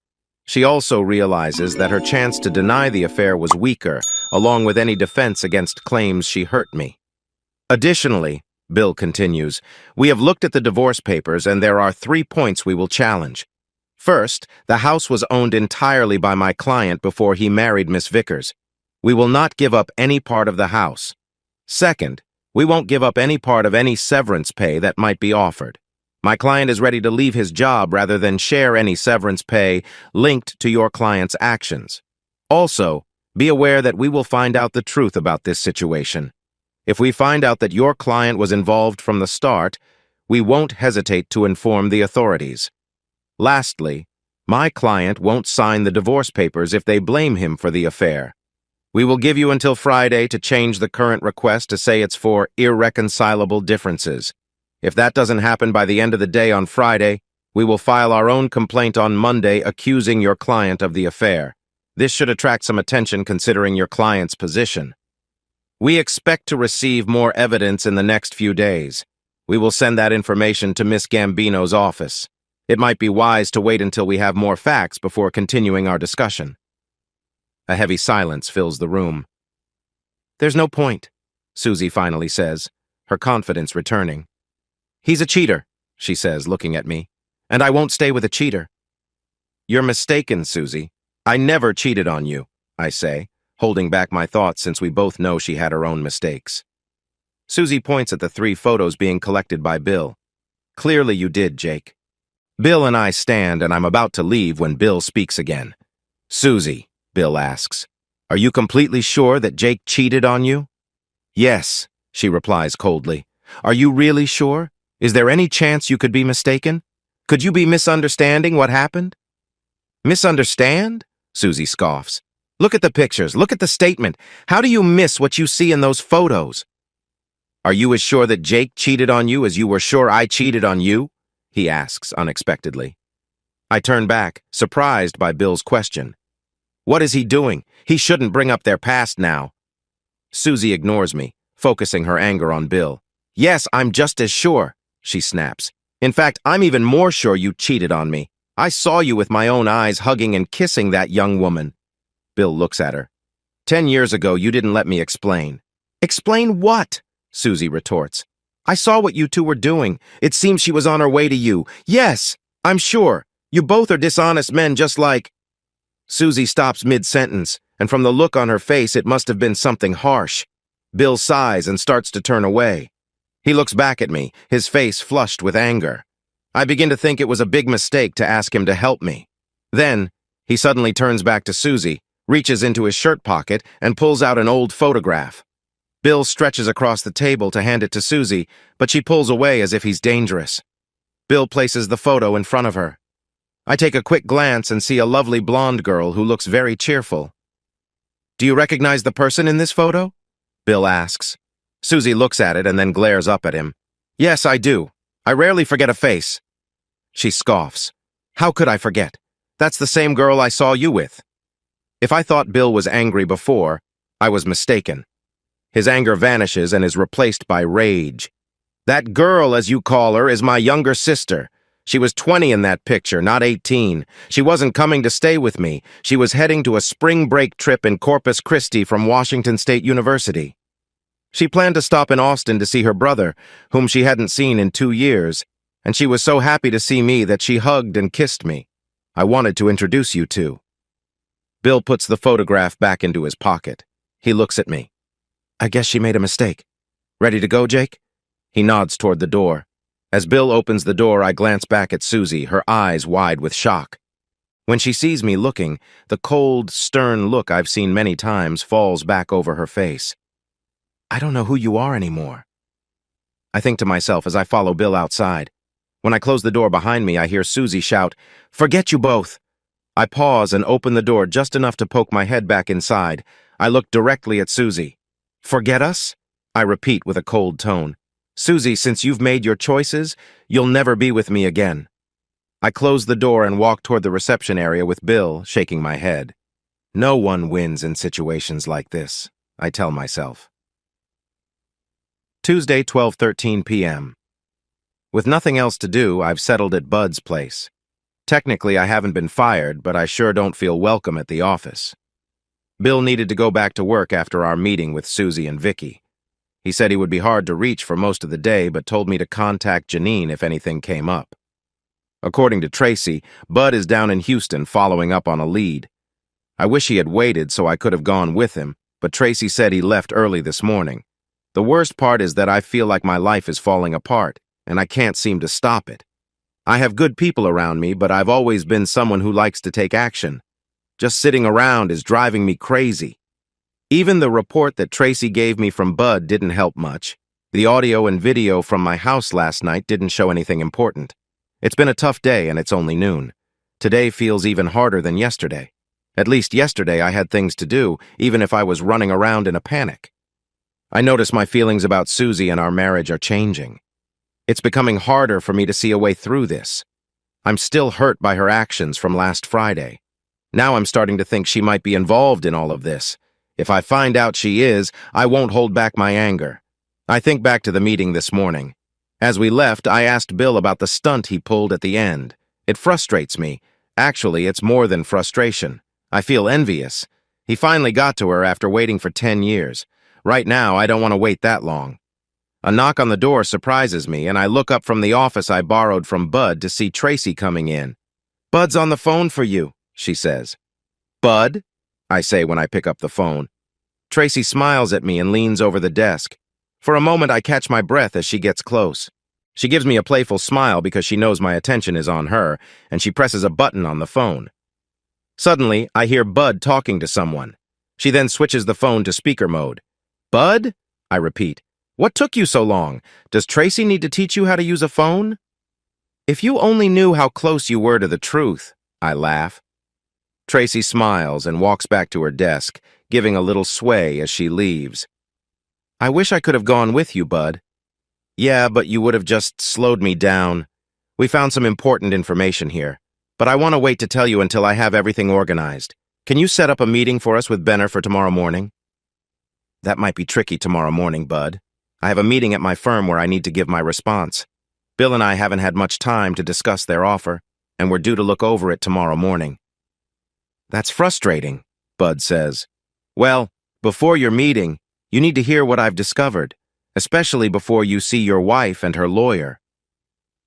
She also realizes that her chance to deny the affair was weaker, along with any defense against claims she hurt me. Additionally, Bill continues, we have looked at the divorce papers and there are 3 points we will challenge. First, the house was owned entirely by my client before he married Miss Vickers. We will not give up any part of the house. Second, we won't give up any part of any severance pay that might be offered. My client is ready to leave his job rather than share any severance pay linked to your client's actions. Also, be aware that we will find out the truth about this situation. If we find out that your client was involved from the start, we won't hesitate to inform the authorities. Lastly, my client won't sign the divorce papers if they blame him for the affair. We will give you until Friday to change the current request to say it's for irreconcilable differences. If that doesn't happen by the end of the day on Friday, we will file our own complaint on Monday accusing your client of the affair. This should attract some attention considering your client's position. We expect to receive more evidence in the next few days. We will send that information to Miss Gambino's office. It might be wise to wait until we have more facts before continuing our discussion. A heavy silence fills the room. There's no point, Susie finally says, her confidence returning. He's a cheater, she says, looking at me, and I won't stay with a cheater. You're mistaken, Susie. I never cheated on you, I say, holding back my thoughts since we both know she had her own mistakes. Susie points at the 3 photos being collected by Bill. Clearly you did, Jake. Bill and I stand, and I'm about to leave when Bill speaks again. Susie, Bill asks, are you completely sure that Jake cheated on you? Yes, she replies coldly. Are you really sure? Is there any chance you could be mistaken? Could you be misunderstanding what happened? Misunderstand? Susie scoffs. Look at the pictures. Look at the statement. How do you miss what you see in those photos? Are you as sure that Jake cheated on you as you were sure I cheated on you? He asks unexpectedly. I turn back, surprised by Bill's question. What is he doing? He shouldn't bring up their past now. Susie ignores me, focusing her anger on Bill. Yes, I'm just as sure, she snaps. In fact, I'm even more sure you cheated on me. I saw you with my own eyes hugging and kissing that young woman. Bill looks at her. 10 years ago, you didn't let me explain. Explain what? Susie retorts. I saw what you two were doing. It seems she was on her way to you. Yes, I'm sure. You both are dishonest men just like... Susie stops mid-sentence, and from the look on her face, it must have been something harsh. Bill sighs and starts to turn away. He looks back at me, his face flushed with anger. I begin to think it was a big mistake to ask him to help me. Then, he suddenly turns back to Susie, reaches into his shirt pocket, and pulls out an old photograph. Bill stretches across the table to hand it to Susie, but she pulls away as if he's dangerous. Bill places the photo in front of her. I take a quick glance and see a lovely blonde girl who looks very cheerful. Do you recognize the person in this photo? Bill asks. Susie looks at it and then glares up at him. Yes, I do. I rarely forget a face. She scoffs. How could I forget? That's the same girl I saw you with. If I thought Bill was angry before, I was mistaken. His anger vanishes and is replaced by rage. That girl, as you call her, is my younger sister. She was 20 in that picture, not 18. She wasn't coming to stay with me. She was heading to a spring break trip in Corpus Christi from Washington State University. She planned to stop in Austin to see her brother, whom she hadn't seen in 2 years, and she was so happy to see me that she hugged and kissed me. I wanted to introduce you two. Bill puts the photograph back into his pocket. He looks at me. I guess she made a mistake. Ready to go, Jake? He nods toward the door. As Bill opens the door, I glance back at Susie, her eyes wide with shock. When she sees me looking, the cold, stern look I've seen many times falls back over her face. I don't know who you are anymore. I think to myself as I follow Bill outside. When I close the door behind me, I hear Susie shout, "Forget you both!" I pause and open the door just enough to poke my head back inside. I look directly at Susie. Forget us? I repeat with a cold tone. Susie, since you've made your choices, you'll never be with me again. I close the door and walk toward the reception area with Bill shaking my head. No one wins in situations like this, I tell myself. Tuesday, 12:13 p.m. With nothing else to do, I've settled at Bud's place. Technically, I haven't been fired, but I sure don't feel welcome at the office. Bill needed to go back to work after our meeting with Susie and Vicky. He said he would be hard to reach for most of the day, but told me to contact Janine if anything came up. According to Tracy, Bud is down in Houston following up on a lead. I wish he had waited so I could have gone with him, but Tracy said he left early this morning. The worst part is that I feel like my life is falling apart, and I can't seem to stop it. I have good people around me, but I've always been someone who likes to take action. Just sitting around is driving me crazy. Even the report that Tracy gave me from Bud didn't help much. The audio and video from my house last night didn't show anything important. It's been a tough day and it's only noon. Today feels even harder than yesterday. At least yesterday I had things to do, even if I was running around in a panic. I notice my feelings about Susie and our marriage are changing. It's becoming harder for me to see a way through this. I'm still hurt by her actions from last Friday. Now I'm starting to think she might be involved in all of this. If I find out she is, I won't hold back my anger. I think back to the meeting this morning. As we left, I asked Bill about the stunt he pulled at the end. It frustrates me. Actually, it's more than frustration. I feel envious. He finally got to her after waiting for 10 years. Right now, I don't want to wait that long. A knock on the door surprises me, and I look up from the office I borrowed from Bud to see Tracy coming in. "Bud's on the phone for you," she says. "Bud?" I say when I pick up the phone. Tracy smiles at me and leans over the desk. For a moment, I catch my breath as she gets close. She gives me a playful smile because she knows my attention is on her, and she presses a button on the phone. Suddenly, I hear Bud talking to someone. She then switches the phone to speaker mode. "Bud?" I repeat. "What took you so long? Does Tracy need to teach you how to use a phone?" "If you only knew how close you were to the truth," I laugh. Tracy smiles and walks back to her desk, giving a little sway as she leaves. "I wish I could have gone with you, Bud." "Yeah, but you would have just slowed me down. We found some important information here, but I want to wait to tell you until I have everything organized. Can you set up a meeting for us with Benner for tomorrow morning?" "That might be tricky tomorrow morning, Bud. I have a meeting at my firm where I need to give my response. Bill and I haven't had much time to discuss their offer, and we're due to look over it tomorrow morning." "That's frustrating," Bud says. "Well, before your meeting, you need to hear what I've discovered, especially before you see your wife and her lawyer.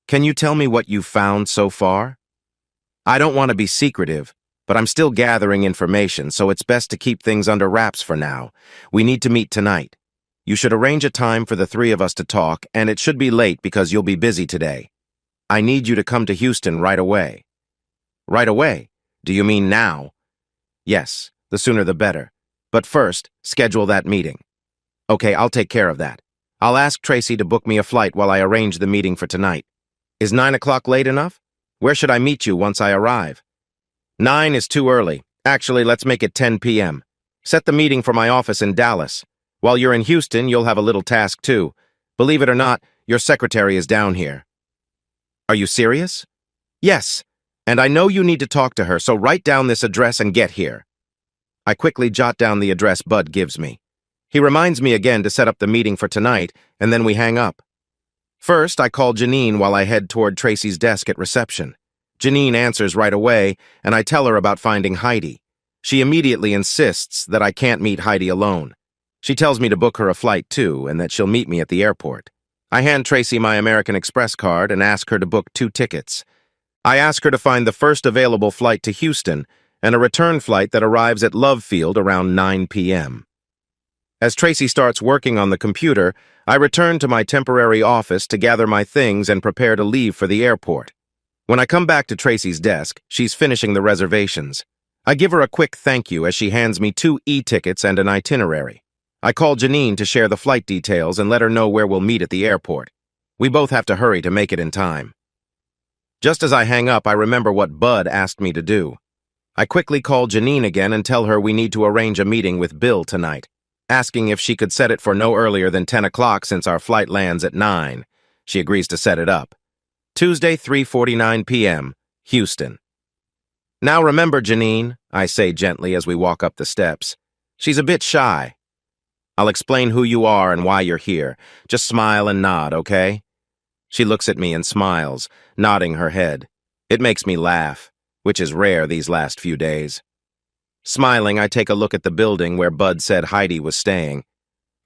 Can you tell me what you've found so far?" "I don't want to be secretive, but I'm still gathering information, so it's best to keep things under wraps for now. We need to meet tonight. You should arrange a time for the three of us to talk, and it should be late because you'll be busy today. I need you to come to Houston right away." "Right away? Do you mean now?" "Yes, the sooner the better. But first, schedule that meeting." "Okay, I'll take care of that. I'll ask Tracy to book me a flight while I arrange the meeting for tonight. Is 9 o'clock late enough? Where should I meet you once I arrive?" 9 is too early. Actually, let's make it 10 p.m. Set the meeting for my office in Dallas. While you're in Houston, you'll have a little task too. Believe it or not, your secretary is down here." "Are you serious?" "Yes, and I know you need to talk to her, so write down this address and get here." I quickly jot down the address Bud gives me. He reminds me again to set up the meeting for tonight, and then we hang up. First, I call Janine while I head toward Tracy's desk at reception. Janine answers right away, and I tell her about finding Heidi. She immediately insists that I can't meet Heidi alone. She tells me to book her a flight too, and that she'll meet me at the airport. I hand Tracy my American Express card and ask her to book 2 tickets. I ask her to find the first available flight to Houston and a return flight that arrives at Love Field around 9 p.m. As Tracy starts working on the computer, I return to my temporary office to gather my things and prepare to leave for the airport. When I come back to Tracy's desk, she's finishing the reservations. I give her a quick thank you as she hands me 2 e-tickets and an itinerary. I call Janine to share the flight details and let her know where we'll meet at the airport. We both have to hurry to make it in time. Just as I hang up, I remember what Bud asked me to do. I quickly call Janine again and tell her we need to arrange a meeting with Bill tonight, asking if she could set it for no earlier than 10 o'clock since our flight lands at 9. She agrees to set it up. Tuesday, 3:49 p.m., Houston. Now remember, Janine, I say gently as we walk up the steps. She's a bit shy. I'll explain who you are and why you're here. Just smile and nod, okay? She looks at me and smiles, nodding her head. It makes me laugh, which is rare these last few days. Smiling, I take a look at the building where Bud said Heidi was staying.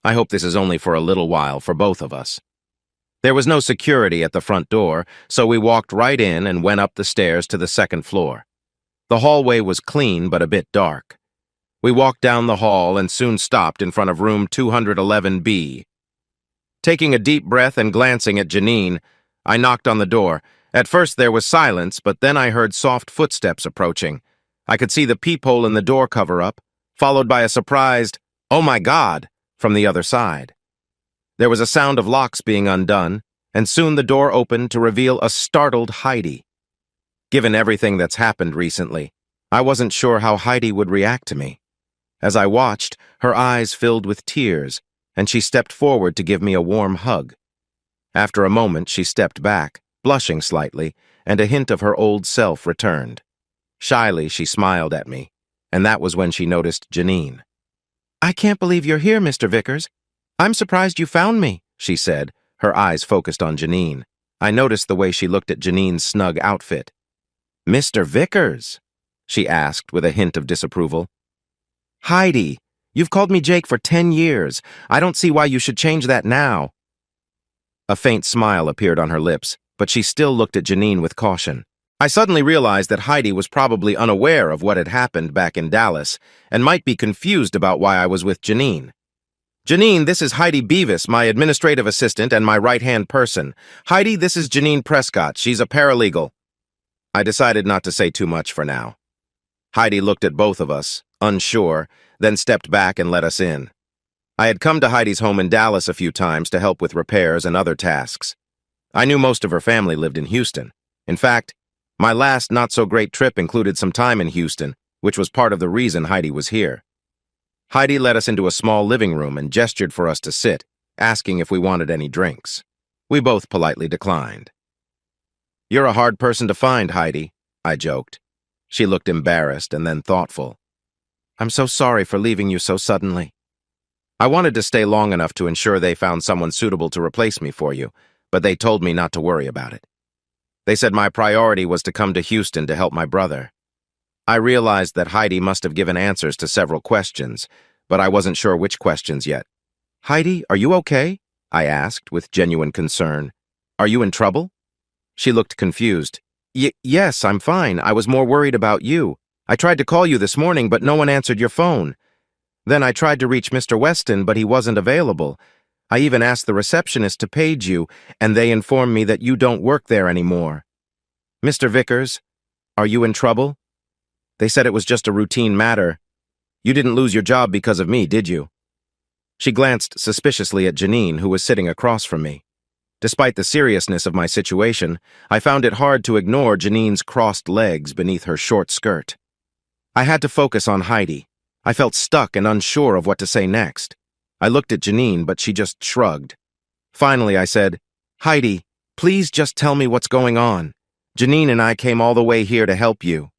I hope this is only for a little while for both of us. There was no security at the front door, so we walked right in and went up the stairs to the second floor. The hallway was clean but a bit dark. We walked down the hall and soon stopped in front of room 211B. Taking a deep breath and glancing at Janine, I knocked on the door. At first there was silence, but then I heard soft footsteps approaching. I could see the peephole in the door cover up, followed by a surprised, "Oh my God," from the other side. There was a sound of locks being undone, and soon the door opened to reveal a startled Heidi. Given everything that's happened recently, I wasn't sure how Heidi would react to me. As I watched, her eyes filled with tears, and she stepped forward to give me a warm hug. After a moment, she stepped back, blushing slightly, and a hint of her old self returned. Shyly, she smiled at me, and that was when she noticed Janine. "I can't believe you're here, Mr. Vickers. I'm surprised you found me," she said, her eyes focused on Janine. I noticed the way she looked at Janine's snug outfit. "Mr. Vickers?" she asked with a hint of disapproval. "Heidi, you've called me Jake for 10 years. I don't see why you should change that now." A faint smile appeared on her lips, but she still looked at Janine with caution. I suddenly realized that Heidi was probably unaware of what had happened back in Dallas and might be confused about why I was with Janine. "Janine, this is Heidi Beavis, my administrative assistant and my right-hand person. Heidi, this is Janine Prescott. She's a paralegal." I decided not to say too much for now. Heidi looked at both of us, unsure, then stepped back and let us in. I had come to Heidi's home in Dallas a few times to help with repairs and other tasks. I knew most of her family lived in Houston. In fact, my last not-so-great trip included some time in Houston, which was part of the reason Heidi was here. Heidi led us into a small living room and gestured for us to sit, asking if we wanted any drinks. We both politely declined. "You're a hard person to find, Heidi," I joked. She looked embarrassed and then thoughtful. "I'm so sorry for leaving you so suddenly. I wanted to stay long enough to ensure they found someone suitable to replace me for you, but they told me not to worry about it. They said my priority was to come to Houston to help my brother." I realized that Heidi must have given answers to several questions, but I wasn't sure which questions yet. "Heidi, are you okay?" I asked with genuine concern. "Are you in trouble?" She looked confused. Yes, I'm fine. I was more worried about you. I tried to call you this morning, but no one answered your phone. Then I tried to reach Mr. Weston, but he wasn't available. I even asked the receptionist to page you, and they informed me that you don't work there anymore. Mr. Vickers, are you in trouble? They said it was just a routine matter. You didn't lose your job because of me, did you?" She glanced suspiciously at Janine, who was sitting across from me. Despite the seriousness of my situation, I found it hard to ignore Janine's crossed legs beneath her short skirt. I had to focus on Heidi. I felt stuck and unsure of what to say next. I looked at Janine, but she just shrugged. Finally, I said, "Heidi, please just tell me what's going on. Janine and I came all the way here to help you."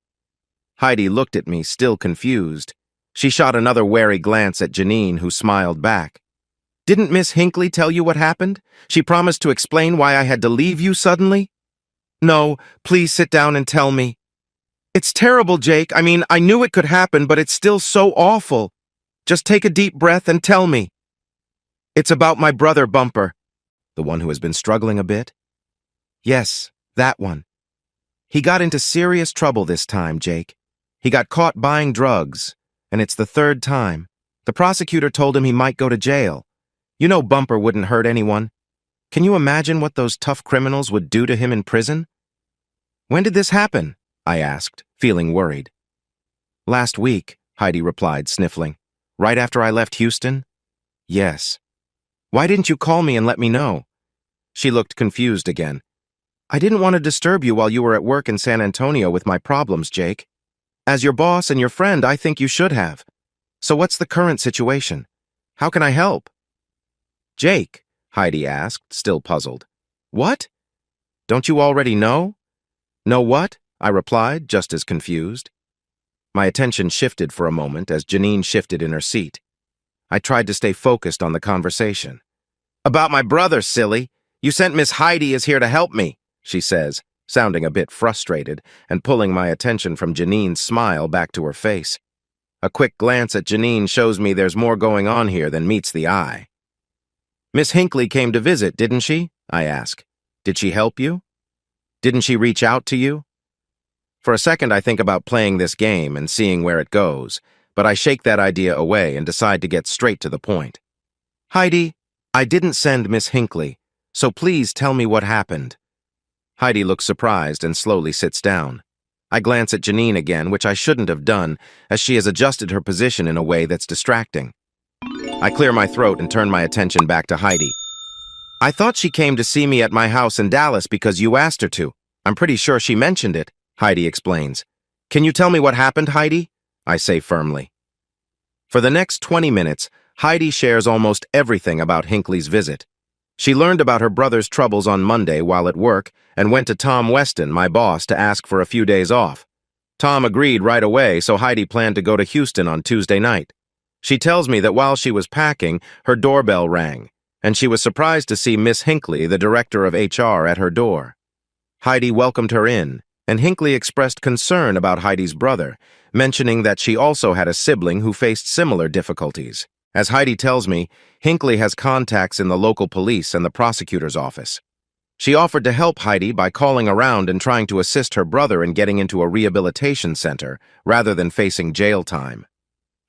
Heidi looked at me, still confused. She shot another wary glance at Janine, who smiled back. "Didn't Miss Hinckley tell you what happened? She promised to explain why I had to leave you suddenly?" "No, please sit down and tell me." "It's terrible, Jake. I mean, I knew it could happen, but it's still so awful. Just take a deep breath and tell me." "It's about my brother, Bumper." "The one who has been struggling a bit?" "Yes, that one. He got into serious trouble this time, Jake. He got caught buying drugs, and it's the third time. The prosecutor told him he might go to jail. You know Bumper wouldn't hurt anyone. Can you imagine what those tough criminals would do to him in prison?" "When did this happen?" I asked, feeling worried. "Last week," Heidi replied, sniffling. "Right after I left Houston?" "Yes." "Why didn't you call me and let me know?" She looked confused again. "I didn't want to disturb you while you were at work in San Antonio with my problems, Jake." As your boss and your friend, I think you should have. So what's the current situation? How can I help? Jake, Heidi asked, still puzzled. What? Don't you already know? Know what? I replied, just as confused. My attention shifted for a moment as Janine shifted in her seat. I tried to stay focused on the conversation. About my brother, silly. You sent Miss Heidi is here to help me, she says, sounding a bit frustrated and pulling my attention from Janine's smile back to her face. A quick glance at Janine shows me there's more going on here than meets the eye. Miss Hinckley came to visit, didn't she? I ask. Did she help you? Didn't she reach out to you? For a second, I think about playing this game and seeing where it goes, but I shake that idea away and decide to get straight to the point. Heidi, I didn't send Miss Hinckley, so please tell me what happened. Heidi looks surprised and slowly sits down. I glance at Janine again, which I shouldn't have done, as she has adjusted her position in a way that's distracting. I clear my throat and turn my attention back to Heidi. I thought she came to see me at my house in Dallas because you asked her to. I'm pretty sure she mentioned it, Heidi explains. Can you tell me what happened, Heidi? I say firmly. For the next 20 minutes, Heidi shares almost everything about Hinckley's visit. She learned about her brother's troubles on Monday while at work and went to Tom Weston, my boss, to ask for a few days off. Tom agreed right away, so Heidi planned to go to Houston on Tuesday night. She tells me that while she was packing, her doorbell rang, and she was surprised to see Miss Hinckley, the director of HR, at her door. Heidi welcomed her in, and Hinckley expressed concern about Heidi's brother, mentioning that she also had a sibling who faced similar difficulties. As Heidi tells me, Hinckley has contacts in the local police and the prosecutor's office. She offered to help Heidi by calling around and trying to assist her brother in getting into a rehabilitation center rather than facing jail time.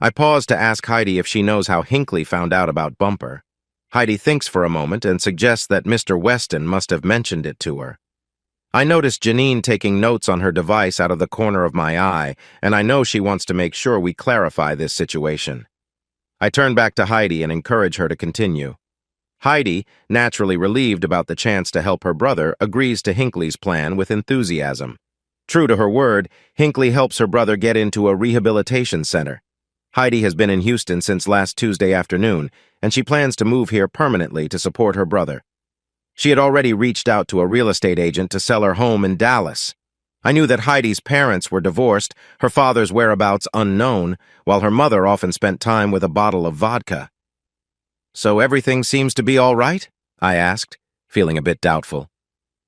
I pause to ask Heidi if she knows how Hinckley found out about Bumper. Heidi thinks for a moment and suggests that Mr. Weston must have mentioned it to her. I notice Janine taking notes on her device out of the corner of my eye, and I know she wants to make sure we clarify this situation. I turn back to Heidi and encourage her to continue. Heidi, naturally relieved about the chance to help her brother, agrees to Hinckley's plan with enthusiasm. True to her word, Hinckley helps her brother get into a rehabilitation center. Heidi has been in Houston since last Tuesday afternoon, and she plans to move here permanently to support her brother. She had already reached out to a real estate agent to sell her home in Dallas. I knew that Heidi's parents were divorced, her father's whereabouts unknown, while her mother often spent time with a bottle of vodka. So everything seems to be all right? I asked, feeling a bit doubtful.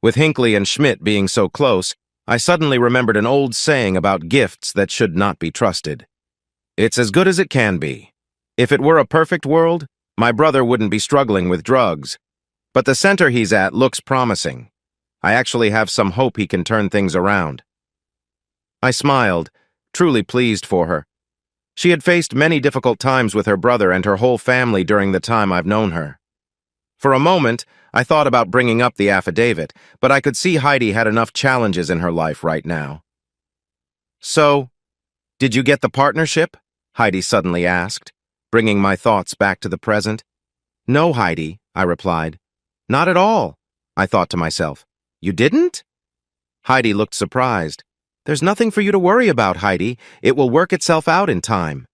With Hinckley and Schmidt being so close, I suddenly remembered an old saying about gifts that should not be trusted. It's as good as it can be. If it were a perfect world, my brother wouldn't be struggling with drugs. But the center he's at looks promising. I actually have some hope he can turn things around. I smiled, truly pleased for her. She had faced many difficult times with her brother and her whole family during the time I've known her. For a moment, I thought about bringing up the affidavit, but I could see Heidi had enough challenges in her life right now. So, did you get the partnership? Heidi suddenly asked, bringing my thoughts back to the present. No, Heidi, I replied. Not at all, I thought to myself. You didn't? Heidi looked surprised. There's nothing for you to worry about, Heidi. It will work itself out in time.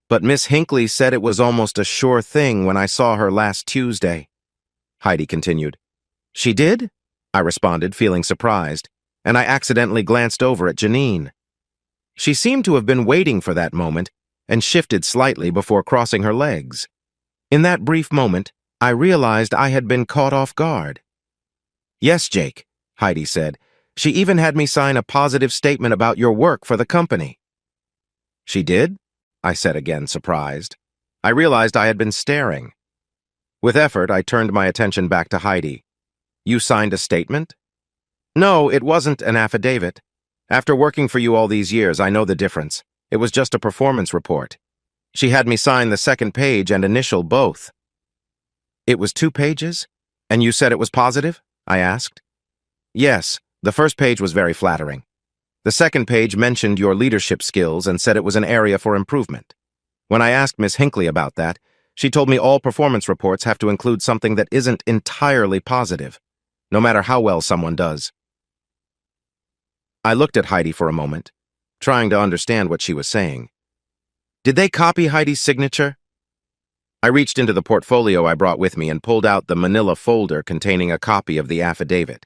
But Miss Hinckley said it was almost a sure thing when I saw her last Tuesday. Heidi continued. She did? I responded, feeling surprised, and I accidentally glanced over at Janine. She seemed to have been waiting for that moment and shifted slightly before crossing her legs. In that brief moment, I realized I had been caught off guard. Yes, Jake, Heidi said. She even had me sign a positive statement about your work for the company. She did? I said again, surprised. I realized I had been staring. With effort, I turned my attention back to Heidi. You signed a statement? No, it wasn't an affidavit. After working for you all these years, I know the difference. It was just a performance report. She had me sign the second page and initial both. It was 2 pages? And you said it was positive? I asked. Yes, the first page was very flattering. The second page mentioned your leadership skills and said it was an area for improvement. When I asked Miss Hinckley about that, she told me all performance reports have to include something that isn't entirely positive, no matter how well someone does. I looked at Heidi for a moment. trying to understand what she was saying. Did they copy Heidi's signature? I reached into the portfolio I brought with me and pulled out the manila folder containing a copy of the affidavit.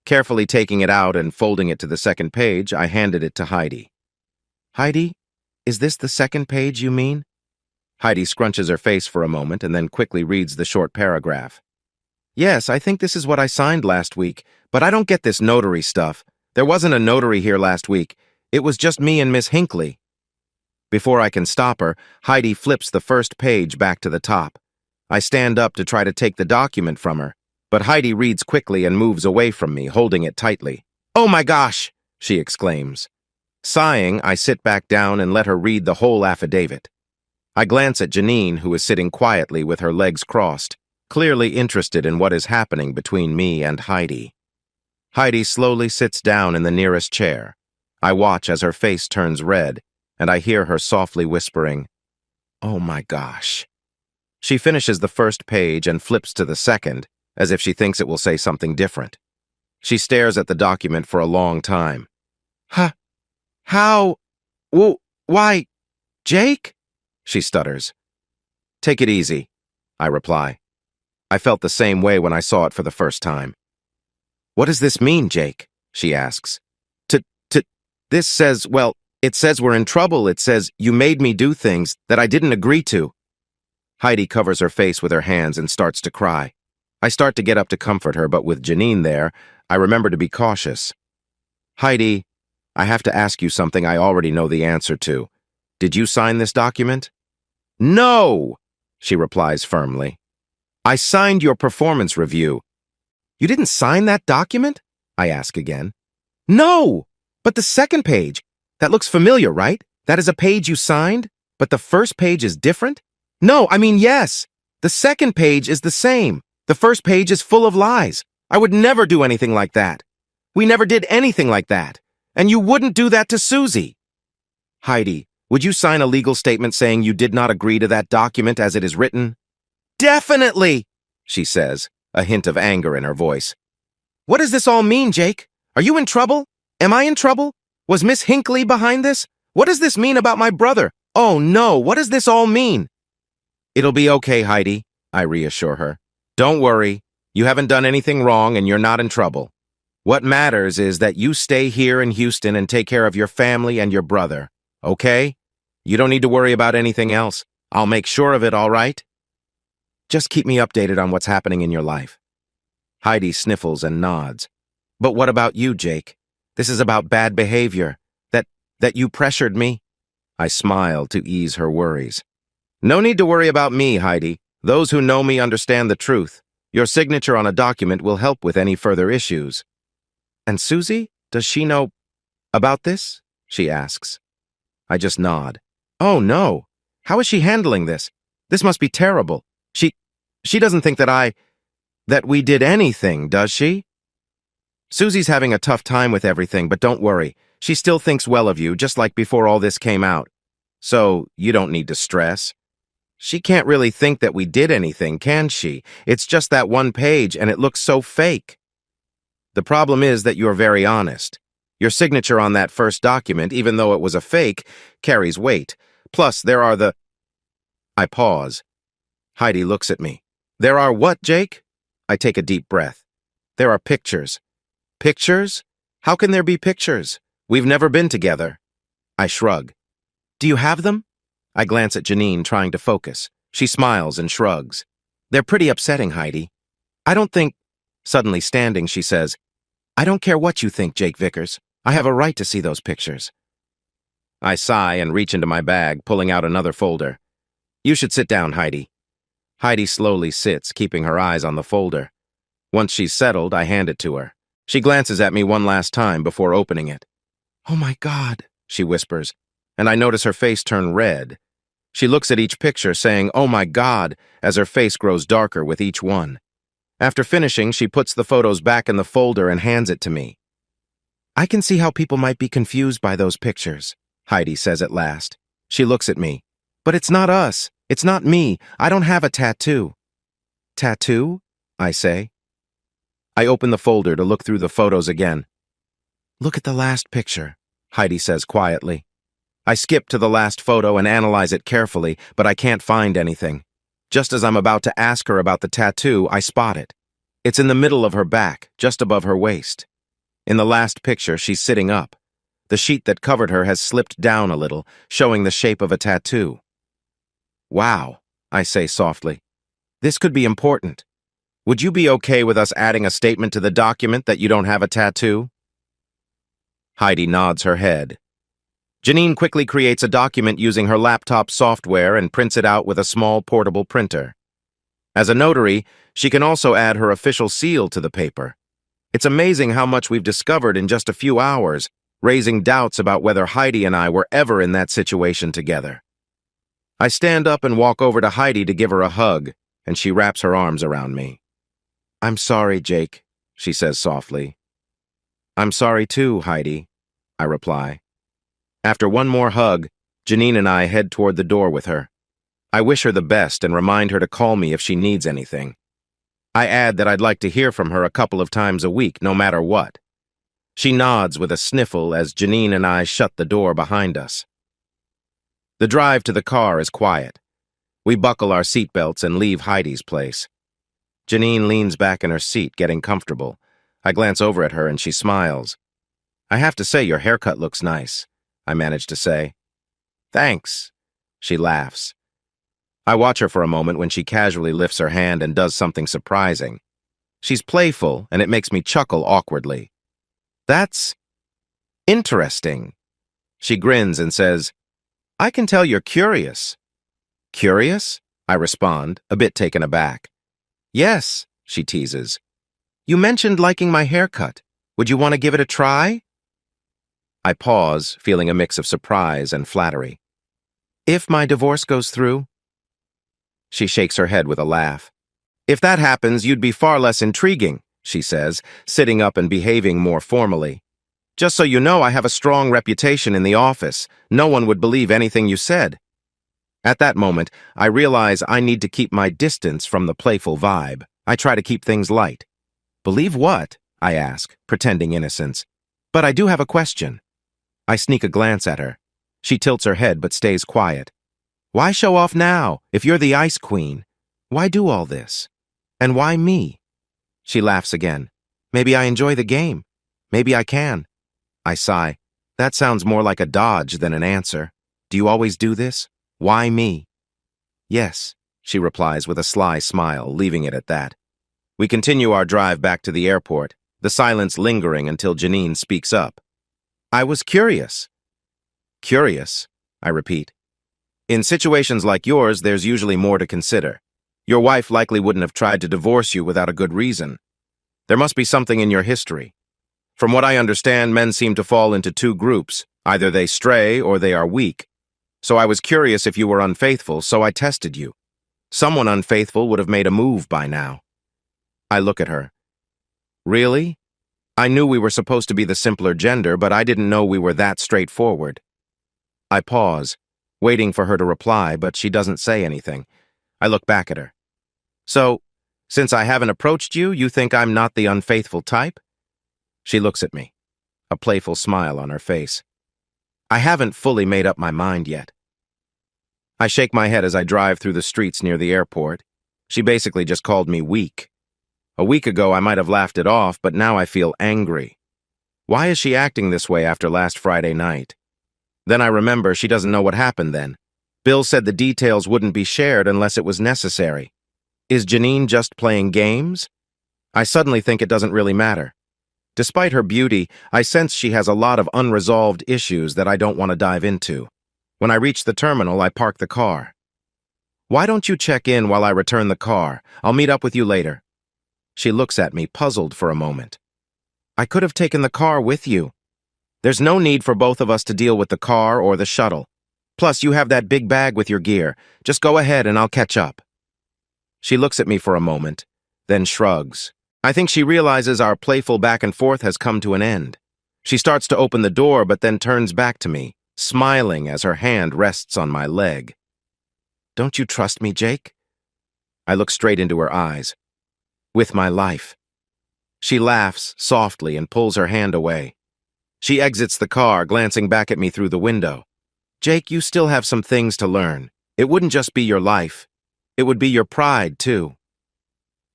Carefully taking it out and folding it to the second page, I handed it to Heidi. Heidi, is this the second page you mean? Heidi scrunches her face for a moment and then quickly reads the short paragraph. Yes, I think this is what I signed last week, but I don't get this notary stuff. There wasn't a notary here last week. It was just me and Miss Hinckley. Before I can stop her, Heidi flips the first page back to the top. I stand up to try to take the document from her, but Heidi reads quickly and moves away from me, holding it tightly. Oh my gosh, she exclaims. Sighing, I sit back down and let her read the whole affidavit. I glance at Janine, who is sitting quietly with her legs crossed, clearly interested in what is happening between me and Heidi. Heidi slowly sits down in the nearest chair. I watch as her face turns red, and I hear her softly whispering, "Oh my gosh." She finishes the first page and flips to the second, as if she thinks it will say something different. She stares at the document for a long time. Huh? How? Why, Jake? She stutters. Take it easy, I reply. I felt the same way when I saw it for the first time. What does this mean, Jake? She asks. This says, well, it says we're in trouble. It says you made me do things that I didn't agree to. Heidi covers her face with her hands and starts to cry. I start to get up to comfort her, but with Janine there, I remember to be cautious. Heidi, I have to ask you something I already know the answer to. Did you sign this document? No, she replies firmly. I signed your performance review. You didn't sign that document? I ask again. No, but the second page. That looks familiar, right? That is a page you signed, but the first page is different? No, I mean yes. The second page is the same. The first page is full of lies. I would never do anything like that. We never did anything like that. And you wouldn't do that to Susie. Heidi, would you sign a legal statement saying you did not agree to that document as it is written? Definitely, she says, a hint of anger in her voice. What does this all mean, Jake? Are you in trouble? Am I in trouble? Was Miss Hinckley behind this? What does this mean about my brother? Oh no, what does this all mean? It'll be okay, Heidi, I reassure her. Don't worry, you haven't done anything wrong and you're not in trouble. What matters is that you stay here in Houston and take care of your family and your brother, okay? You don't need to worry about anything else. I'll make sure of it, all right? Just keep me updated on what's happening in your life. Heidi sniffles and nods. But what about you, Jake? This is about bad behavior. That you pressured me? I smile to ease her worries. No need to worry about me, Heidi. Those who know me understand the truth. Your signature on a document will help with any further issues. And Susie? Does she know about this? She asks. I just nod. Oh, no. How is she handling this? This must be terrible. She doesn't think that we did anything, does she? Susie's having a tough time with everything, but don't worry. She still thinks well of you, just like before all this came out. So you don't need to stress. She can't really think that we did anything, can she? It's just that one page, and it looks so fake. The problem is that you're very honest. Your signature on that first document, even though it was a fake, carries weight. Plus, there are the... I pause. Heidi looks at me. There are what, Jake? I take a deep breath. There are pictures. Pictures? How can there be pictures? We've never been together. I shrug. Do you have them? I glance at Janine, trying to focus. She smiles and shrugs. They're pretty upsetting, Heidi. I don't think... Suddenly standing, she says, I don't care what you think, Jake Vickers. I have a right to see those pictures. I sigh and reach into my bag, pulling out another folder. You should sit down, Heidi. Heidi slowly sits, keeping her eyes on the folder. Once she's settled, I hand it to her. She glances at me one last time before opening it. Oh my God, she whispers, and I notice her face turn red. She looks at each picture, saying, oh my God, as her face grows darker with each one. After finishing, she puts the photos back in the folder and hands it to me. I can see how people might be confused by those pictures, Heidi says at last. She looks at me. But it's not us. It's not me. I don't have a tattoo. Tattoo? I say. I open the folder to look through the photos again. Look at the last picture, Heidi says quietly. I skip to the last photo and analyze it carefully, but I can't find anything. Just as I'm about to ask her about the tattoo, I spot it. It's in the middle of her back, just above her waist. In the last picture, she's sitting up. The sheet that covered her has slipped down a little, showing the shape of a tattoo. Wow, I say softly. This could be important. Would you be okay with us adding a statement to the document that you don't have a tattoo? Heidi nods her head. Janine quickly creates a document using her laptop software and prints it out with a small portable printer. As a notary, she can also add her official seal to the paper. It's amazing how much we've discovered in just a few hours, raising doubts about whether Heidi and I were ever in that situation together. I stand up and walk over to Heidi to give her a hug, and she wraps her arms around me. I'm sorry, Jake, she says softly. I'm sorry too, Heidi, I reply. After one more hug, Janine and I head toward the door with her. I wish her the best and remind her to call me if she needs anything. I add that I'd like to hear from her a couple of times a week, no matter what. She nods with a sniffle as Janine and I shut the door behind us. The drive to the car is quiet. We buckle our seatbelts and leave Heidi's place. Janine leans back in her seat, getting comfortable. I glance over at her and she smiles. I have to say, your haircut looks nice, I manage to say. Thanks, she laughs. I watch her for a moment when she casually lifts her hand and does something surprising. She's playful, and it makes me chuckle awkwardly. That's interesting. She grins and says, I can tell you're curious. Curious? I respond, a bit taken aback. Yes, she teases. You mentioned liking my haircut. Would you want to give it a try? I pause, feeling a mix of surprise and flattery. If my divorce goes through? She shakes her head with a laugh. If that happens, you'd be far less intriguing, she says, sitting up and behaving more formally. Just so you know, I have a strong reputation in the office. No one would believe anything you said. At that moment, I realize I need to keep my distance from the playful vibe. I try to keep things light. Believe what? I ask, pretending innocence. But I do have a question. I sneak a glance at her. She tilts her head but stays quiet. Why show off now, if you're the ice queen? Why do all this? And why me? She laughs again. Maybe I enjoy the game. Maybe I can. I sigh. That sounds more like a dodge than an answer. Do you always do this? Why me? Yes, she replies with a sly smile, leaving it at that. We continue our drive back to the airport, the silence lingering until Janine speaks up. I was curious. Curious, I repeat. In situations like yours, there's usually more to consider. Your wife likely wouldn't have tried to divorce you without a good reason. There must be something in your history. From what I understand, men seem to fall into two groups. Either they stray or they are weak. So I was curious if you were unfaithful, so I tested you. Someone unfaithful would have made a move by now. I look at her. Really? I knew we were supposed to be the simpler gender, but I didn't know we were that straightforward. I pause, waiting for her to reply, but she doesn't say anything. I look back at her. So, since I haven't approached you, you think I'm not the unfaithful type? She looks at me, a playful smile on her face. I haven't fully made up my mind yet. I shake my head as I drive through the streets near the airport. She basically just called me weak. A week ago, I might have laughed it off, but now I feel angry. Why is she acting this way after last Friday night? Then I remember she doesn't know what happened then. Bill said the details wouldn't be shared unless it was necessary. Is Janine just playing games? I suddenly think it doesn't really matter. Despite her beauty, I sense she has a lot of unresolved issues that I don't want to dive into. When I reach the terminal, I park the car. Why don't you check in while I return the car? I'll meet up with you later. She looks at me, puzzled for a moment. I could have taken the car with you. There's no need for both of us to deal with the car or the shuttle. Plus, you have that big bag with your gear. Just go ahead and I'll catch up. She looks at me for a moment, then shrugs. I think she realizes our playful back and forth has come to an end. She starts to open the door, but then turns back to me, smiling as her hand rests on my leg. Don't you trust me, Jake? I look straight into her eyes. With my life. She laughs softly and pulls her hand away. She exits the car, glancing back at me through the window. Jake, you still have some things to learn. It wouldn't just be your life. It would be your pride, too.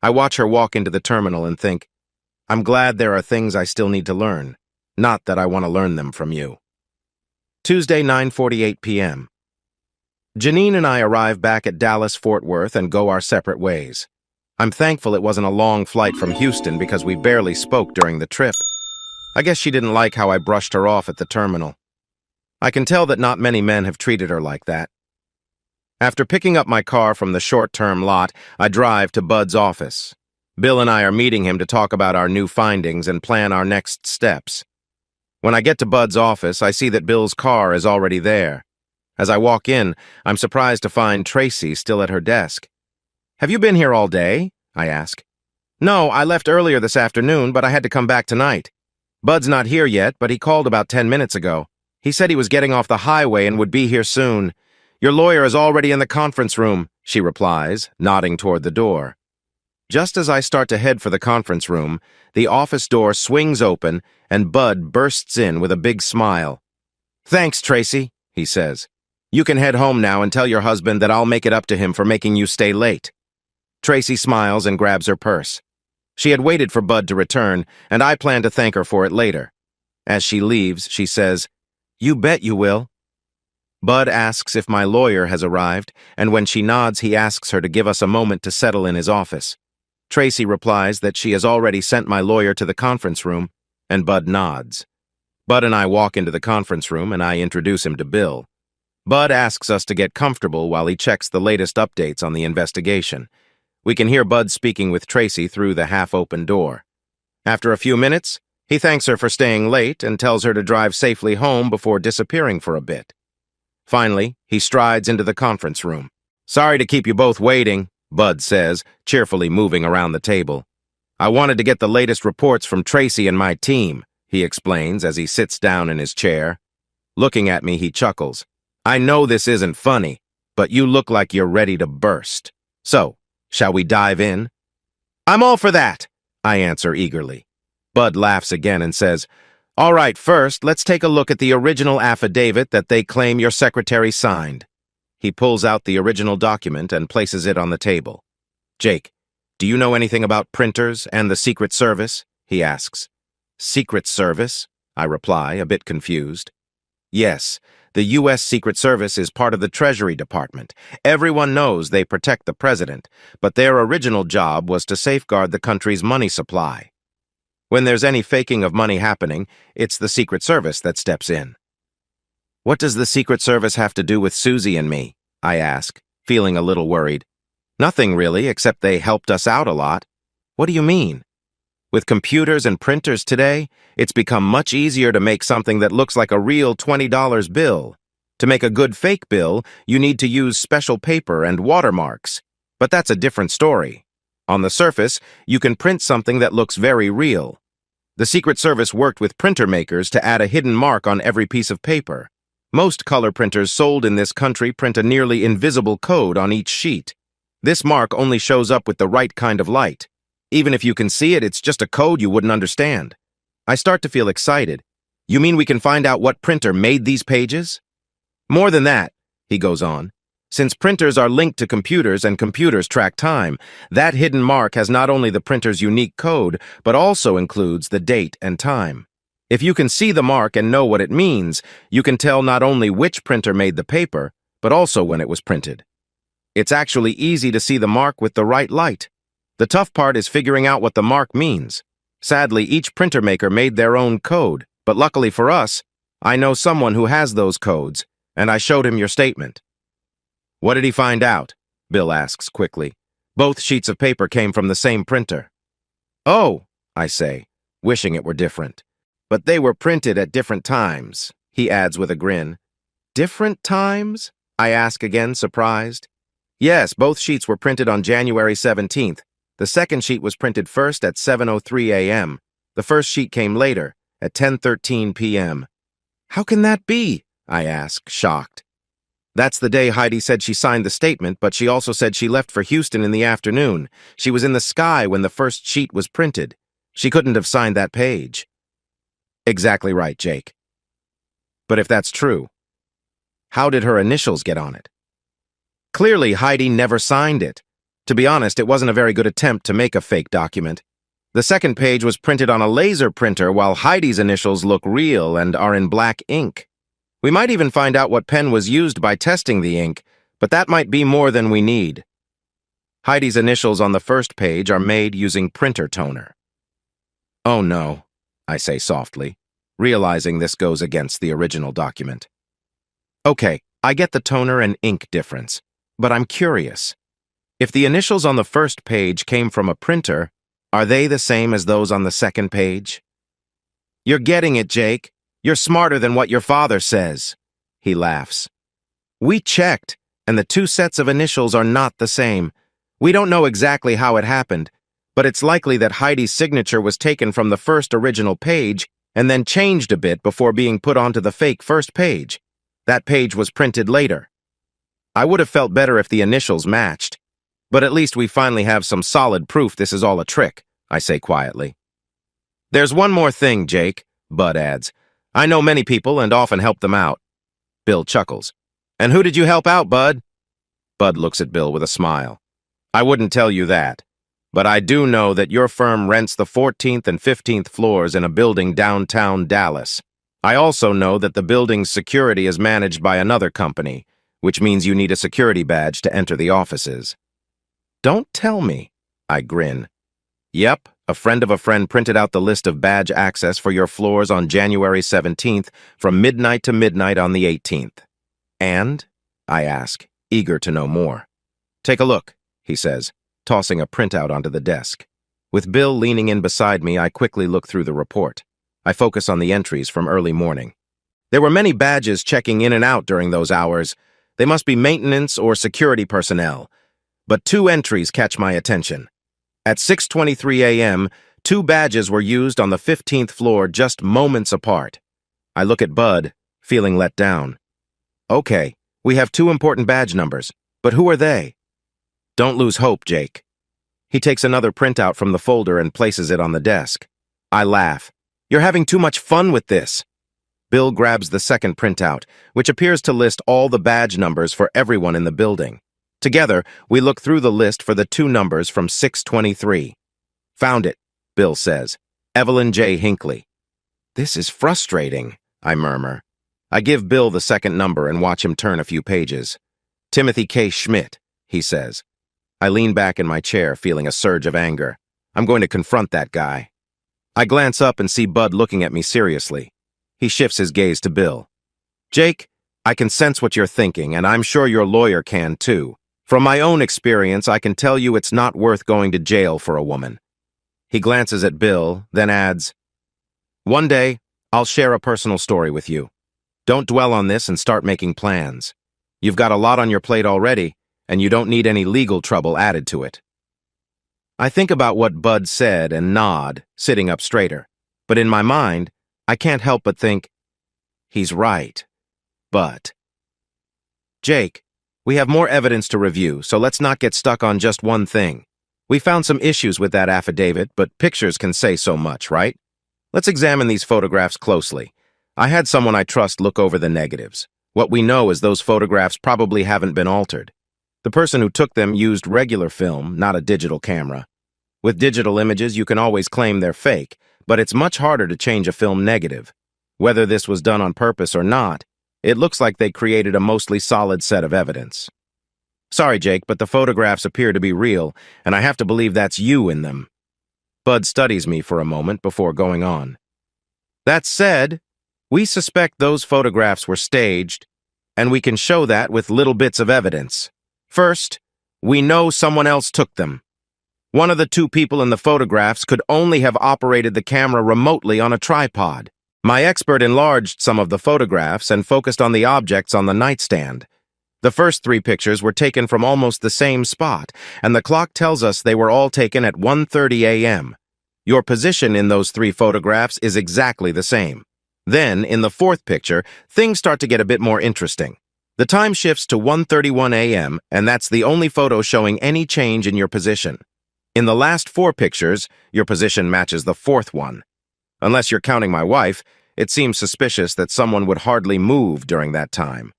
I watch her walk into the terminal and think, I'm glad there are things I still need to learn, not that I want to learn them from you. Tuesday, 9:48 p.m. Janine and I arrive back at Dallas-Fort Worth and go our separate ways. I'm thankful it wasn't a long flight from Houston because we barely spoke during the trip. I guess she didn't like how I brushed her off at the terminal. I can tell that not many men have treated her like that. After picking up my car from the short-term lot, I drive to Bud's office. Bill and I are meeting him to talk about our new findings and plan our next steps. When I get to Bud's office, I see that Bill's car is already there. As I walk in, I'm surprised to find Tracy still at her desk. Have you been here all day? I ask. No, I left earlier this afternoon, but I had to come back tonight. Bud's not here yet, but he called about 10 minutes ago. He said he was getting off the highway and would be here soon. Your lawyer is already in the conference room, she replies, nodding toward the door. Just as I start to head for the conference room, the office door swings open and Bud bursts in with a big smile. Thanks, Tracy, he says. You can head home now and tell your husband that I'll make it up to him for making you stay late. Tracy smiles and grabs her purse. She had waited for Bud to return, and I plan to thank her for it later. As she leaves, she says, You bet you will. Bud asks if my lawyer has arrived, and when she nods, he asks her to give us a moment to settle in his office. Tracy replies that she has already sent my lawyer to the conference room, and Bud nods. Bud and I walk into the conference room, and I introduce him to Bill. Bud asks us to get comfortable while he checks the latest updates on the investigation. We can hear Bud speaking with Tracy through the half-open door. After a few minutes, he thanks her for staying late and tells her to drive safely home before disappearing for a bit. Finally, he strides into the conference room. Sorry to keep you both waiting, Bud says, cheerfully moving around the table. I wanted to get the latest reports from Tracy and my team, he explains as he sits down in his chair. Looking at me, he chuckles. I know this isn't funny, but you look like you're ready to burst. So, shall we dive in? I'm all for that, I answer eagerly. Bud laughs again and says, All right, first, let's take a look at the original affidavit that they claim your secretary signed. He pulls out the original document and places it on the table. Jake, do you know anything about printers and the Secret Service? He asks. Secret Service? I reply, a bit confused. Yes, the U.S. Secret Service is part of the Treasury Department. Everyone knows they protect the president, but their original job was to safeguard the country's money supply. When there's any faking of money happening, it's the Secret Service that steps in. What does the Secret Service have to do with Susie and me? I ask, feeling a little worried. Nothing really, except they helped us out a lot. What do you mean? With computers and printers today, it's become much easier to make something that looks like a real $20 bill. To make a good fake bill, you need to use special paper and watermarks. But that's a different story. On the surface, you can print something that looks very real. The Secret Service worked with printer makers to add a hidden mark on every piece of paper. Most color printers sold in this country print a nearly invisible code on each sheet. This mark only shows up with the right kind of light. Even if you can see it, it's just a code you wouldn't understand. I start to feel excited. You mean we can find out what printer made these pages? More than that, he goes on. Since printers are linked to computers and computers track time, that hidden mark has not only the printer's unique code, but also includes the date and time. If you can see the mark and know what it means, you can tell not only which printer made the paper, but also when it was printed. It's actually easy to see the mark with the right light. The tough part is figuring out what the mark means. Sadly, each printer maker made their own code, but luckily for us, I know someone who has those codes, and I showed him your statement. What did he find out? Bill asks quickly. Both sheets of paper came from the same printer. Oh, I say, wishing it were different. But they were printed at different times, he adds with a grin. Different times? I ask again, surprised. Yes, both sheets were printed on January 17th. The second sheet was printed first at 7:03 a.m. The first sheet came later, at 10:13 p.m. How can that be? I ask, shocked. That's the day Heidi said she signed the statement, but she also said she left for Houston in the afternoon. She was in the sky when the first sheet was printed. She couldn't have signed that page. Exactly right, Jake. But if that's true, how did her initials get on it? Clearly, Heidi never signed it. To be honest, it wasn't a very good attempt to make a fake document. The second page was printed on a laser printer while Heidi's initials look real and are in black ink. We might even find out what pen was used by testing the ink, but that might be more than we need. Heidi's initials on the first page are made using printer toner. Oh no, I say softly, realizing this goes against the original document. Okay, I get the toner and ink difference, but I'm curious. If the initials on the first page came from a printer, are they the same as those on the second page? You're getting it, Jake. You're smarter than what your father says. He laughs. We checked, and the two sets of initials are not the same. We don't know exactly how it happened, but it's likely that Heidi's signature was taken from the first original page and then changed a bit before being put onto the fake first page. That page was printed later. I would have felt better if the initials matched, but at least we finally have some solid proof this is all a trick, I say quietly. There's one more thing, Jake, Bud adds. I know many people and often help them out. Bill chuckles. And who did you help out, Bud? Bud looks at Bill with a smile. I wouldn't tell you that, but I do know that your firm rents the 14th and 15th floors in a building downtown Dallas. I also know that the building's security is managed by another company, which means you need a security badge to enter the offices. Don't tell me, I grin. Yep, a friend of a friend printed out the list of badge access for your floors on January 17th from midnight to midnight on the 18th. And? I ask, eager to know more. Take a look, he says, tossing a printout onto the desk. With Bill leaning in beside me, I quickly look through the report. I focus on the entries from early morning. There were many badges checking in and out during those hours. They must be maintenance or security personnel. But two entries catch my attention. At 6:23 a.m., two badges were used on the 15th floor just moments apart. I look at Bud, feeling let down. Okay, we have two important badge numbers, but who are they? Don't lose hope, Jake. He takes another printout from the folder and places it on the desk. I laugh. You're having too much fun with this. Bill grabs the second printout, which appears to list all the badge numbers for everyone in the building. Together, we look through the list for the two numbers from 623. Found it, Bill says. Evelyn J. Hinckley. This is frustrating, I murmur. I give Bill the second number and watch him turn a few pages. Timothy K. Schmidt, he says. I lean back in my chair, feeling a surge of anger. I'm going to confront that guy. I glance up and see Bud looking at me seriously. He shifts his gaze to Bill. Jake, I can sense what you're thinking, and I'm sure your lawyer can too. From my own experience, I can tell you it's not worth going to jail for a woman. He glances at Bill, then adds, One day, I'll share a personal story with you. Don't dwell on this and start making plans. You've got a lot on your plate already, and you don't need any legal trouble added to it. I think about what Bud said and nod, sitting up straighter. But in my mind, I can't help but think, he's right. But, Jake, we have more evidence to review, so let's not get stuck on just one thing. We found some issues with that affidavit, but pictures can say so much, right? Let's examine these photographs closely. I had someone I trust look over the negatives. What we know is those photographs probably haven't been altered. The person who took them used regular film, not a digital camera. With digital images, you can always claim they're fake, but it's much harder to change a film negative. Whether this was done on purpose or not, it looks like they created a mostly solid set of evidence. Sorry, Jake, but the photographs appear to be real, and I have to believe that's you in them. Bud studies me for a moment before going on. That said, we suspect those photographs were staged, and we can show that with little bits of evidence. First, we know someone else took them. One of the two people in the photographs could only have operated the camera remotely on a tripod. My expert enlarged some of the photographs and focused on the objects on the nightstand. The first three pictures were taken from almost the same spot, and the clock tells us they were all taken at 1:30 a.m. Your position in those three photographs is exactly the same. Then, in the fourth picture, things start to get a bit more interesting. The time shifts to 1:31 a.m., and that's the only photo showing any change in your position. In the last four pictures, your position matches the fourth one. Unless you're counting my wife, It seems suspicious that someone would hardly move during that time.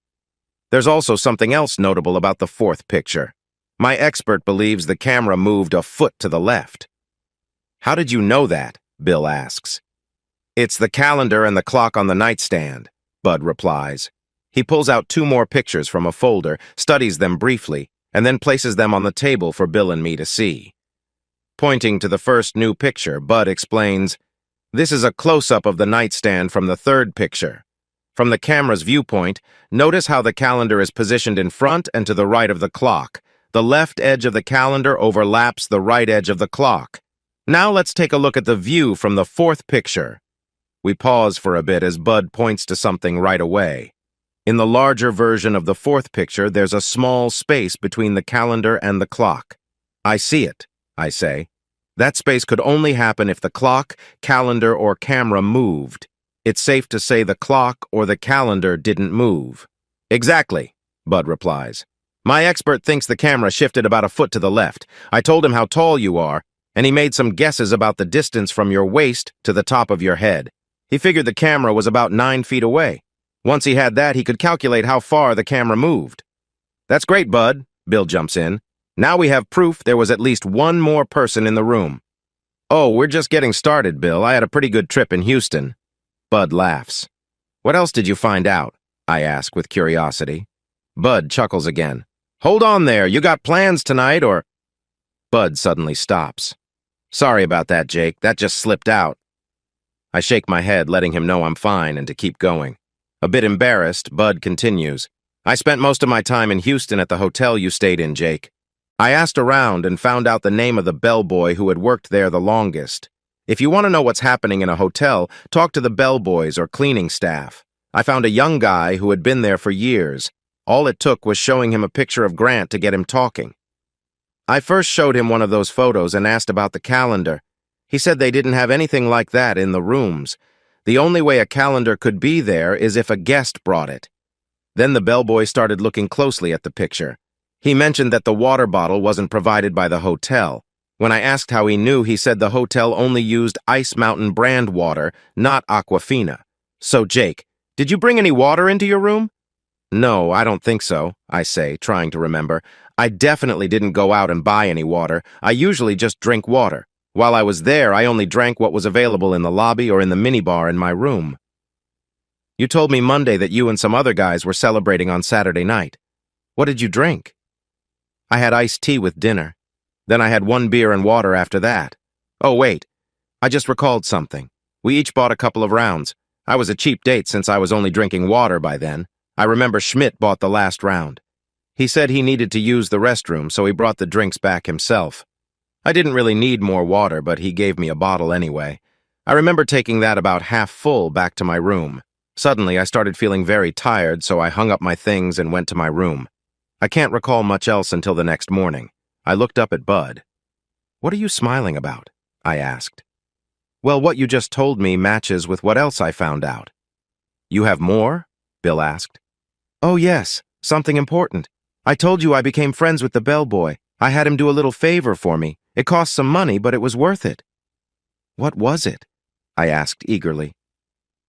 There's also something else notable about the fourth picture. My expert believes the camera moved a foot to the left. How did you know that? Bill asks. It's the calendar and the clock on the nightstand, Bud replies. He pulls out 2 more pictures from a folder, studies them briefly, and then places them on the table for Bill and me to see. Pointing to the first new picture, Bud explains, "This is a close-up of the nightstand from the third picture. From the camera's viewpoint, notice how the calendar is positioned in front and to the right of the clock. The left edge of the calendar overlaps the right edge of the clock. Now let's take a look at the view from the fourth picture." We pause for a bit as Bud points to something right away. In the larger version of the fourth picture, there's a small space between the calendar and the clock. "I see it," I say. "That space could only happen if the clock, calendar, or camera moved. It's safe to say the clock or the calendar didn't move." "Exactly," Bud replies. "My expert thinks the camera shifted about a foot to the left. I told him how tall you are, and he made some guesses about the distance from your waist to the top of your head. He figured the camera was about 9 feet away. Once he had that, he could calculate how far the camera moved." "That's great, Bud," Bill jumps in. "Now we have proof there was at least one more person in the room." "Oh, we're just getting started, Bill. I had a pretty good trip in Houston." Bud laughs. "What else did you find out?" I ask with curiosity. Bud chuckles again. "Hold on there. You got plans tonight, or—" Bud suddenly stops. "Sorry about that, Jake. That just slipped out." I shake my head, letting him know I'm fine and to keep going. A bit embarrassed, Bud continues. "I spent most of my time in Houston at the hotel you stayed in, Jake. I asked around and found out the name of the bellboy who had worked there the longest. If you want to know what's happening in a hotel, talk to the bellboys or cleaning staff. I found a young guy who had been there for years. All it took was showing him a picture of Grant to get him talking. I first showed him one of those photos and asked about the calendar. He said they didn't have anything like that in the rooms. The only way a calendar could be there is if a guest brought it. Then the bellboy started looking closely at the picture. He mentioned that the water bottle wasn't provided by the hotel. When I asked how he knew, he said the hotel only used Ice Mountain brand water, not Aquafina. So, Jake, did you bring any water into your room? No, I don't think so, I say, trying to remember. I definitely didn't go out and buy any water. I usually just drink water. While I was there, I only drank what was available in the lobby or in the minibar in my room. You told me Monday that you and some other guys were celebrating on Saturday night. What did you drink? I had iced tea with dinner. Then I had 1 beer and water after that. Oh, wait. I just recalled something. We each bought a couple of rounds. I was a cheap date since I was only drinking water by then. I remember Schmidt bought the last round. He said he needed to use the restroom, so he brought the drinks back himself. I didn't really need more water, but he gave me a bottle anyway. I remember taking that about half full back to my room. Suddenly, I started feeling very tired, so I hung up my things and went to my room. I can't recall much else until the next morning. I looked up at Bud. "What are you smiling about?" I asked. "Well, what you just told me matches with what else I found out." "You have more?" Bill asked. "Oh, yes, something important. I told you I became friends with the bellboy. I had him do a little favor for me. It cost some money, but it was worth it." "What was it?" I asked eagerly.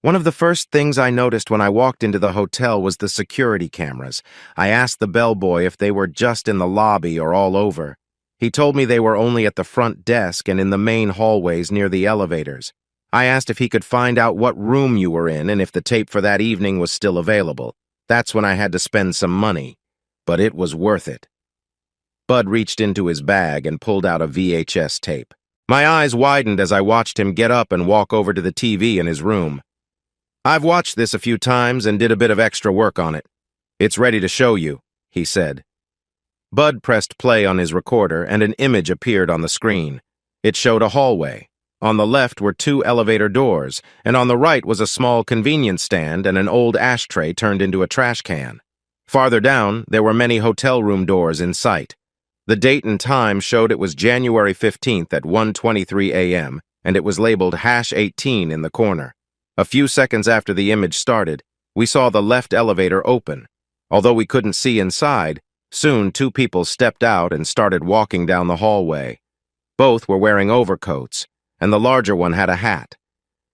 One of the first things I noticed when I walked into the hotel was the security cameras. I asked the bellboy if they were just in the lobby or all over. He told me they were only at the front desk and in the main hallways near the elevators. I asked if he could find out what room you were in and if the tape for that evening was still available. That's when I had to spend some money. But it was worth it. Bud reached into his bag and pulled out a VHS tape. My eyes widened as I watched him get up and walk over to the TV in his room. "I've watched this a few times and did a bit of extra work on it. It's ready to show you," he said. Bud pressed play on his recorder and an image appeared on the screen. It showed a hallway. On the left were 2 elevator doors, and on the right was a small convenience stand and an old ashtray turned into a trash can. Farther down, there were many hotel room doors in sight. The date and time showed it was January 15th at 1:23 a.m., and it was labeled #18 in the corner. A few seconds after the image started, we saw the left elevator open. Although we couldn't see inside, soon 2 people stepped out and started walking down the hallway. Both were wearing overcoats, and the larger one had a hat.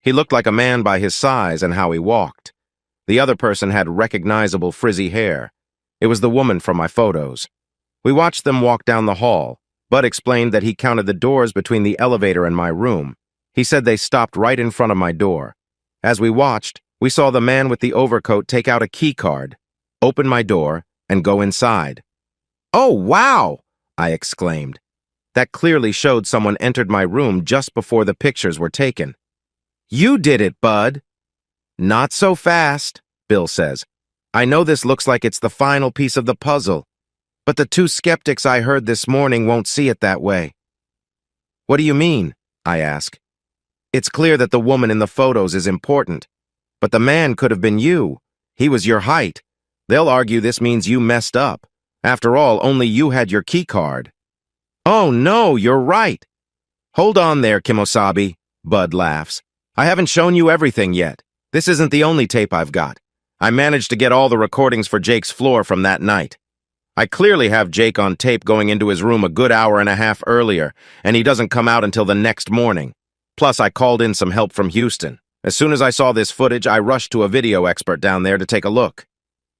He looked like a man by his size and how he walked. The other person had recognizable frizzy hair. It was the woman from my photos. We watched them walk down the hall. Bud explained that he counted the doors between the elevator and my room. He said they stopped right in front of my door. As we watched, we saw the man with the overcoat take out a key card, open my door, and go inside. "Oh, wow!" I exclaimed. That clearly showed someone entered my room just before the pictures were taken. "You did it, Bud." "Not so fast," Bill says. "I know this looks like it's the final piece of the puzzle, but the two skeptics I heard this morning won't see it that way." "What do you mean?" I ask. "It's clear that the woman in the photos is important, but the man could have been you. He was your height. They'll argue this means you messed up. After all, only you had your key card." "Oh no, you're right." "Hold on there, Kimosabi," Bud laughs. "I haven't shown you everything yet. This isn't the only tape I've got. I managed to get all the recordings for Jake's floor from that night. I clearly have Jake on tape going into his room a good hour and a half earlier, and he doesn't come out until the next morning. Plus, I called in some help from Houston. As soon as I saw this footage, I rushed to a video expert down there to take a look.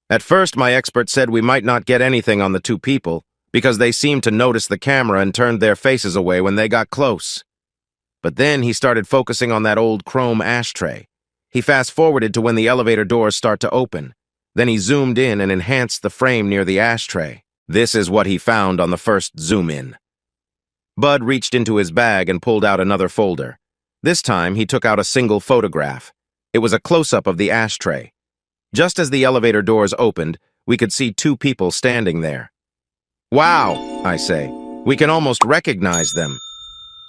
At first, my expert said we might not get anything on the two people because they seemed to notice the camera and turned their faces away when they got close. But then he started focusing on that old chrome ashtray. He fast-forwarded to when the elevator doors start to open. Then he zoomed in and enhanced the frame near the ashtray. This is what he found on the first zoom-in. Bud reached into his bag and pulled out another folder. This time, he took out a single photograph. It was a close-up of the ashtray. Just as the elevator doors opened, we could see two people standing there. "Wow," I say. "We can almost recognize them."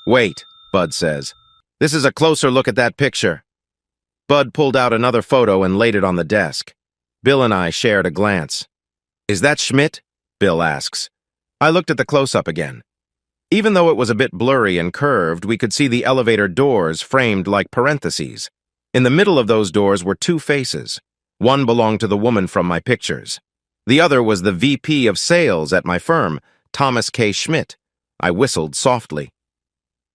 "Wait," Bud says. "This is a closer look at that picture." Bud pulled out another photo and laid it on the desk. Bill and I shared a glance. "Is that Schmidt?" Bill asks. I looked at the close-up again. Even though it was a bit blurry and curved, we could see the elevator doors framed like parentheses. In the middle of those doors were two faces. One belonged to the woman from my pictures. The other was the VP of sales at my firm, Thomas K. Schmidt. I whistled softly.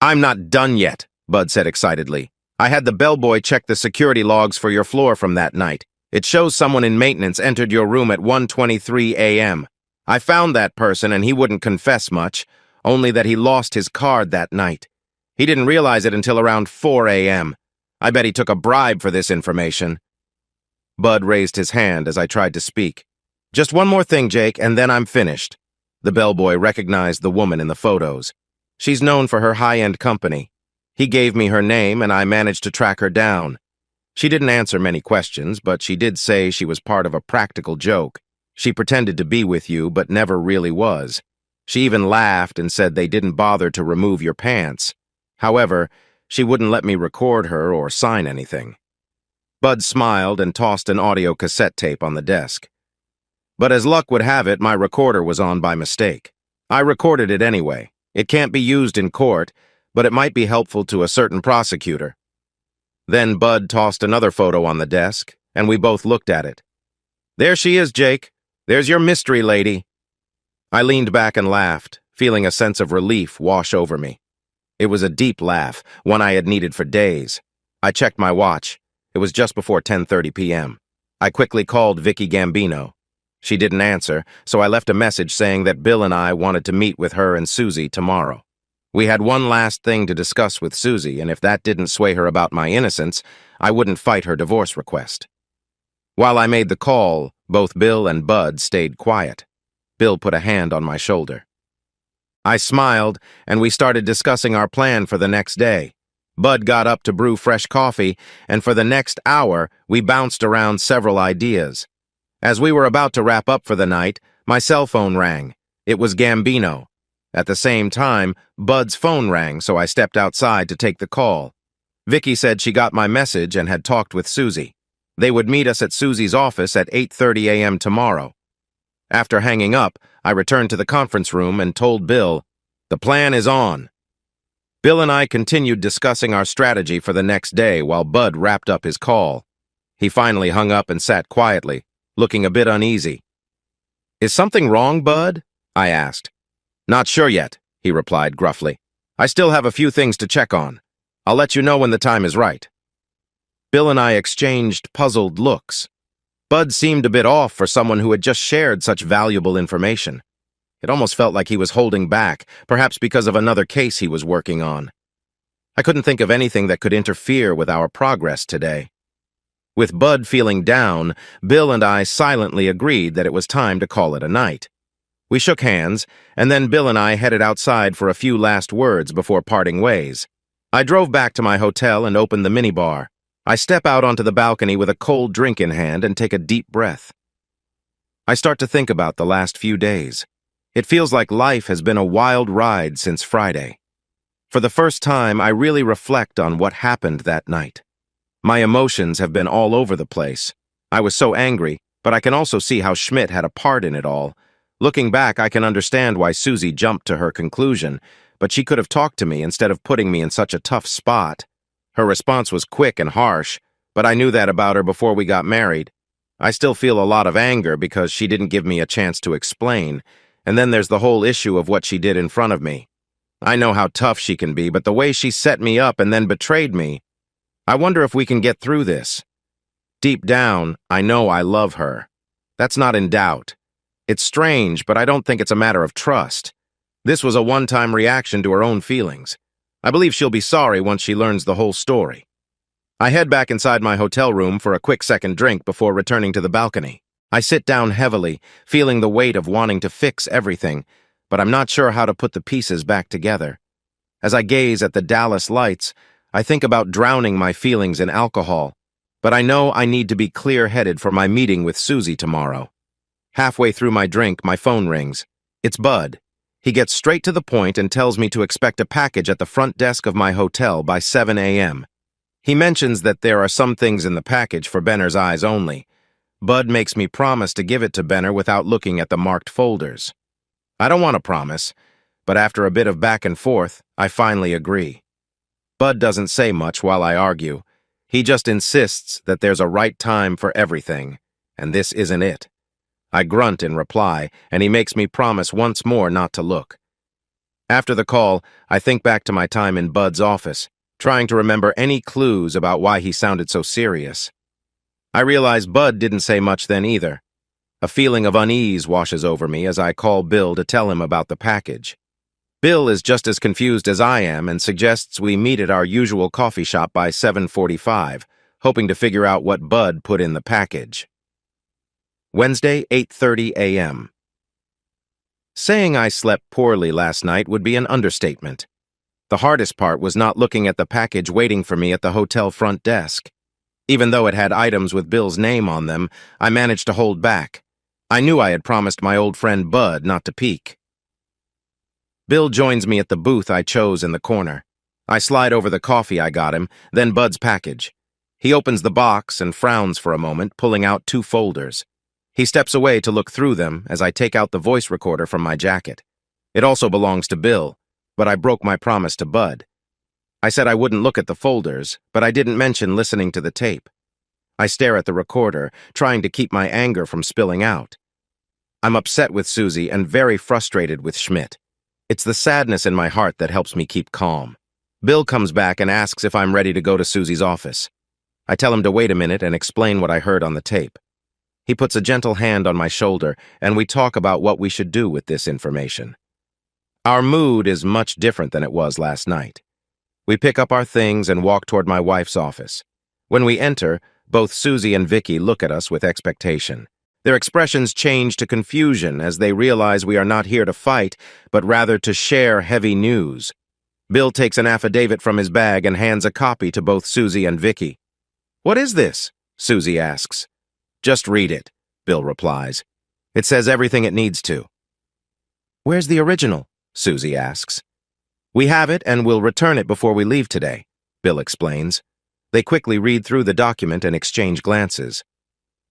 "I'm not done yet," Bud said excitedly. "I had the bellboy check the security logs for your floor from that night. It shows someone in maintenance entered your room at 1:23 a.m. I found that person and he wouldn't confess much, only that he lost his card that night. He didn't realize it until around 4 a.m. I bet he took a bribe for this information." Bud raised his hand as I tried to speak. "Just one more thing, Jake, and then I'm finished." The bellboy recognized the woman in the photos. She's known for her high-end company. He gave me her name and I managed to track her down. She didn't answer many questions, but she did say she was part of a practical joke. She pretended to be with you, but never really was. She even laughed and said they didn't bother to remove your pants. However, she wouldn't let me record her or sign anything. Bud smiled and tossed an audio cassette tape on the desk. But as luck would have it, my recorder was on by mistake. I recorded it anyway. It can't be used in court, but it might be helpful to a certain prosecutor. Then Bud tossed another photo on the desk, and we both looked at it. "There she is, Jake. There's your mystery lady." I leaned back and laughed, feeling a sense of relief wash over me. It was a deep laugh, one I had needed for days. I checked my watch. It was just before 10:30 p.m. I quickly called Vicky Gambino. She didn't answer, so I left a message saying that Bill and I wanted to meet with her and Susie tomorrow. We had one last thing to discuss with Susie, and if that didn't sway her about my innocence, I wouldn't fight her divorce request. While I made the call, both Bill and Bud stayed quiet. Bill put a hand on my shoulder. I smiled, and we started discussing our plan for the next day. Bud got up to brew fresh coffee, and for the next hour, we bounced around several ideas. As we were about to wrap up for the night, my cell phone rang. It was Gambino. At the same time, Bud's phone rang, so I stepped outside to take the call. Vicky said she got my message and had talked with Susie. They would meet us at Susie's office at 8:30 a.m. tomorrow. After hanging up, I returned to the conference room and told Bill, "The plan is on." Bill and I continued discussing our strategy for the next day while Bud wrapped up his call. He finally hung up and sat quietly, looking a bit uneasy. "Is something wrong, Bud?" I asked. "Not sure yet," he replied gruffly. "I still have a few things to check on. I'll let you know when the time is right." Bill and I exchanged puzzled looks. Bud seemed a bit off for someone who had just shared such valuable information. It almost felt like he was holding back, perhaps because of another case he was working on. I couldn't think of anything that could interfere with our progress today. With Bud feeling down, Bill and I silently agreed that it was time to call it a night. We shook hands, and then Bill and I headed outside for a few last words before parting ways. I drove back to my hotel and opened the minibar. I step out onto the balcony with a cold drink in hand and take a deep breath. I start to think about the last few days. It feels like life has been a wild ride since Friday. For the first time, I really reflect on what happened that night. My emotions have been all over the place. I was so angry, but I can also see how Schmidt had a part in it all. Looking back, I can understand why Susie jumped to her conclusion, but she could have talked to me instead of putting me in such a tough spot. Her response was quick and harsh, but I knew that about her before we got married. I still feel a lot of anger because she didn't give me a chance to explain, and then there's the whole issue of what she did in front of me. I know how tough she can be, but the way she set me up and then betrayed me, I wonder if we can get through this. Deep down, I know I love her. That's not in doubt. It's strange, but I don't think it's a matter of trust. This was a one-time reaction to her own feelings. I believe she'll be sorry once she learns the whole story. I head back inside my hotel room for a quick second drink before returning to the balcony. I sit down heavily, feeling the weight of wanting to fix everything, but I'm not sure how to put the pieces back together. As I gaze at the Dallas lights, I think about drowning my feelings in alcohol, but I know I need to be clear-headed for my meeting with Susie tomorrow. Halfway through my drink, my phone rings. It's Bud. He gets straight to the point and tells me to expect a package at the front desk of my hotel by 7 a.m. He mentions that there are some things in the package for Benner's eyes only. Bud makes me promise to give it to Benner without looking at the marked folders. I don't want to promise, but after a bit of back and forth, I finally agree. Bud doesn't say much while I argue. He just insists that there's a right time for everything, and this isn't it. I grunt in reply, and he makes me promise once more not to look. After the call, I think back to my time in Bud's office, trying to remember any clues about why he sounded so serious. I realize Bud didn't say much then either. A feeling of unease washes over me as I call Bill to tell him about the package. Bill is just as confused as I am and suggests we meet at our usual coffee shop by 7:45, hoping to figure out what Bud put in the package. Wednesday, 8:30 a.m. Saying I slept poorly last night would be an understatement. The hardest part was not looking at the package waiting for me at the hotel front desk. Even though it had items with Bill's name on them, I managed to hold back. I knew I had promised my old friend Bud not to peek. Bill joins me at the booth I chose in the corner. I slide over the coffee I got him, then Bud's package. He opens the box and frowns for a moment, pulling out 2 folders. He steps away to look through them as I take out the voice recorder from my jacket. It also belongs to Bill, but I broke my promise to Bud. I said I wouldn't look at the folders, but I didn't mention listening to the tape. I stare at the recorder, trying to keep my anger from spilling out. I'm upset with Susie and very frustrated with Schmidt. It's the sadness in my heart that helps me keep calm. Bill comes back and asks if I'm ready to go to Susie's office. I tell him to wait a minute and explain what I heard on the tape. He puts a gentle hand on my shoulder, and we talk about what we should do with this information. Our mood is much different than it was last night. We pick up our things and walk toward my wife's office. When we enter, both Susie and Vicky look at us with expectation. Their expressions change to confusion as they realize we are not here to fight, but rather to share heavy news. Bill takes an affidavit from his bag and hands a copy to both Susie and Vicky. "What is this?" Susie asks. "Just read it," Bill replies. "It says everything it needs to." "Where's the original?" Susie asks. "We have it and will return it before we leave today," Bill explains. They quickly read through the document and exchange glances.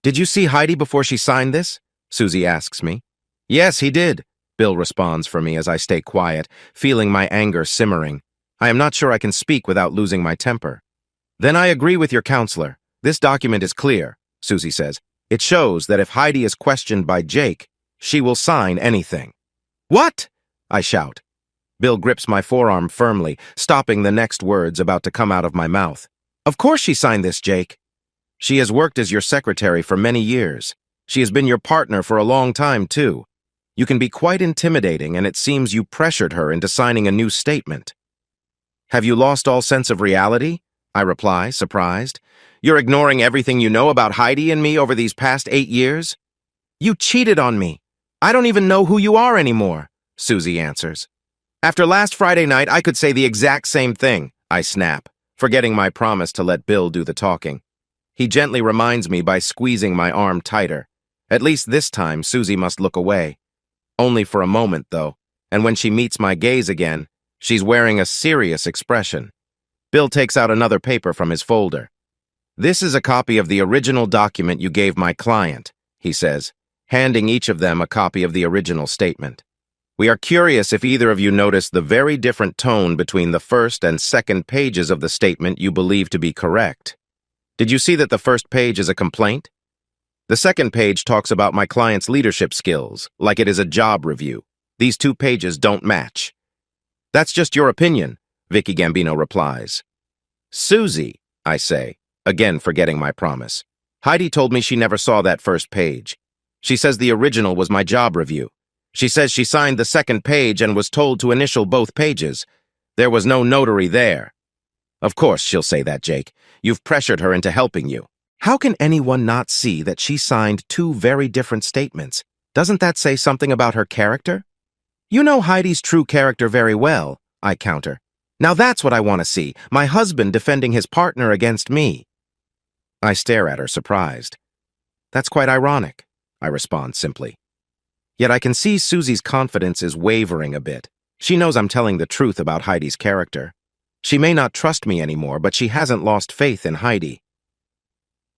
"Did you see Heidi before she signed this?" Susie asks me. "Yes, he did," Bill responds for me as I stay quiet, feeling my anger simmering. I am not sure I can speak without losing my temper. "Then I agree with your counselor. This document is clear," Susie says. "It shows that if Heidi is questioned by Jake, she will sign anything." "What?" I shout. Bill grips my forearm firmly, stopping the next words about to come out of my mouth. Of course she signed this, Jake. She has worked as your secretary for many years. She has been your partner for a long time, too. You can be quite intimidating, and it seems you pressured her into signing a new statement. Have you lost all sense of reality? I reply, surprised. You're ignoring everything you know about Heidi and me over these past 8 years? You cheated on me. I don't even know who you are anymore, Susie answers. After last Friday night, I could say the exact same thing, I snap, forgetting my promise to let Bill do the talking. He gently reminds me by squeezing my arm tighter. At least this time, Susie must look away. Only for a moment, though, and when she meets my gaze again, she's wearing a serious expression. Bill takes out another paper from his folder. This is a copy of the original document you gave my client, he says, handing each of them a copy of the original statement. We are curious if either of you noticed the very different tone between the first and second pages of the statement you believe to be correct. Did you see that the first page is a complaint? The second page talks about my client's leadership skills, like it is a job review. These 2 pages don't match. That's just your opinion, Vicky Gambino replies. Susie, I say, again forgetting my promise. Heidi told me she never saw that first page. She says the original was my job review. She says she signed the second page and was told to initial both pages. There was no notary there. Of course she'll say that, Jake. You've pressured her into helping you. How can anyone not see that she signed 2 very different statements? Doesn't that say something about her character? You know Heidi's true character very well, I counter. Now that's what I want to see, my husband defending his partner against me. I stare at her, surprised. That's quite ironic, I respond simply. Yet I can see Susie's confidence is wavering a bit. She knows I'm telling the truth about Heidi's character. She may not trust me anymore, but she hasn't lost faith in Heidi.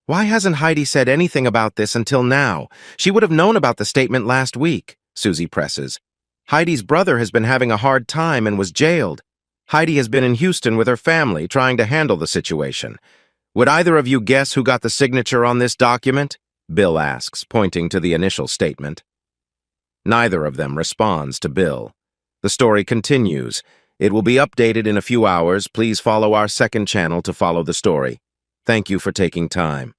Why hasn't Heidi said anything about this until now? She would have known about the statement last week, Susie presses. Heidi's brother has been having a hard time and was jailed. Heidi has been in Houston with her family, trying to handle the situation. Would either of you guess who got the signature on this document? Bill asks, pointing to the initial statement. Neither of them responds to Bill. The story continues. It will be updated in a few hours. Please follow our second channel to follow the story. Thank you for taking time.